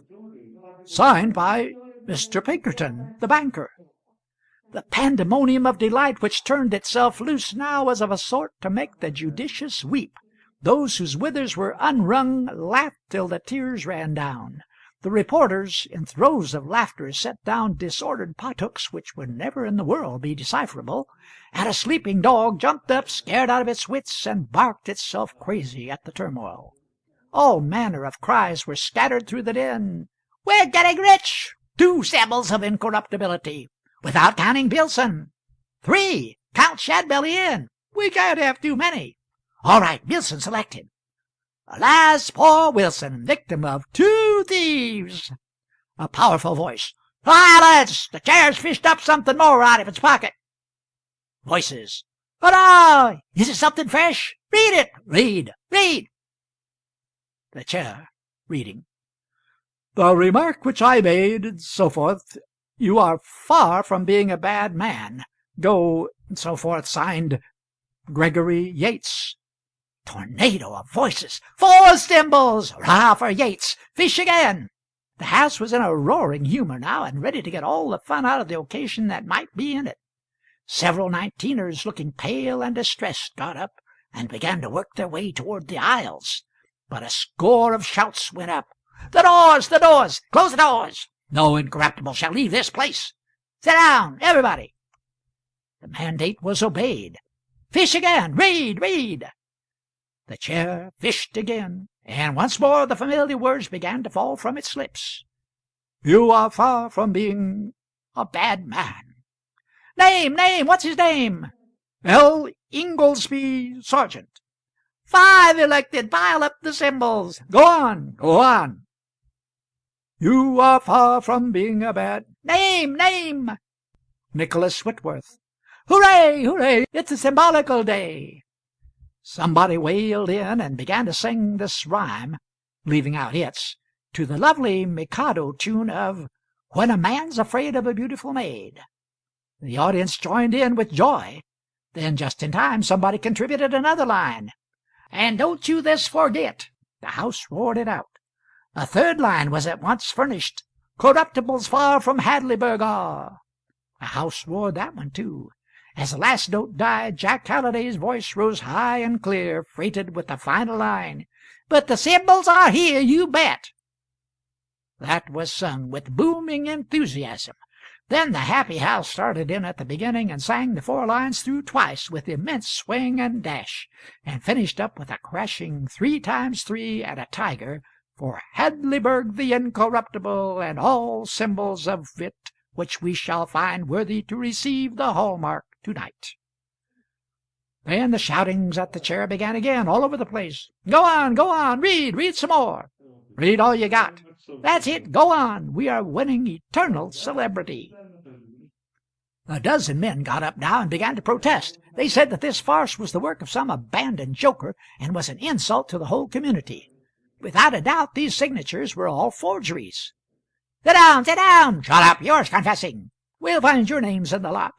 Signed by Mr. Pinkerton, the banker. The pandemonium of delight which turned itself loose now was of a sort to make the judicious weep. Those whose withers were unwrung laughed till the tears ran down. The reporters, in throes of laughter, set down disordered pothooks which would never in the world be decipherable, and a sleeping dog jumped up, scared out of its wits, and barked itself crazy at the turmoil. All manner of cries were scattered through the din. "We're getting rich!" 2 symbols of incorruptibility, without counting Bilson. 3, count Shadbelly in. We can't have too many. All right, Bilson selected. "Alas, poor Wilson, victim of 2 thieves." A powerful voice, "Silence! The chair's fished up something more out of its pocket." Voices, "Hurrah! Is it something fresh? Read it! Read! Read!" The chair, reading. "The remark which I made," and so forth. "You are far from being a bad man. Go," and so forth. Signed, Gregory Yates. Tornado of voices. 4 symbols! Hurrah for Yates! Fish again! The house was in a roaring humor now, and ready to get all the fun out of the occasion that might be in it. Several 19ers, looking pale and distressed, got up and began to work their way toward the aisles. But a score of shouts went up. "The doors! The doors! Close the doors! No incorruptible shall leave this place! Sit down, everybody!" The mandate was obeyed. "Fish again! Read! Read!" The chair fished again, and once more the familiar words began to fall from its lips. "You are far from being a bad man." "Name! Name! What's his name?" "L. Inglesby Sargent." 5 elected. Pile up the symbols. Go on! Go on!" "You are far from being a bad—" "Name! Name!" "Nicholas Whitworth." "Hooray! Hooray! It's a symbolical day." Somebody wailed in and began to sing this rhyme, leaving out its, to the lovely Mikado tune of "When a Man's Afraid of a Beautiful Maid." The audience joined in with joy. Then, just in time, somebody contributed another line. "And don't you this forget." The house roared it out. A 3rd line was at once furnished. "Corruptibles far from Hadleyburg are." The house roared that one too. As the last note died, Jack Halliday's voice rose high and clear, freighted with the final line, "But the symbols are here, you bet." That was sung with booming enthusiasm. Then the happy house started in at the beginning and sang the 4 lines through twice with immense swing and dash, and finished up with a crashing 3 times 3 and a tiger for Hadleyburg the Incorruptible and all symbols of it which we shall find worthy to receive the hallmark to-night. Then the shoutings at the chair began again, all over the place. "Go on! Go on! Read! Read some more! Read all you got! That's it! Go on! We are winning eternal celebrity!" A dozen men got up now and began to protest. They said that this farce was the work of some abandoned joker and was an insult to the whole community. Without a doubt these signatures were all forgeries. Sit down, sit down! Shut up, yours confessing. We'll find your names in the lot.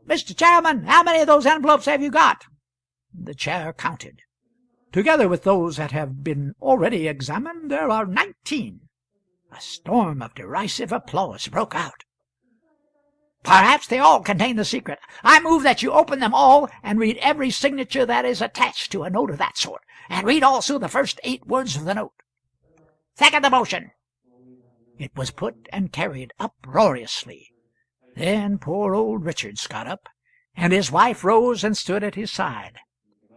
Mr. Chairman, how many of those envelopes have you got? The chair counted. Together with those that have been already examined, there are 19. A storm of derisive applause broke out. Perhaps they all contain the secret. I move that you open them all and read every signature that is attached to a note of that sort, and read also the first 8 words of the note. Second the motion. It was put and carried uproariously. Then poor old Richards got up, and his wife rose and stood at his side.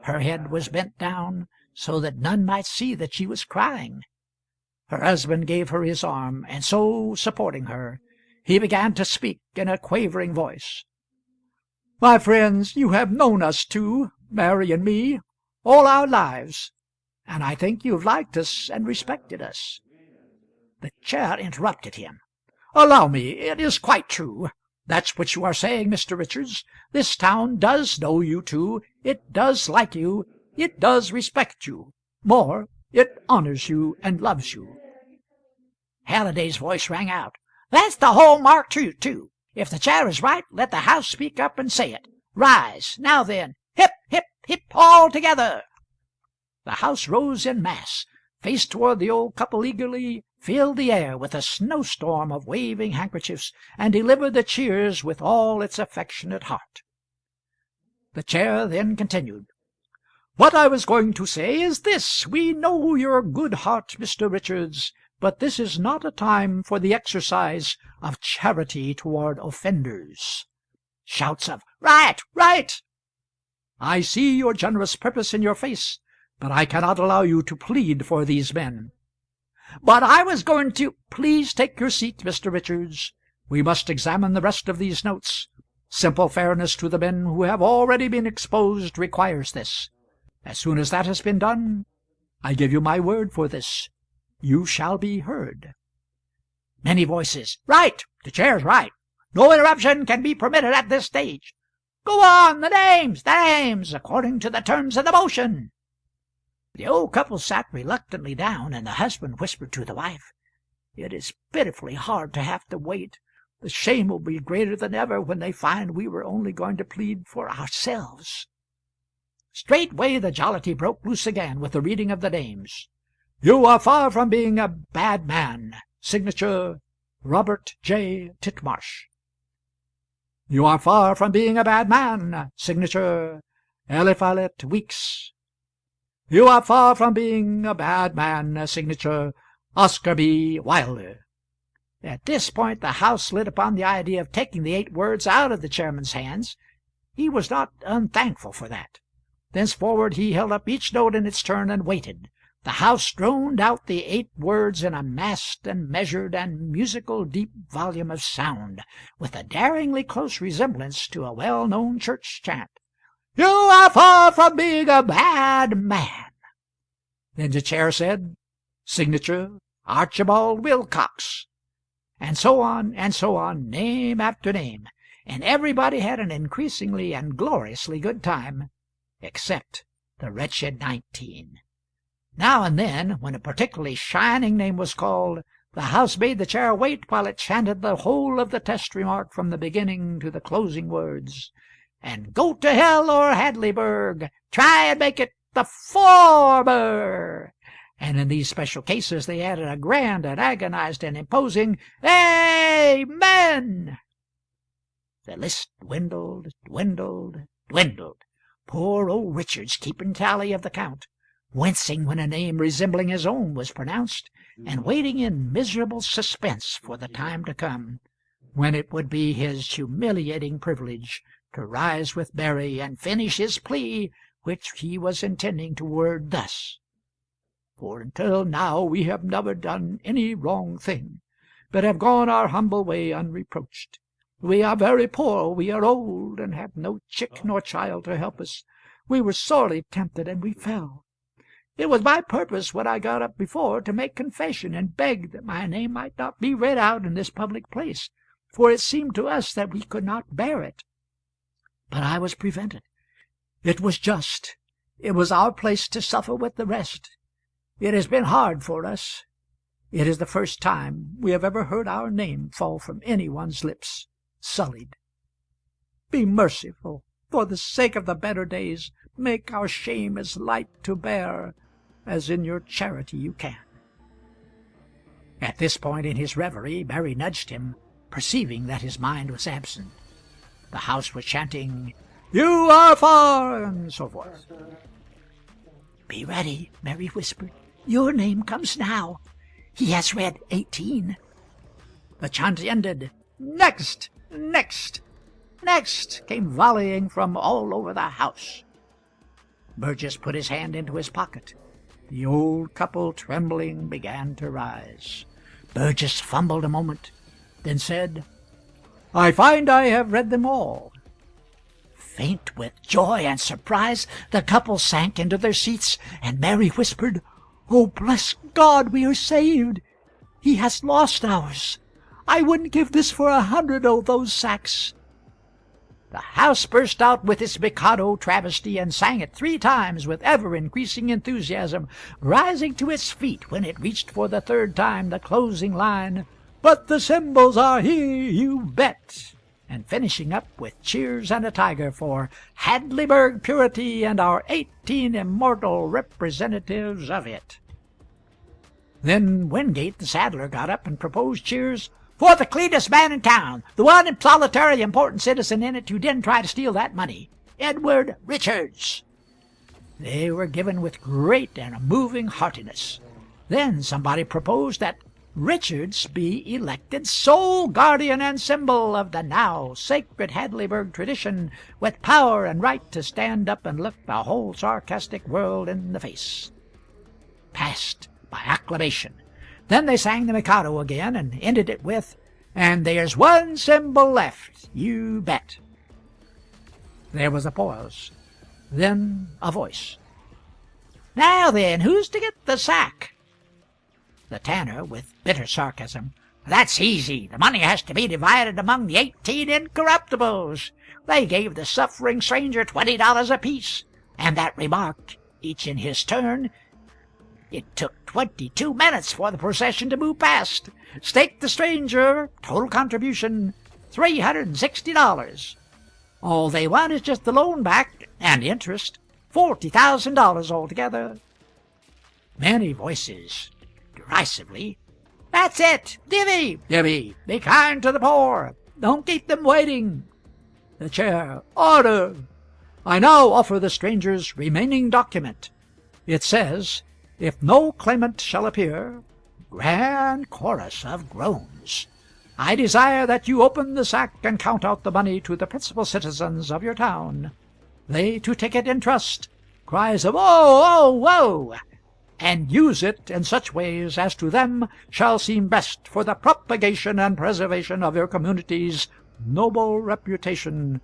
Her head was bent down so that none might see that she was crying. Her husband gave her his arm, and so, supporting her, he began to speak in a quavering voice. My friends, you have known us two, Mary and me, all our lives, and I think you've liked us and respected us. The chair interrupted him. Allow me, it is quite true. That's what you are saying, Mr. Richards. This town does know you two. It does like you. It does respect you. More, it honors you and loves you. Halliday's voice rang out. That's the whole mark truth, too. If the chair is right, let the house speak up and say it. Rise. Now then, hip, hip, hip, all together. The house rose en masse, faced toward the old couple eagerly, filled the air with a snowstorm of waving handkerchiefs, and delivered the cheers with all its affectionate heart. The chair then continued. What I was going to say is this. We know your good heart, Mr. Richards, but this is not a time for the exercise of charity toward offenders. Shouts of Right! Right! I see your generous purpose in your face, but I cannot allow you to plead for these men. But I was going to— Please take your seat, Mr. Richards. We must examine the rest of these notes. Simple fairness to the men who have already been exposed requires this. As soon as that has been done, I give you my word for this. You shall be heard. Many voices. Right! The chair's right. No interruption can be permitted at this stage. Go on, the names, according to the terms of the motion. The old couple sat reluctantly down, and the husband whispered to the wife, It is pitifully hard to have to wait. The shame will be greater than ever when they find we were only going to plead for ourselves. Straightway the jollity broke loose again with the reading of the names. You are far from being a bad man. Signature, Robert J. Titmarsh. You are far from being a bad man. Signature, Eliphalet Weeks. You are far from being a bad man. Signature, Oscar B. Wilder. At this point the House lit upon the idea of taking the 8 words out of the chairman's hands. He was not unthankful for that. Thenceforward he held up each note in its turn and waited. The House droned out the 8 words in a massed and measured and musical deep volume of sound, with a daringly close resemblance to a well-known church chant. You are far from being a bad man. Then the chair said, Signature, Archibald Wilcox. And so on, name after name, and everybody had an increasingly and gloriously good time, except the wretched 19. Now and then, when a particularly shining name was called, the House made the chair wait while it chanted the whole of the test remark from the beginning to the closing words. And go to hell or Hadleyburg, try and make it the former. And in these special cases they added a grand and agonized and imposing Amen. The list dwindled. Poor old Richards keeping tally of the count, wincing when a name resembling his own was pronounced, and waiting in miserable suspense for the time to come, when it would be his humiliating privilege to rise with Mary and finish his plea, which he was intending to word thus. For until now we have never done any wrong thing, but have gone our humble way unreproached. We are very poor, we are old, and have no chick nor child to help us. We were sorely tempted, and we fell. It was my purpose, when I got up before, to make confession and beg that my name might not be read out in this public place, for it seemed to us that we could not bear it. But I was prevented. It was just. It was our place to suffer with the rest. It has been hard for us. It is the first time we have ever heard our name fall from anyone's lips, sullied. Be merciful. For the sake of the better days, make our shame as light to bear as in your charity you can." At this point in his reverie, Mary nudged him, perceiving that his mind was absent. The house was chanting, "You are far," and so forth. "Be ready," Mary whispered. "Your name comes now. He has read 18. The chant ended. "Next! Next! Next!" came volleying from all over the house. Burgess put his hand into his pocket. The old couple, trembling, began to rise. Burgess fumbled a moment, then said, "I find I have read them all." Faint with joy and surprise, the couple sank into their seats, and Mary whispered, "Oh, bless God, we are saved! He has lost ours. I wouldn't give this for 100 of those sacks." The house burst out with its Mikado travesty and sang it 3 times with ever-increasing enthusiasm, rising to its feet when it reached for the 3rd time the closing line, "But the symbols are here, you bet," and finishing up with cheers and a tiger for Hadleyburg purity and our 18 immortal representatives of it. Then Wingate the saddler got up and proposed cheers "for the cleanest man in town, the one solitary important citizen in it who didn't try to steal that money, Edward Richards." They were given with great and moving heartiness. Then somebody proposed that Richards be elected sole guardian and symbol of the now sacred Hadleyburg tradition, with power and right to stand up and look the whole sarcastic world in the face. Passed by acclamation. Then they sang the Mikado again, and ended it with, "And there's one symbol left, you bet." There was a pause. Then a voice. "Now then, who's to get the sack?" The tanner, with bitter sarcasm. "That's easy. The money has to be divided among the 18 incorruptibles. They gave the suffering stranger $20 apiece, and that remarked, each in his turn, it took 22 minutes for the procession to move past. Stake the stranger, total contribution, $360. All they want is just the loan back and interest, $40,000 altogether." Many voices, derisively, "That's it! Divvy! Divvy! Be kind to the poor! Don't keep them waiting!" The chair, "Order! I now offer the stranger's remaining document. It says, 'If no claimant shall appear,'" grand chorus of groans, "'I desire that you open the sack and count out the money to the principal citizens of your town. They to take it in trust," cries of "Oh, oh, oh!" "and use it in such ways as to them shall seem best for the propagation and preservation of your community's noble reputation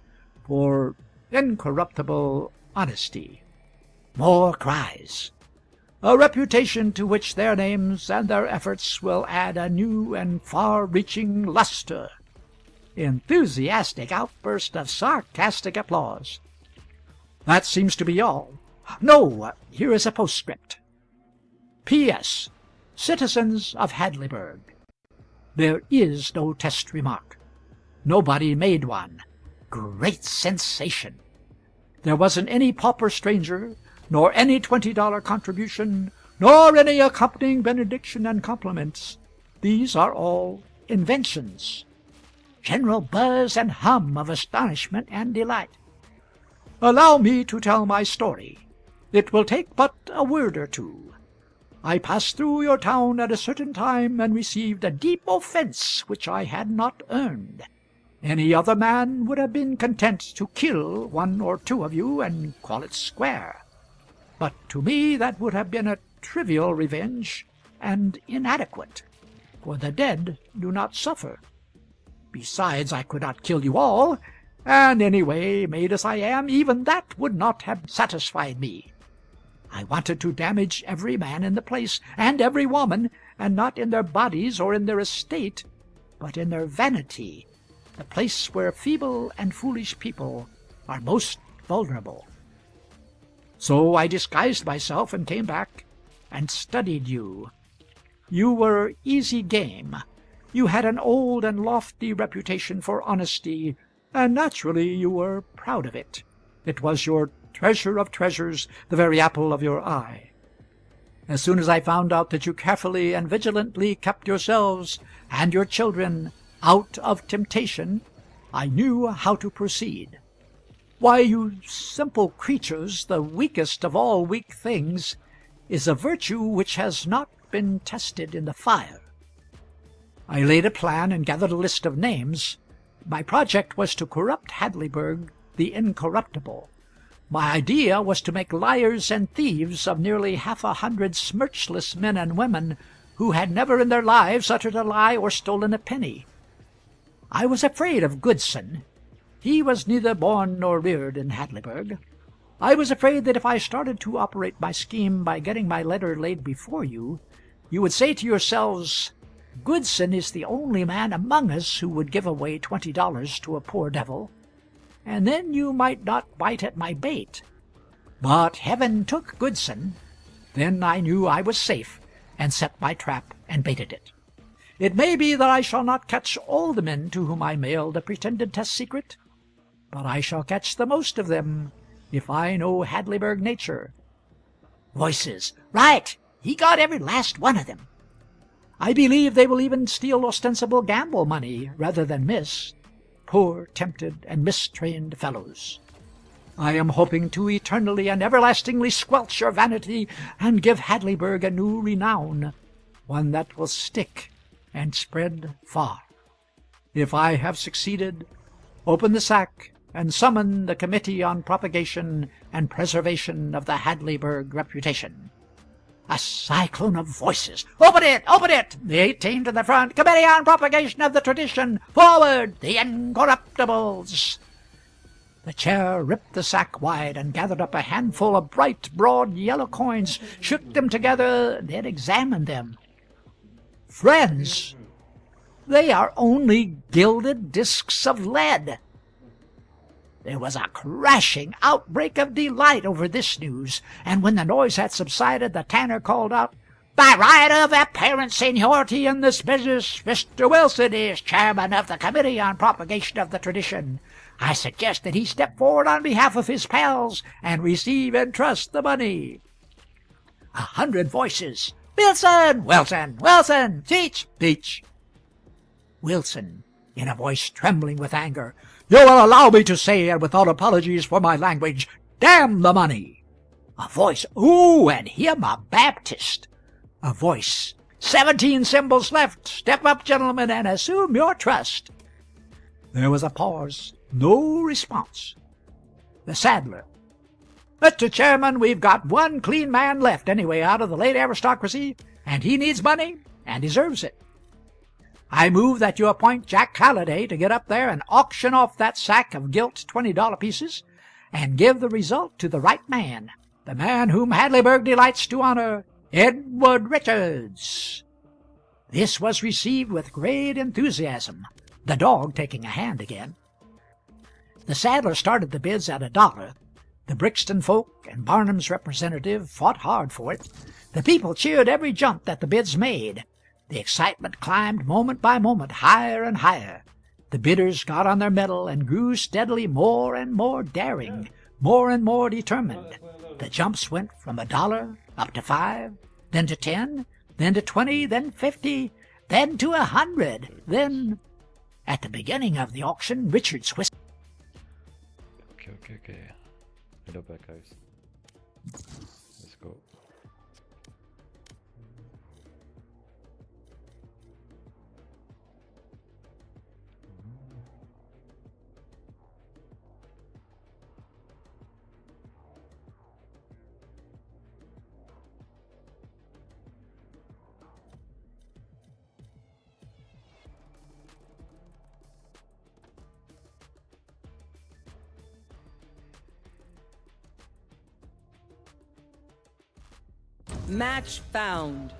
for incorruptible honesty." More cries. "A reputation to which their names and their efforts will add a new and far-reaching luster." Enthusiastic outburst of sarcastic applause. That seems to be all. No, here is a postscript. "P.S. Citizens of Hadleyburg. There is no test remark. Nobody made one. Great sensation. There wasn't any pauper stranger, nor any $20 contribution, nor any accompanying benediction and compliments. These are all inventions." General buzz and hum of astonishment and delight. "Allow me to tell my story. It will take but a word or two. I passed through your town at a certain time and received a deep offence which I had not earned. Any other man would have been content to kill 1 or 2 of you and call it square. But to me that would have been a trivial revenge, and inadequate, for the dead do not suffer. Besides, I could not kill you all, and anyway, made as I am, even that would not have satisfied me. I wanted to damage every man in the place, and every woman, and not in their bodies or in their estate, but in their vanity, the place where feeble and foolish people are most vulnerable. So I disguised myself and came back and studied you. You were easy game. You had an old and lofty reputation for honesty, and naturally you were proud of it. It was your treasure of treasures, the very apple of your eye. As soon as I found out that you carefully and vigilantly kept yourselves and your children out of temptation, I knew how to proceed. Why, you simple creatures, the weakest of all weak things is a virtue which has not been tested in the fire. I laid a plan and gathered a list of names. My project was to corrupt Hadleyburg the Incorruptible. My idea was to make liars and thieves of nearly 100 smirchless men and women who had never in their lives uttered a lie or stolen a penny. I was afraid of Goodson. He was neither born nor reared in Hadleyburg. I was afraid that if I started to operate my scheme by getting my letter laid before you, you would say to yourselves, "Goodson is the only man among us who would give away $20 to a poor devil," and then you might not bite at my bait. But heaven took Goodson. Then I knew I was safe, and set my trap and baited it. It may be that I shall not catch all the men to whom I mailed a pretended test secret, but I shall catch the most of them if I know Hadleyburg nature. Voices. Right! He got every last one of them. I believe they will even steal ostensible gamble money rather than miss. Poor, tempted, and mistrained fellows. I am hoping to eternally and everlastingly squelch your vanity and give Hadleyburg a new renown, one that will stick and spread far. If I have succeeded, open the sack and summon the Committee on Propagation and Preservation of the Hadleyburg Reputation. A cyclone of voices. Open it! Open it! The 18 to the front. Committee on Propagation of the Tradition. Forward! The Incorruptibles! The chair ripped the sack wide and gathered up a handful of bright, broad yellow coins, shook them together, then examined them. Friends, they are only gilded discs of lead. There was a crashing outbreak of delight over this news, and when the noise had subsided, the tanner called out, "By right of apparent seniority in this business, Mr. Wilson is chairman of the Committee on Propagation of the Tradition. I suggest that he step forward on behalf of his pals and receive and trust the money." 100 voices. "Wilson! Wilson! Wilson! Teach! Teach!" Wilson, in a voice trembling with anger, "You will allow me to say, and without apologies for my language, damn the money." A voice, "Ooh, and him a Baptist." A voice, 17 symbols left. Step up, gentlemen, and assume your trust." There was a pause. No response. The saddler, "Mr. Chairman, we've got one clean man left anyway out of the late aristocracy, and he needs money, and deserves it. I move that you appoint Jack Halliday to get up there and auction off that sack of gilt $20 pieces, and give the result to the right man, the man whom Hadleyburg delights to honor, Edward Richards." This was received with great enthusiasm, the dog taking a hand again. The saddler started the bids at $1. The Brixton folk and Barnum's representative fought hard for it. The people cheered every jump that the bids made. The excitement climbed moment by moment higher and higher. The bidders got on their mettle and grew steadily more and more daring, more and more determined. The jumps went from $1 up to $5, then to $10, then to $20, then $50, then to $100, then... At the beginning of the auction, Richards whispered, Okay. Hello back, guys. Let's go. Match found.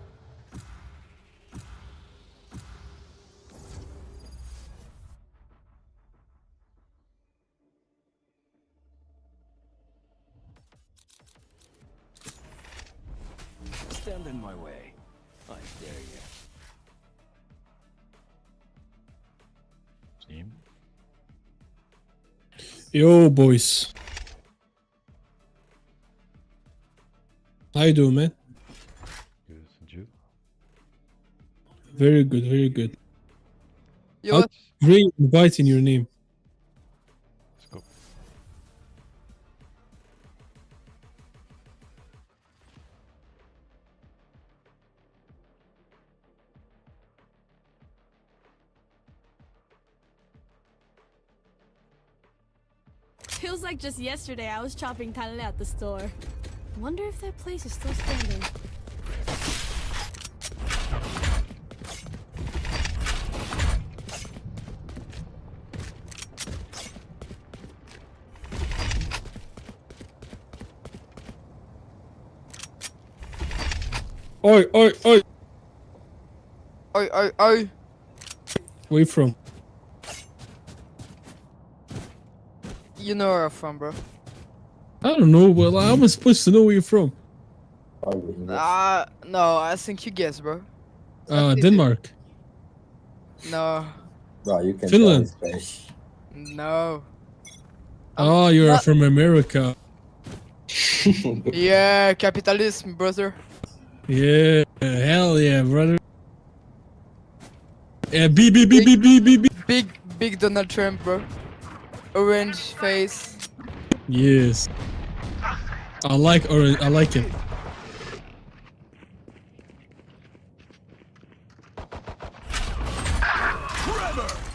Stand in my way. Team. Yo, boys. How you doing, man? Good. And you? Very good, very good. Yo, Great inviting your name. Let's go. Feels like just yesterday I was chopping talent at the store. Wonder if that place is still standing. Oi, oi, oi. oi. Where you from? You know where I'm from, bro. I don't know, but like, how am I supposed to know where you're from? No, I think you guess, bro. Denmark. No. Bro, you can Finland. tell his face. No. Oh, you're not- from America. Yeah, capitalism, brother. Yeah, hell yeah, brother. Yeah, B. Big Donald Trump, bro. Orange face. Yes. I like orange. I like it.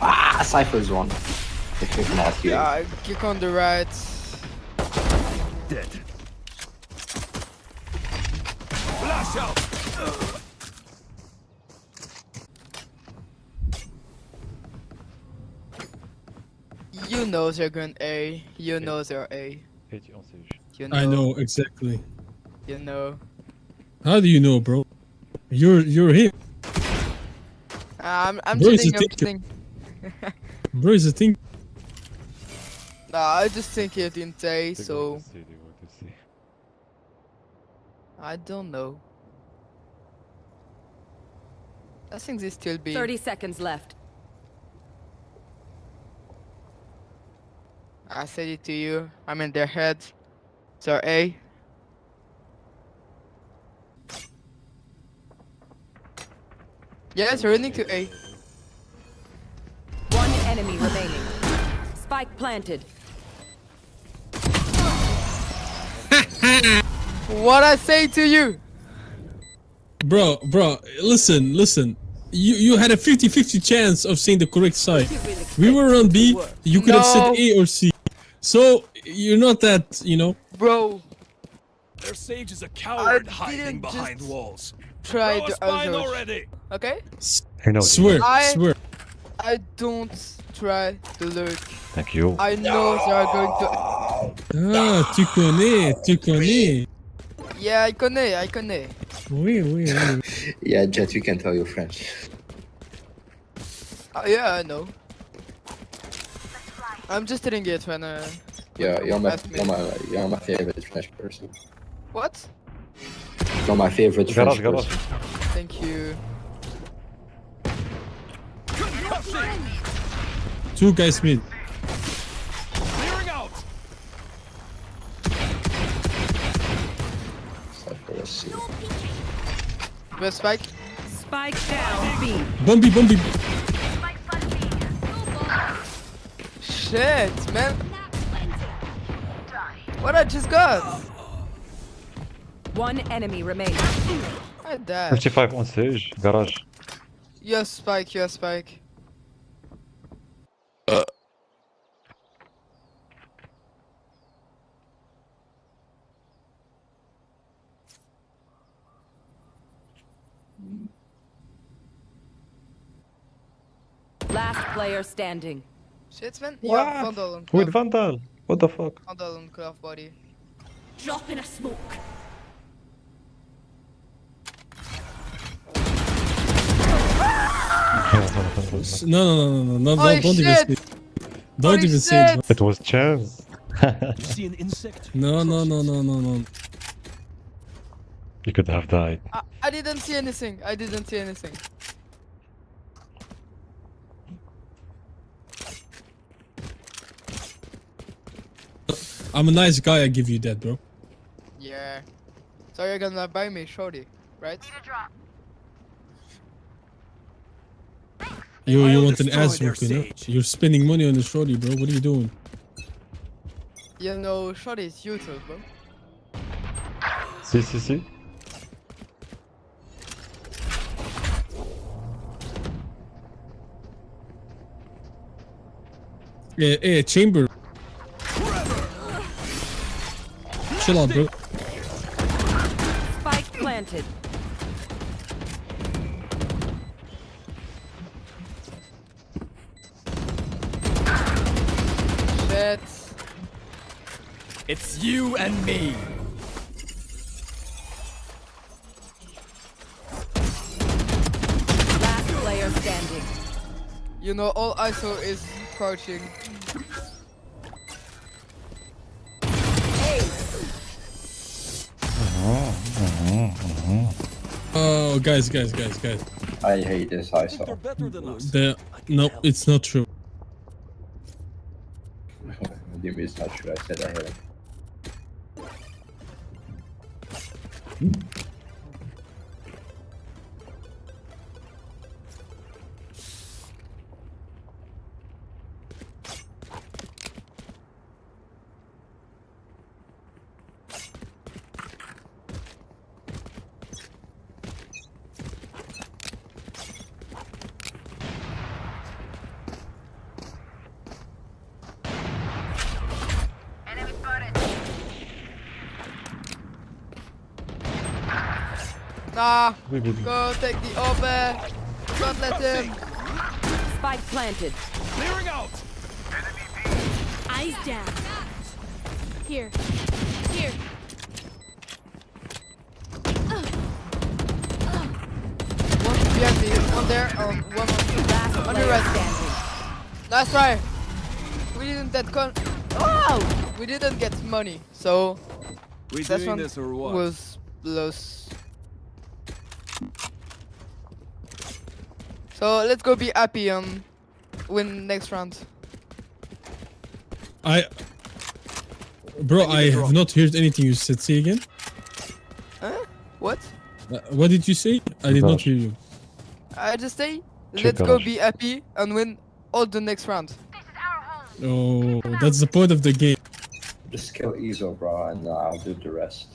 Ah, Cypher's one. If you can ask you. Yeah, kick on the right. Dead. Flash out. You know they're going A. You know they're A. Pity on stage. You know. I know exactly. You know. How do you know, bro? You're him. I'm Bro, is kidding. it I'm ticket? kidding. Bro, is the thing. Nah, I just think it didn't A, They go so to C, they go to C. I don't know. I think they still be. 30 seconds left. I said it to you. I'm in their heads. So A. Yes, running to A. One enemy remaining. Spike planted. What I say to you? Bro, listen. You had a 50-50 chance of saying the correct side. We were on B. You could have said A or C. So you're not that, Bro. Their sage is a coward I hiding didn't behind just walls. Try Throw a the spine others. already. Okay? I know. Swear. I don't try to lurk. Thank you. I know they are going to. Ah, tu connais. Yeah, I connais. Oui. Yeah, Jett, you can tell you're French. Yeah, I know. I'm just telling it when You're my ask me. favorite French person. What? You're my favorite French Garage. person. Thank you. Two guys mid. Clearing out. Cypher, let's see. Where's Spike? Spike down B. Bombi. Shit, man. What I just got? One enemy remaining. I died. 35 on stage. Garage. Yes, Spike. Last player standing. Shit, man. What? Yeah, Vandal on With Craft. Vandal. What the fuck? Vandal on Craft body. Drop in a smoke. No. Holy Don't even shit! say it. Don't Holy even say it. shit! It was chance. You see an insect? No. You could have died. I didn't see anything. I didn't see anything. I'm a nice guy, I give you that, bro. Yeah. So you're gonna buy me shorty, right? You want an ass whoop, you know? You're spending money on the shorty, bro. What are you doing? You know, shorty is YouTube, bro. See. Yeah, chamber. Chill out, bro. Spike planted. Jett. It's you and me. Last player standing. You know, all ISO is crouching. Oh, guys. I hate this ISO. No, it's not true. Maybe it's not true. I said I hate it. Nah, go take the Omen. Don't let him. Spike planted. Clearing out. Eyes down. Here. Here. One behind me, one there, one on the right. Last try. We didn't get we didn't get money, so We that doing one this or what? was lost. So let's go be happy win next round. Bro, I have not heard anything you said. Say again. Huh? What? What did you say? I did not hear you. I just say let's go be happy and win all the next round. Oh, that's the point of the game. Just kill Ezo, bro, and I'll do the rest.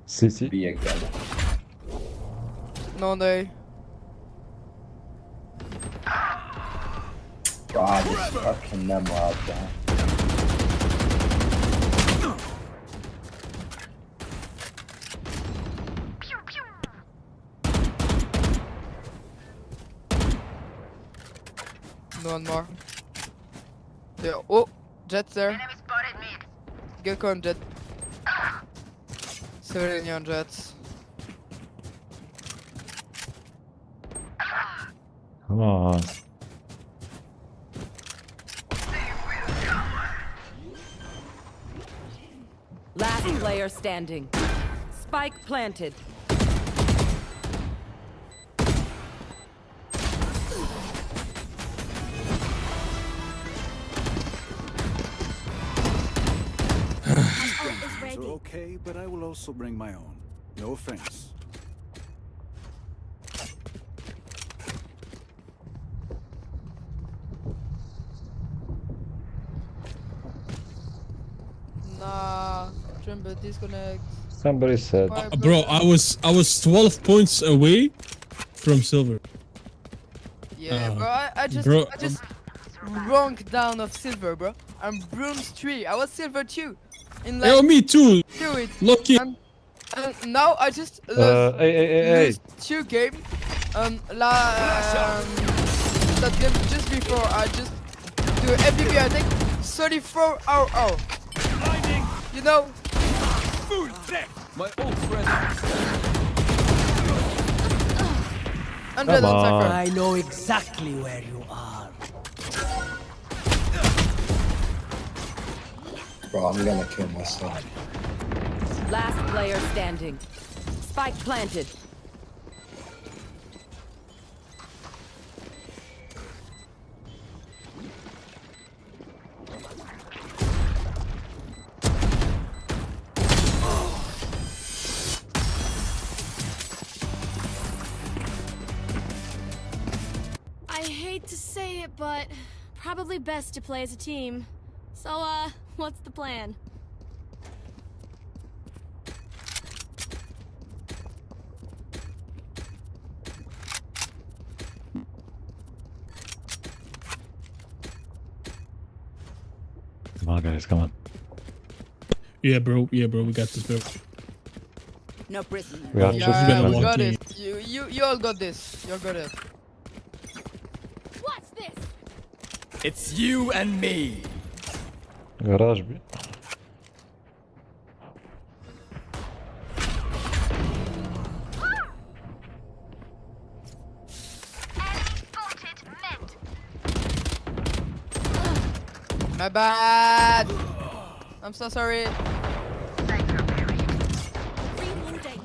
See. Be again. No, no. God, this fucking memo out there. No one more. Yeah. Oh, Jett's there. Gekko and Jett. 70 on Jets. Come on. Last player standing. Spike planted. Are okay, but I will also bring my own. No offense. Nah, Jumbo disconnect. Somebody said. Bro, I was 12 points away from silver. Yeah, bro, I just ranked down of silver, bro. I'm bronze 3. I was silver 2. In like Yo, me too. Lucky. And now I just lost 2 games. That game just before I just do FPV. I think 34 hour. You know. Food check. My old friend. 100 on Cypher. I know exactly where you are. Bro, I'm gonna kill myself. Last player standing. Spike planted. I hate to say it, but probably best to play as a team. So, what's the plan? Come on, guys, come on. Yeah, bro. We got this, bro. No prisoner. We are Yeah, just been a You long got game. it. You all got this. You all got it. What's this? It's you and me. garage B. My bad. I'm so sorry. Reloading.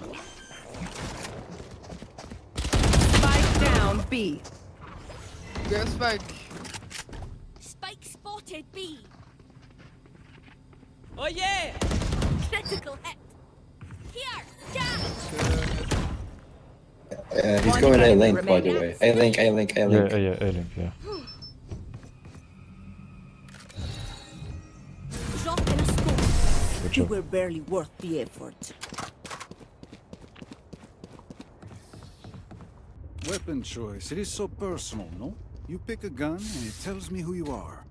Spike down B. Go Spike. Spike spotted B. Oh yeah! Critical hit. Here, Jett. He's going A link, by the way. A link. Yeah, A-Link, yeah. Drop in a scope. Good You job. were barely worth the effort. Weapon choice. It is so personal, no? You pick a gun and it tells me who you are.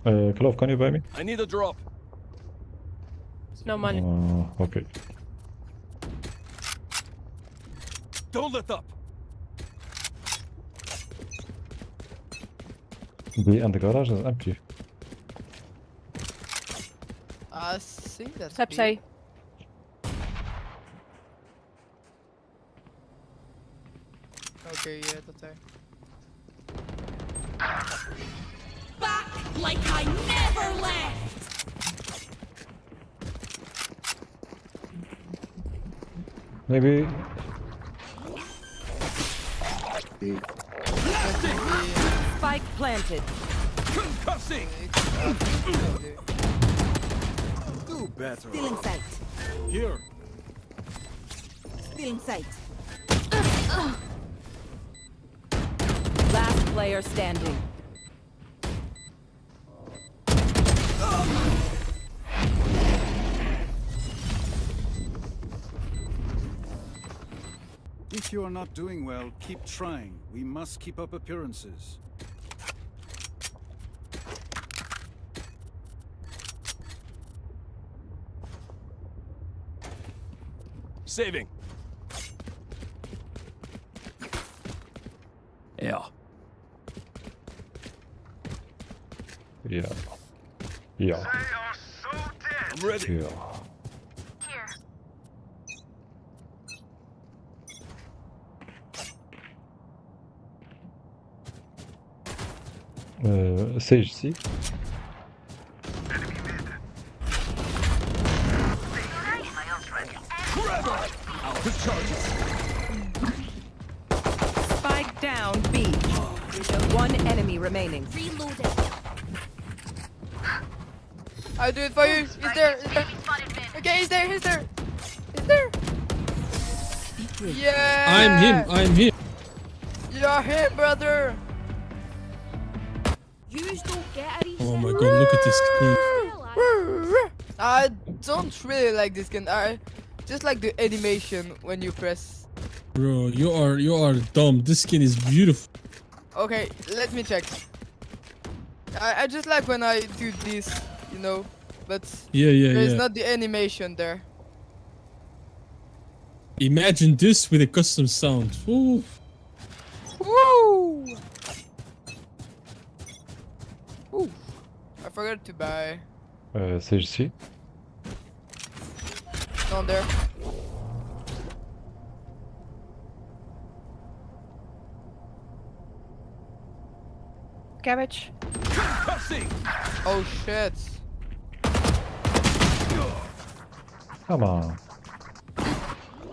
Clove, can you buy me? I need a drop. No money. Okay. Don't let up. B and the garage is empty. I think that's Step B. say. Okay, yeah, that's right. Back like I never left. Maybe. Spike planted. Concussing. Do better. Still in sight. Here. Still in sight. Last player standing. If you are not doing well, keep trying. We must keep up appearances. Saving. Yeah. Yeah. Yeah. I'm ready. Yeah. Sage C. Out of charges. Spike down B. One enemy remaining. Reloading. I'll do it for you. He's there. He's there. Okay, he's there. He's there. He's there. Yeah. I'm him. You're him, brother. Yous don't get a Oh my god, look at this skin. I don't really like this skin. I just like the animation when you press. Bro, you are dumb. This skin is beautiful. Okay, let me check. I just like when I do this, you know, but Yeah. there's not the animation there. Imagine this with a custom sound. Ooh. Woo! Ooh, I forgot to buy. Sage C. Down there. Cabbage. Concussing. Oh shit. Come on.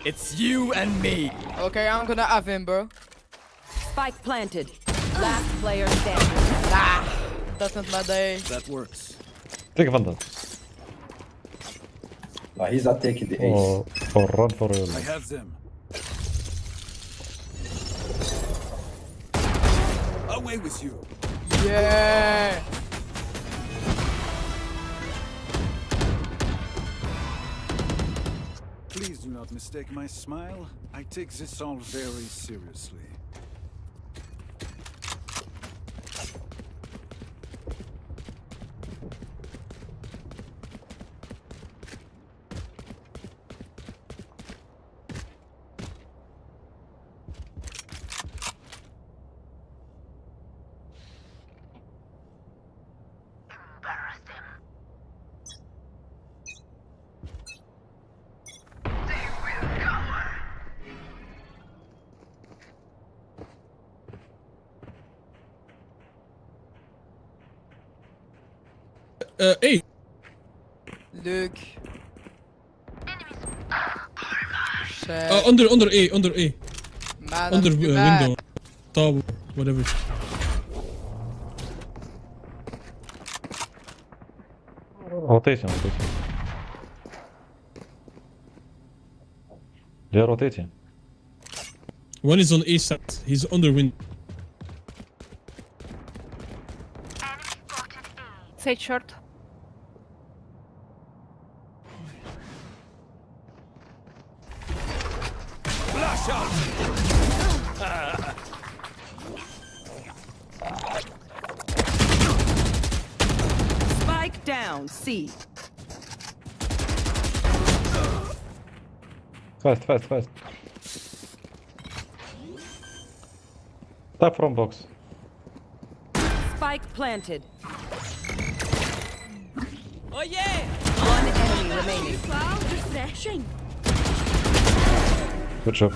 It's you and me. Okay, I'm gonna have him, bro. Spike planted. Last player standing. Nah, that's not my day. That works. Take a vandal. He's not taking the ace. Or run for your I life. have them. Away with you. Yeah. Please do not mistake my smile. I take this all very seriously. Hey. Luke. Shit. Under A. Man, Under I'm window. Top, whatever. Rotation. They're rotating. One is on A side. He's under window. Sage short. Flash out. Spike down. C. Fast. Tap from box. Spike planted. Oh yeah! One enemy remaining. Wow, refreshing. Good job.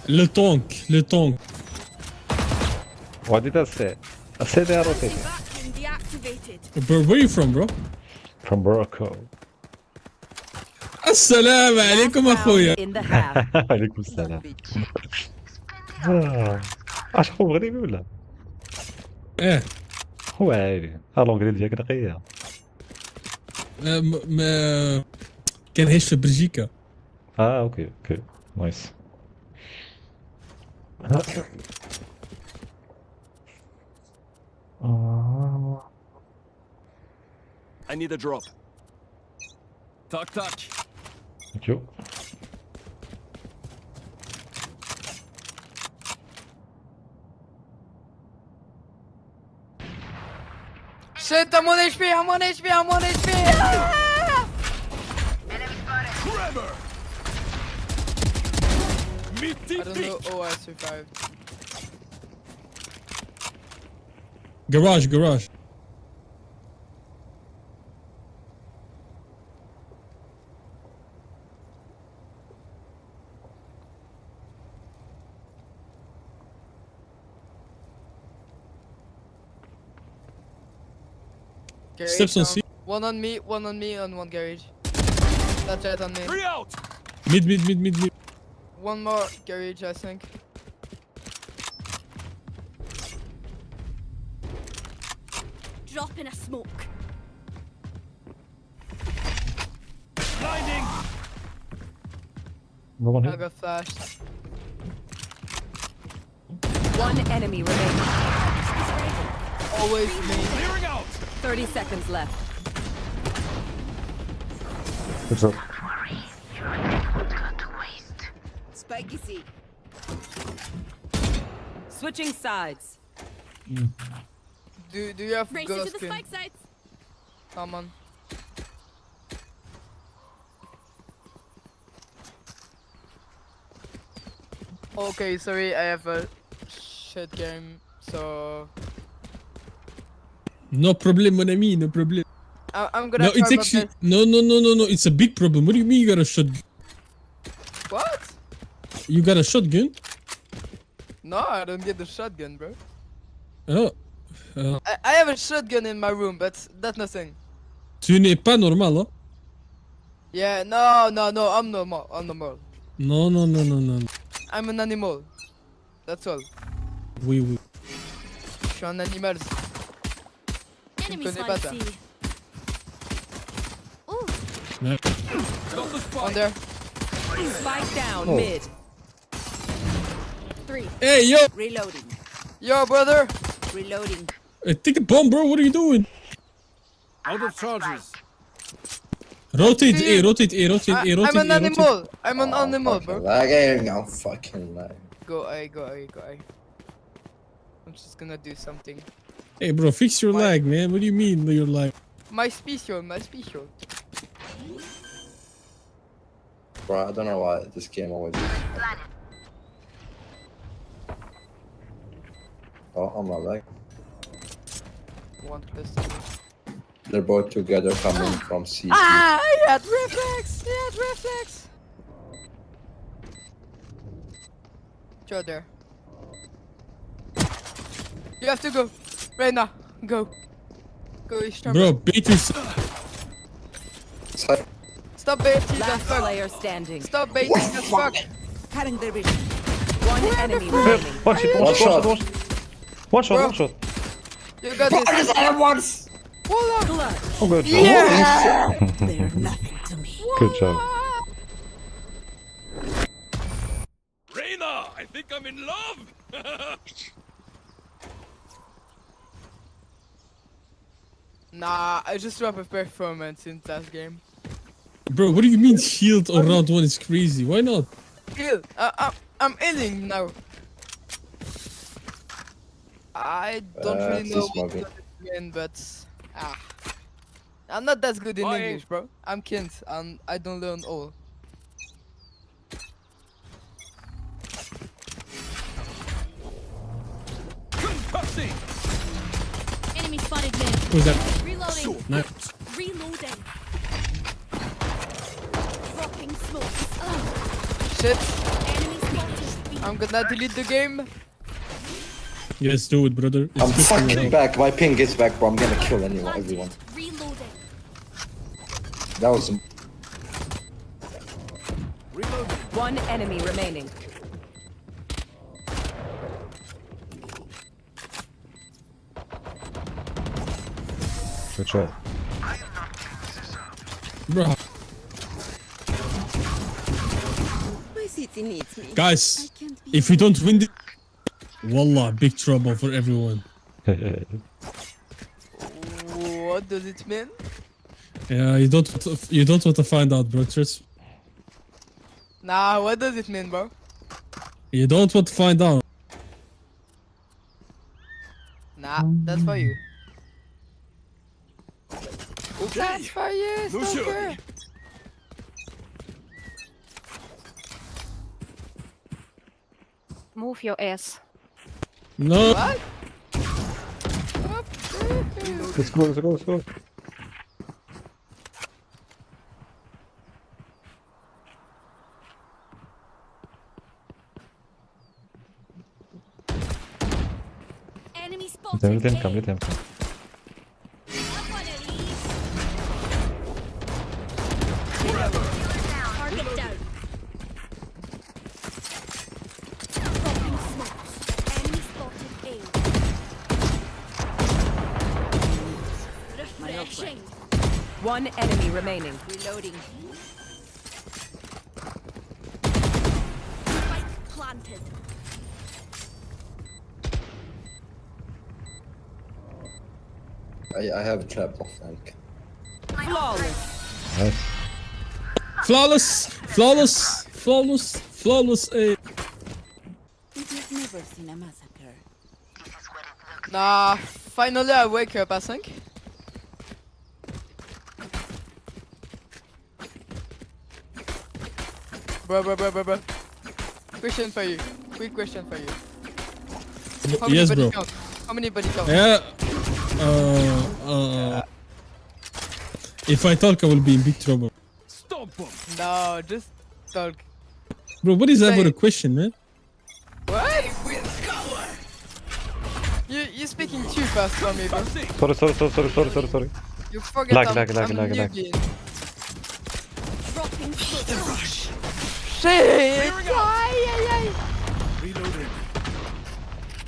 Le tank. What did I say? I said they are rotating. Vacuum deactivated. Bro, where you from, bro? From Morocco. السلام عليكم اخويا. In the half. عليكم السلام. اش هو مغربي ولا؟ هو عادي. لونجلي ديالك نقية. كان عايش في بلجيكا. اوكي نايس. I need a drop. Talk. Thank you. Shit, I'm on HP. Ah! Trevor. I don't know. Oh, I survived. Garage. Garage Steps on down. C. One on me, and one garage. That's Jett on me. Free out. Mid. One more garage, I think. Drop in a smoke. Blinding. No one I here. got flashed. One enemy remaining. Always me. Clearing out. 30 seconds left. Good job. Spiky C. Switching sides. Do you have Race into ghost the skin? spike sites. Come on. Okay, sorry, I have a shit game, so No problem, mon ami, no problem. I'm gonna No, try it's my actually best. no. It's a big problem. What do you mean you got a shot? What? You got a shotgun? No, I don't get the shotgun, bro. Oh. I have a shotgun in my room, but that's nothing. Tu n'es pas normal, hein? Yeah, no, I'm normal. I'm normal. Non, non, non, non, non. I'm an animal. That's all. Oui, oui. Je suis un animal. Tu me connais pas, toi. Ouais. On there. Spike down Oh. mid. 3. Hey, yo! Reloading. Yo, brother! Reloading. Hey, take a bomb, bro. What are you doing? Out of charges. Rotate A, rotate A, rotate A, rotate I'm an A, animal. I'm an animal, bro. Lagging, I'm fucking lagging. Go A, go A, go A. I'm just gonna do something. Hey, bro, fix your lag, man. What do you mean your lag? My special, my special. Bro, I don't know why this game always is. Oh, I'm not lagging. 1+. They're both together coming from C. Ah, he had reflex! He had reflex! Joe there. You have to go. Reyna, go. Go, Bro, bait yourself. Stop baiting Last as fuck. player standing. Stop baiting as fuck. Cutting the vision. One enemy remaining. Watch it, One shot. One shot, Bro. one shot. You got this. I just had once! Voila. Oh, good job. Yeah! They're nothing to me. Good job. Reyna, I think I'm in love. Nah, I just dropped a performance in that game. Bro, what do you mean shield on round 1 is crazy? Why not? Kill. I'm healing now. I don't really know what to win, but I'm not that good in English, bro. I'm Kent, and I don't learn all. Enemy spotted mid. Who's that? Reloading. Nice. Reloading. Dropping smoke. Shit. Enemy spotted. I'm gonna delete the game. Yes, do it, brother. It's I'm good for your fucking health. back. My ping gets back, bro. I'm gonna kill anyone, everyone. Reloading. That was. One enemy remaining. Good shot. Bro. My city needs me. Guys, if we don't win this, wallah, big trouble for everyone. What does it mean? Yeah, you don't want to find out, bro. Trust. Nah, what does it mean, bro? You don't want to find out. Nah, that's for you. That's for you, stalker. Move your ass. No. What? Let's go, let's go, let's go. Enemy spotted. Let him come, let him come. Have one of these. Target down. Dropping smokes. Enemy spotted A. Refreshing. One enemy remaining. Reloading. Spike planted. I have a trap, I think. Flawless. Nice. Flawless, flawless, flawless, flawless. You've never seen a massacre. Nah, finally I wake up, I think. Bro. Question for you. Quick question for you. How many Yes, body bro. count? How many body count? Yeah. If I talk, I will be in big trouble. Stomp him. No, just talk. Bro, what is that for Say- a question, man? What? You're speaking too fast for me, bro. Sorry. You forget Lag. I'm a Lag. newbie. Dropping foot. Shit! Ay. Reloading.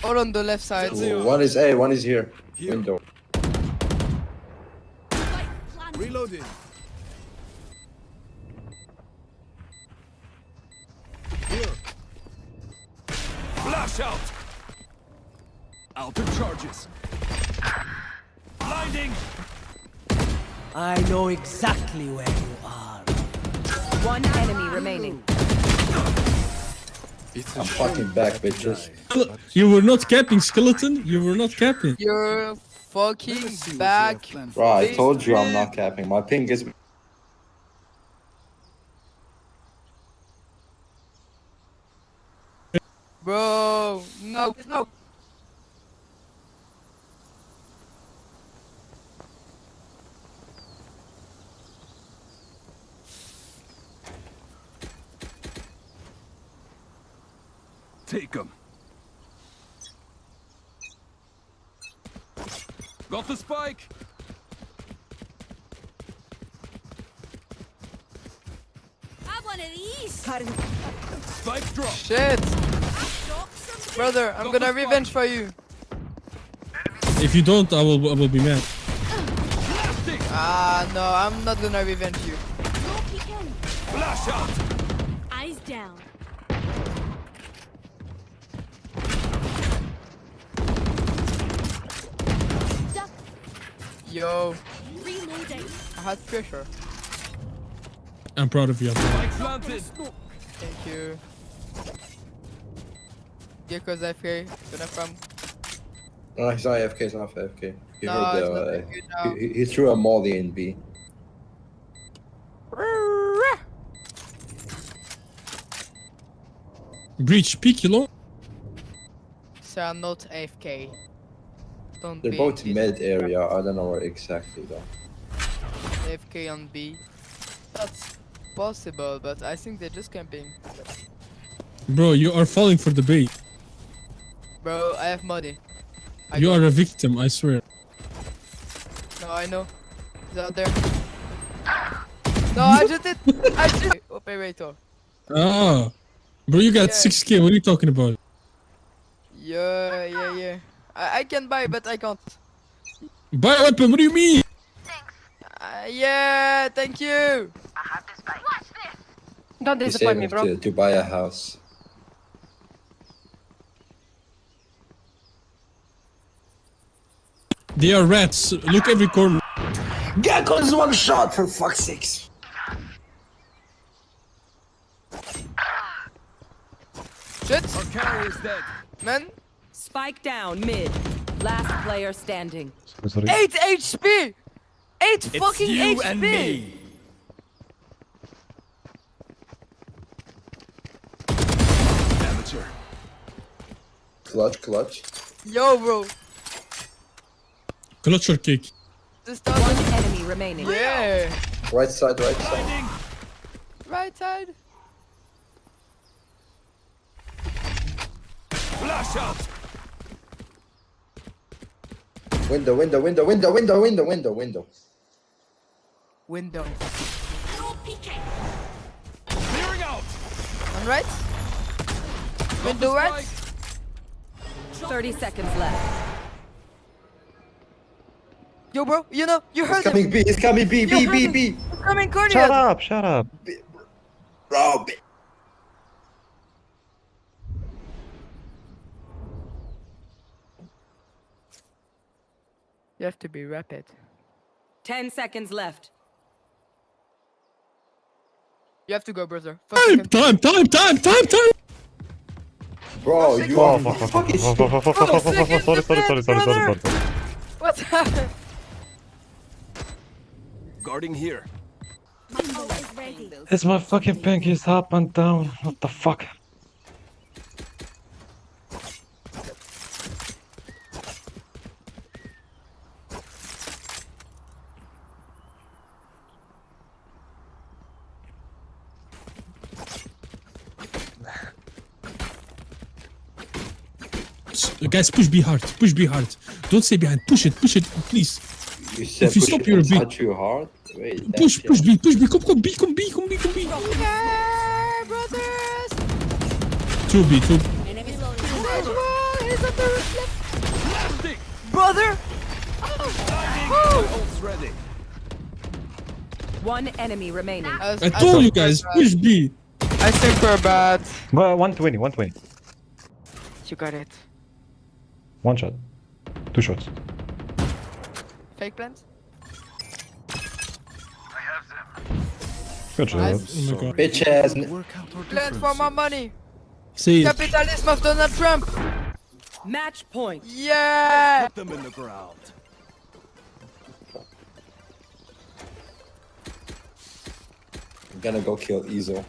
All on the left side. Ooh, one is A, one is here. Window. Reloading. Here. Flash out! Out of charges. Blinding! I know exactly where you are. One enemy remaining. I'm fucking back, bitches. You were not capping, Skeleton. You were not capping. You're fucking back. Bro, I told you I'm not capping. My ping is. Bro, no. Take him. Got the spike. Have one of these. Spike drop. Shit. Brother, I'm gonna revenge for you. If you don't, I will be mad. Ah, no, I'm not gonna revenge you. Flash out. Eyes down. Yo, Reloading. I had pressure. I'm proud of you. Spike planted. Thank you. Gekko's AFK. Gonna from. No, he's not AFK, he's not AFK. He No, heard it's the, not that good now. he threw a molly in B. Breach, peek, you know? So I'm not AFK. Don't They're be both this mid area, I don't know where exactly though. AFK on B. That's possible, but I think they're just camping. Bro, you are falling for the bait. Bro, I have money. You are a victim, I swear. No, I know. He's out there. No, I just did. I just. Operator. Ah. Bro, you got Yeah. 6k, what are you talking about? Yeah. I can buy, but I can't. Buy a weapon, what do you mean? Yeah, thank you. Don't He's disappoint me, able bro. to buy a house. They are rats, look every corner. Gekko is one shot for fuck's sakes. Shit. Our carrier is dead. Man. Spike down mid. Last player standing. 8 HP. 8 It's fucking you HP. and me. Amateur. Clutch. Yo, bro. Clutch or kick. This One doesn't. enemy remaining. Yeah. Right side. Blinding. Right side. Flash out. Window. Window. Clearing out. On right. Window right. 30 seconds left. Yo, bro. You know, you heard him. He's coming B. You heard him. He's coming corner. Shut up. Bro, You have to be rapid. 10 seconds left. You have to go, brother. Time! Bro, you are fucking Sorry. What's happened? Guarding here. Always ready. It's my fucking pinkies up and down. What the fuck? Guys, push B hard. Push B hard. Don't stay behind. Push it, please. You said If you push stop, it you're a not big. too hard. Wait, Push B. Come B. Yeah, brothers! 2B. He's on the left. Brother! Ult's ready. One enemy remaining. I told you guys, push B. I think we're bad. 120. You got it. One shot. 2 shots. Fake plans? Good job. Nice. Oh my god. Bitches. Plans for my money. Say it. Capitalism of Donald Trump. Match point. Yeah! Put them in the ground. I'm gonna go kill Ezo.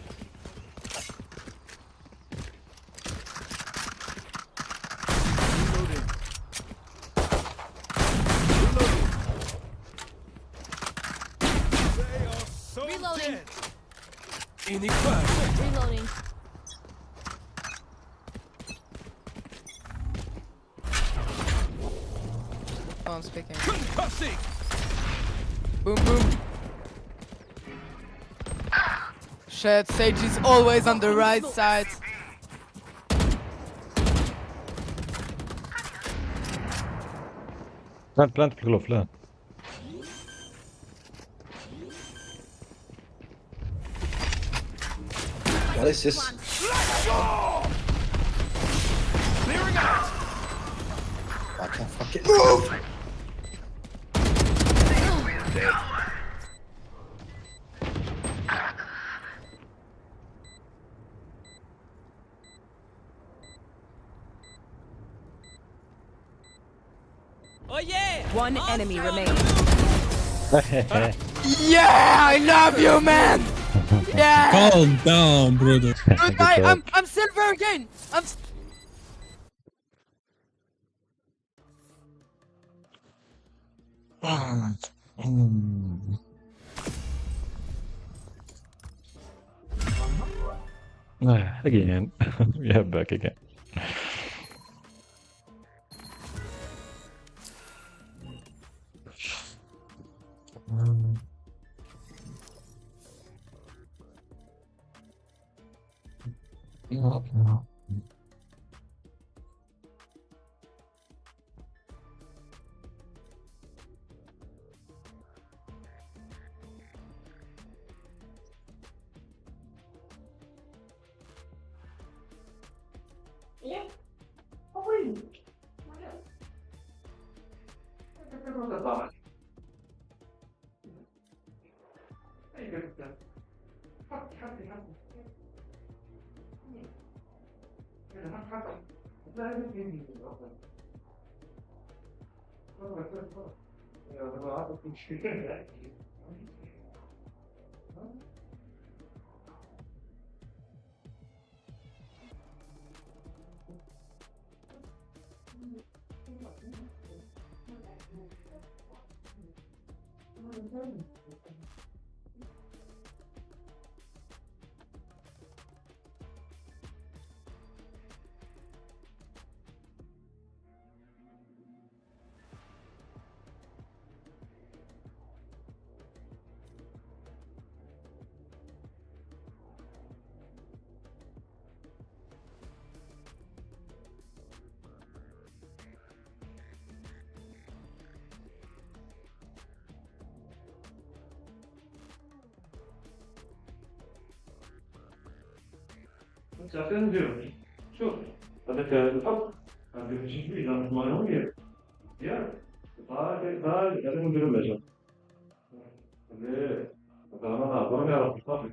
Reloading. Inequality. Reloading. Oh, I'm speaking. Concussing. Boom, boom. Shit, Sage is always on the right side. Plant بالغلوف لا. What is this? Clearing out. I can't fucking move! Oh yeah! One enemy remaining. Yeah, I love you, man. Yeah. Calm down, brother. Dude, I'm silver again. Again. Yeah, back again. 자, 센즈. شوف هذاك الحب هذاك شي جديد انا معنويه ياك هذا نديرو العجب ليه هذا انا نهضر نعرف صافي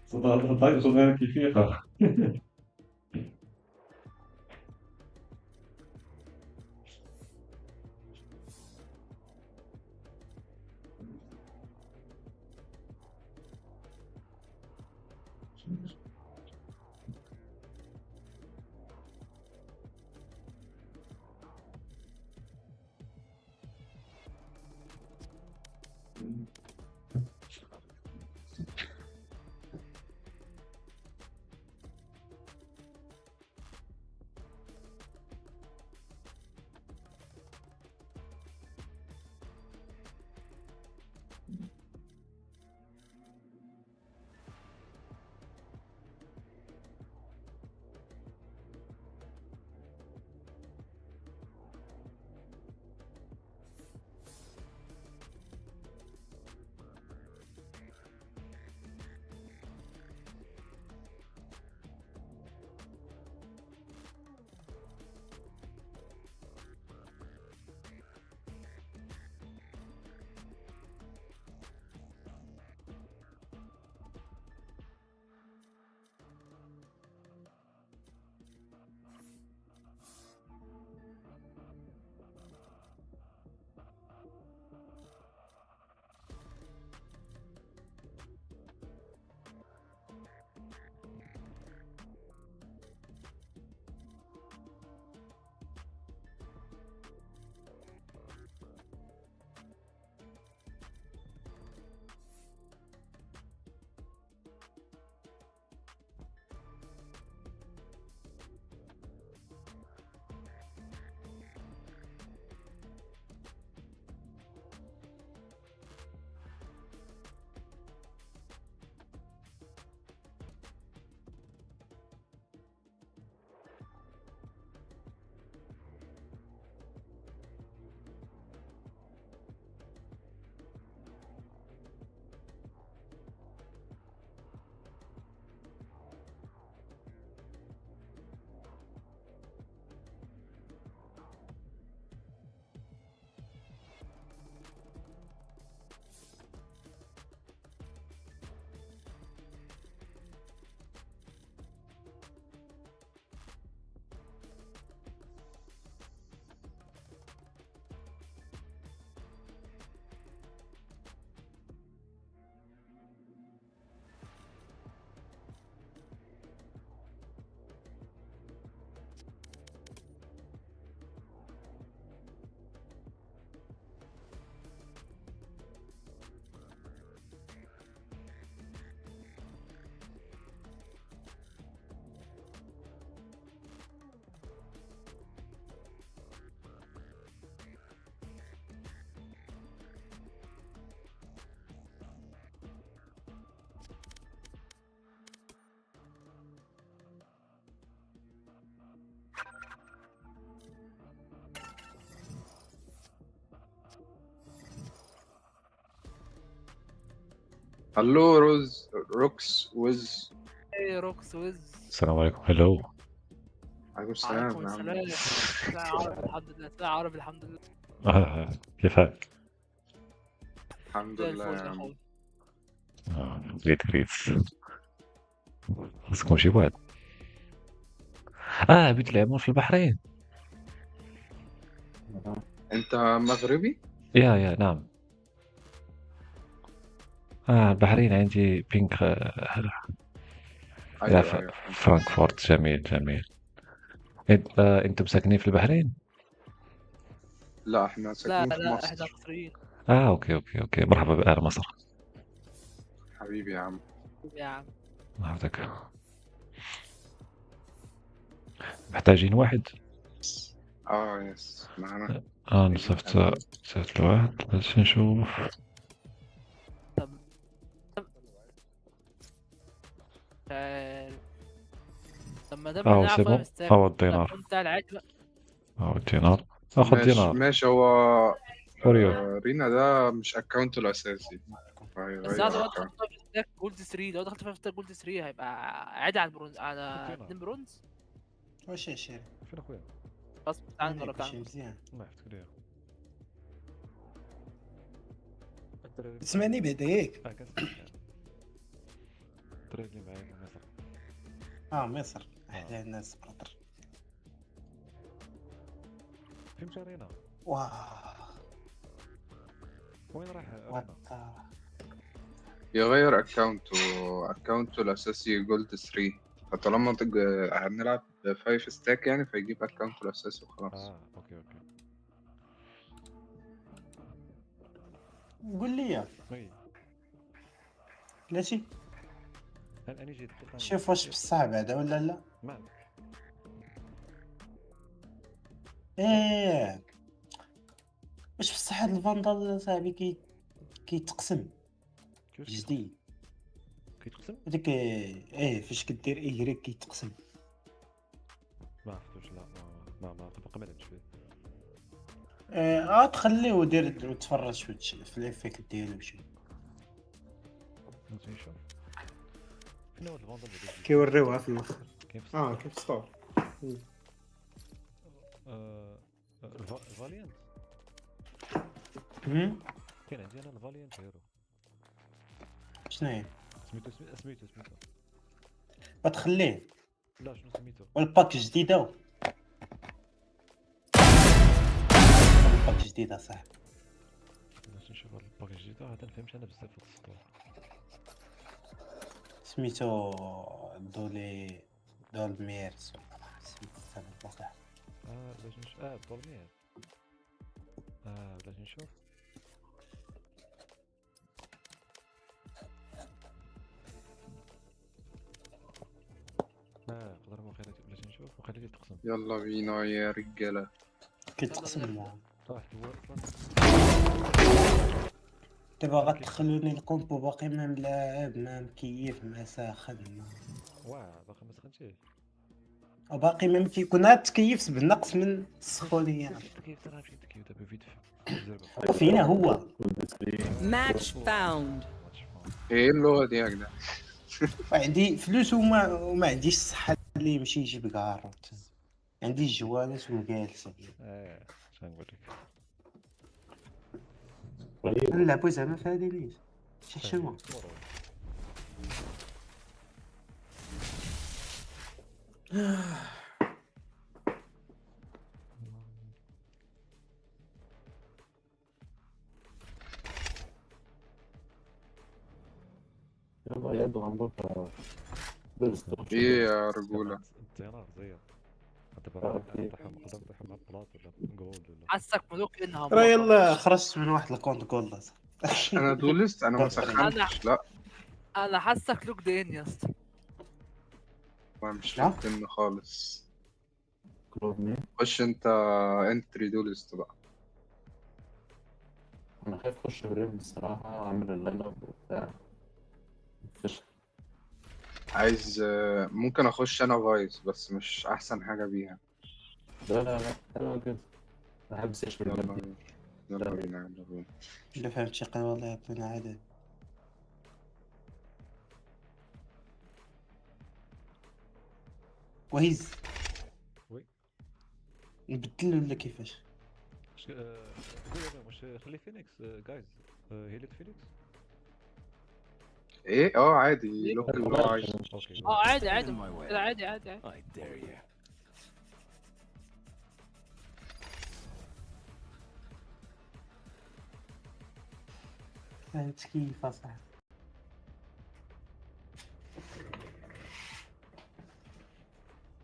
صدق صدق كيفية هلو روكس ويز. ايه روكس ويز. السلام عليكم. هلو. عليكم السلام. عليكم السلام. لا عربي الحمد لله. لا عربي الحمد لله. كيف حالك؟ الحمد لله يا عم. ريت خصكم شي واحد. بتلعبون في البحرين؟ انت مغربي؟ يا نعم. البحرين عندي بينك. ايوه. فرانكفورت. جميل. انتم ساكنين في البحرين؟ لا احنا ساكنين في لا مصر. احنا مصريين. اوكي. مرحبا بأهل مصر. حبيبي يا عم. يا عم مرحبتك. محتاجين واحد. يس معنا. نصفت الواحد بس نشوف. لما ده بنلعب سي بون. مستاك الدينار. بتاع العجلة. الدينار. اخذ دينار. ماشي هو فوريو. رينا ده مش اكونته الاساسي. بس ده لو دخلت في ستاك جولد 3 لو دخلت في ستاك جولد 3 هيبقى عادي على البرونز على 2 برونز. واش يا شيري؟ فين اخويا؟ خلاص تعال نضرب تعال. مزيان. الله يحفظك ليا. تسمعني بعديك؟ الدراري اللي معايا من مصر. مصر. احلى الناس برطر. فين مشى رينا؟ وين راح رينا؟ يغير اكونته الاساسي جولد 3. فطالما هنلعب 5 ستاك يعني فيجيب اكونته الاساسي وخلاص. اوكي. قول لي وي بلاتي انا جيت شوف واش بصح بعدا ولا لا. ما ايه واش بصح هاد الفاندال صاحبي كيتقسم جديد كيتقسم هذيك ايه فاش كدير ايريك كيتقسم. ما عرفتوش لا ما باقي ما لعبتش فيه. تخليه ودير وتفرج في الافيكت ديالو شي نشوف فين هو الفاندل كيوريوها في الاخر. كاين كاين في ستور. فاليانت كاين عندي انا الفاليانت هيرو. شناهي سميتو تخليه لا شنو سميتو والباك جديده صح. باش نشوف الباك الجديد هذا نفهمش انا بزاف في السطور. سميتو دولميرز سميتو صح. باش نشوف دولمير باش نشوف قدر واقيلا باش نشوف وخليه يتقسم. يلا بينا يا رجالة. كيتقسم معاه. واحد هو اصلا دابا غتدخلوني الكومبو باقي ما ملاعب ما مكيف ما ساخن باقي ما سخنتيش وباقي ما كنا تكيفت بالنقص من السخونيه. تكيف ترى مشيت تكيف دابا فيديو وفين هو Match found. ايه اللغة دي يا جدعان؟ عندي فلوس وما عنديش الصحه اللي يمشي يجيب كاروت. عندي الجوالات وجالس. شنقول لك نلعبو زعما في هادي ليش شي حشومه. يلا يا غنبوط ايه يا رجولة الطيران زير دابا نطيحهم مع بلاط ولا جولد ولا حسك ملوك انها راه يلا خرجت من واحد الكونت جولد. انا دولست انا ما سخنتش لا انا حاسك لوك دين يا اسطى. ما مش فاهم خالص. خش انت انتري دولست بقى. انا خايف اخش بريم الصراحه اعمل اللاين اب وبتاع فشخ. عايز ممكن اخش انا فايس بس مش احسن حاجة بيها. لا حلوة جدا. بحب استشفي يلا الجد. بينا يلا بينا. لا فهمت شي قال والله يعطينا عدد. وهيز وي نبدل ولا كيفاش؟ واش خلي فينيكس جايز هيلت فينيكس. ايه عادي لوك اللي هو عايز. عادي عادي. I dare you. فهمت كيف اصاحبي.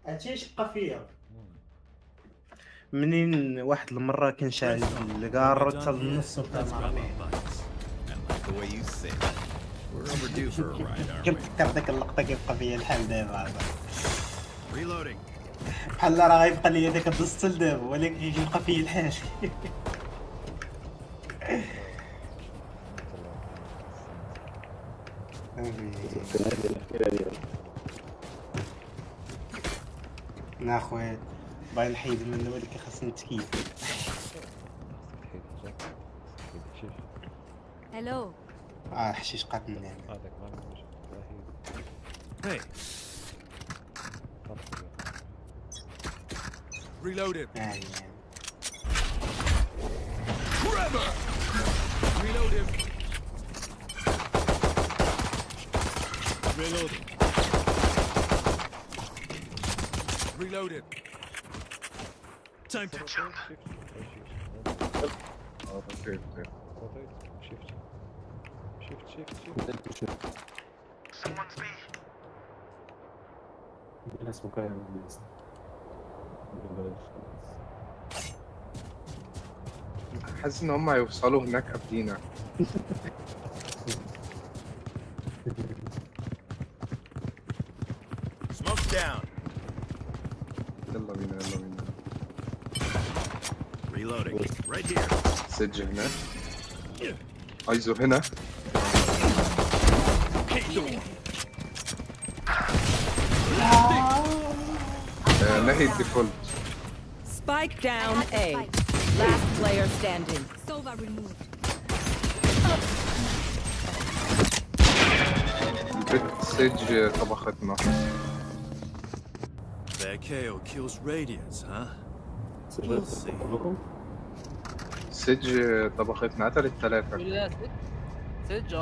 هادشي شقة فيا منين واحد المرة كنشعل الكارو حتى للنص The way you say it. We're overdue for a ride, aren't we? كنفكر داك اللقطة كيبقى فيا الحال دابا. Reloading. بحال راه غيبقى ليا داك الدوز حتى لدابا ولكن كيبقى فيا الحال. لا خويا باغي نحيد منه ولكن خاصني نتكيف. Hello. حشيش قاتلني هذاك ما نمشي Hey. Reloaded. Grabber. Reload him. Reloading. Reloaded. Time to jump. Shift. Someone's me. اسمه كاين حاسس ان هم هيوصلوا هناك قبلينا. Smoke's down. يلا بينا يلا بينا. Reloading. Right here. سيدج هناك. ايزو هنا. ناحية ديفولت. Spike down A. Last player standing. Sova removed. البيت سيدج طبختنا. That KO kills radiance, huh? We'll see. سيدج طبختنا قتلت 3. لا سج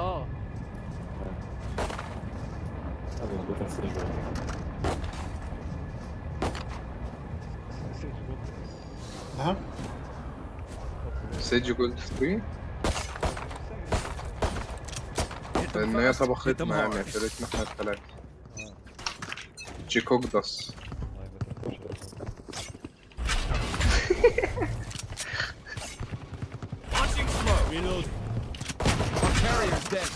ها سيدج جولد 3 لان هي طبختنا يعني قتلتنا احنا ال3. جيكو داس. Launching smoke. Reload. Our carrier's dead.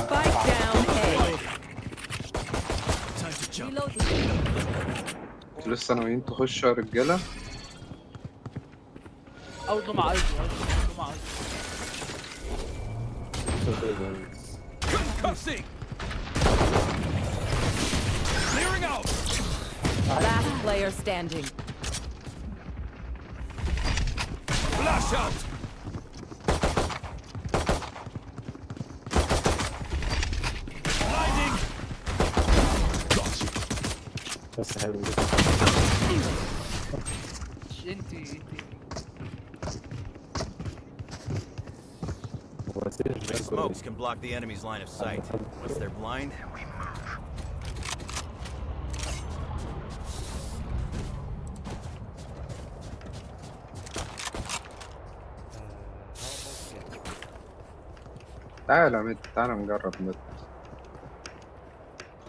Spike down A. Time to jump. انتوا لسه ناويين تخشوا يا رجاله؟ او مع ايزو مع Concussing. Clearing out. Last player standing. Flash out. Blinding. بس حلو. انتي Smokes can block the enemy's line of sight. Once they're blind, we move. تعالى ميد، تعالى نجرب ميد.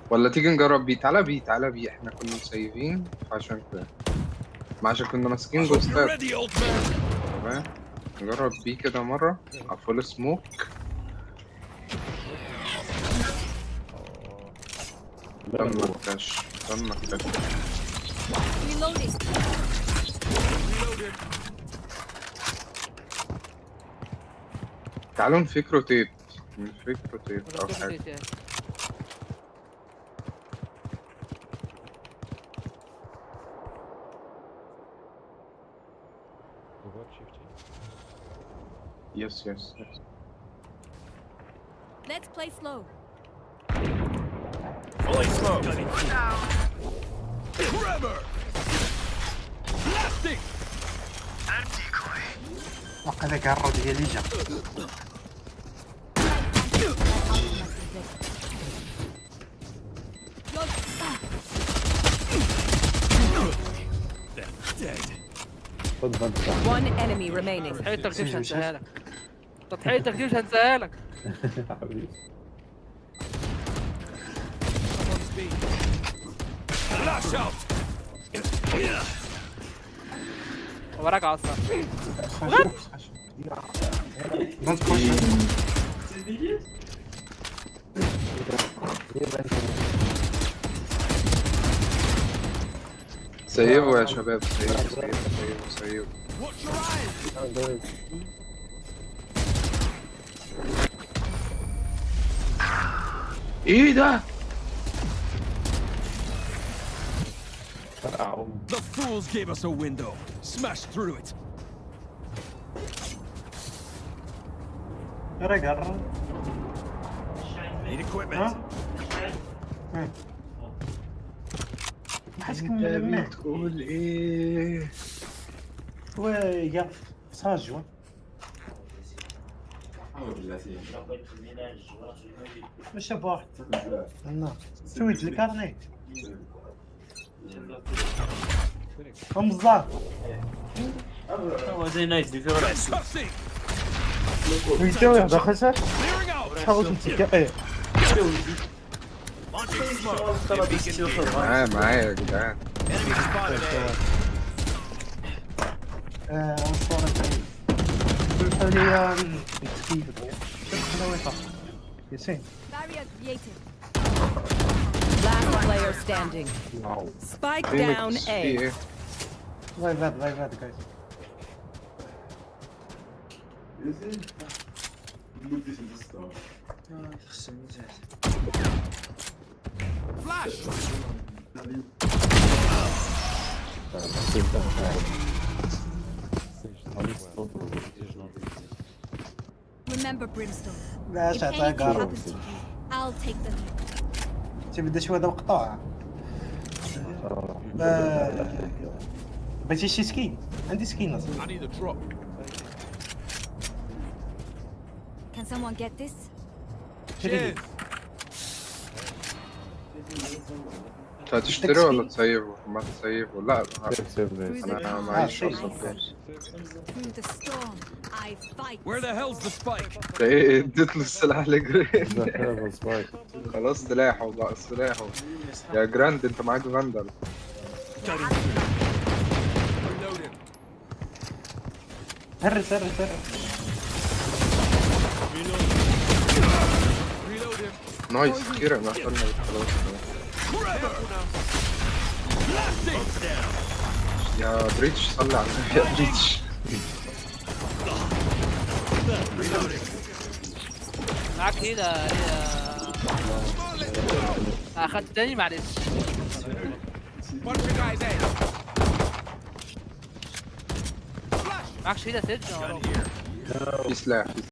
ولا تيجي نجرب بي. تعالى بي تعالى بي، احنا كنا مسيفين عشان كده، ما عشان كنا ماسكين جوستات. تمام نجرب بي كده مرة على فول سموك. استنى الكاش استنى الكاش. Reloading. تعالوا نفيك روتيت، نفيك روتيت أو حاجة. Yes, yes, yes. Let's play slow. Fully smoked. Trevor. Blasting. وقد قرر ديالي جا. One enemy remaining. تضحيتك دي مش هنساها لك. تضحيتك دي مش هنساها لك. حبيبي. Flash out. وراك عصا. سيبوا يا شباب، سيبوا سيبوا. ايه ده؟ The fools gave us a window. Smash through it. قرر. Need equipment. حاسكم تقول ايه؟ ويا ساجوا. مش واحد. سويت الكارنيت. خمسة. زي نايس دي في رأس. ويسوي هذا خسر. حاول تمسك ايه. معايا يا جدعان. دخلوا لي كيف دخلوا ويفا ياسين. Barrier created. Last player standing. Spike down A. لايف هذا guys. Remember, Brimstone. لا If تعطيها anything قارب. happens to you, I'll take the lead. تبدا شويه هذا مقطوع. بغيتي شي سكين؟ عندي سكين اصلا. Can someone get this? شري. هتشتري ولا تسيبه؟ ما تسيبه لا انا معيش اصلا فلوس. Through the storm, I fight. Where the hell's the spike? ايه اديت له السلاح لجرين. خلاص سلاحه بقى سلاحه. يا جراند انت معاك فاندل. هرس. نايس اخيرا ما خلنا خلاص. يا بريتش صلي على النبي يا بريتش. معك هنا اخذت تاني معلش. معك شيء سيرج في سلاح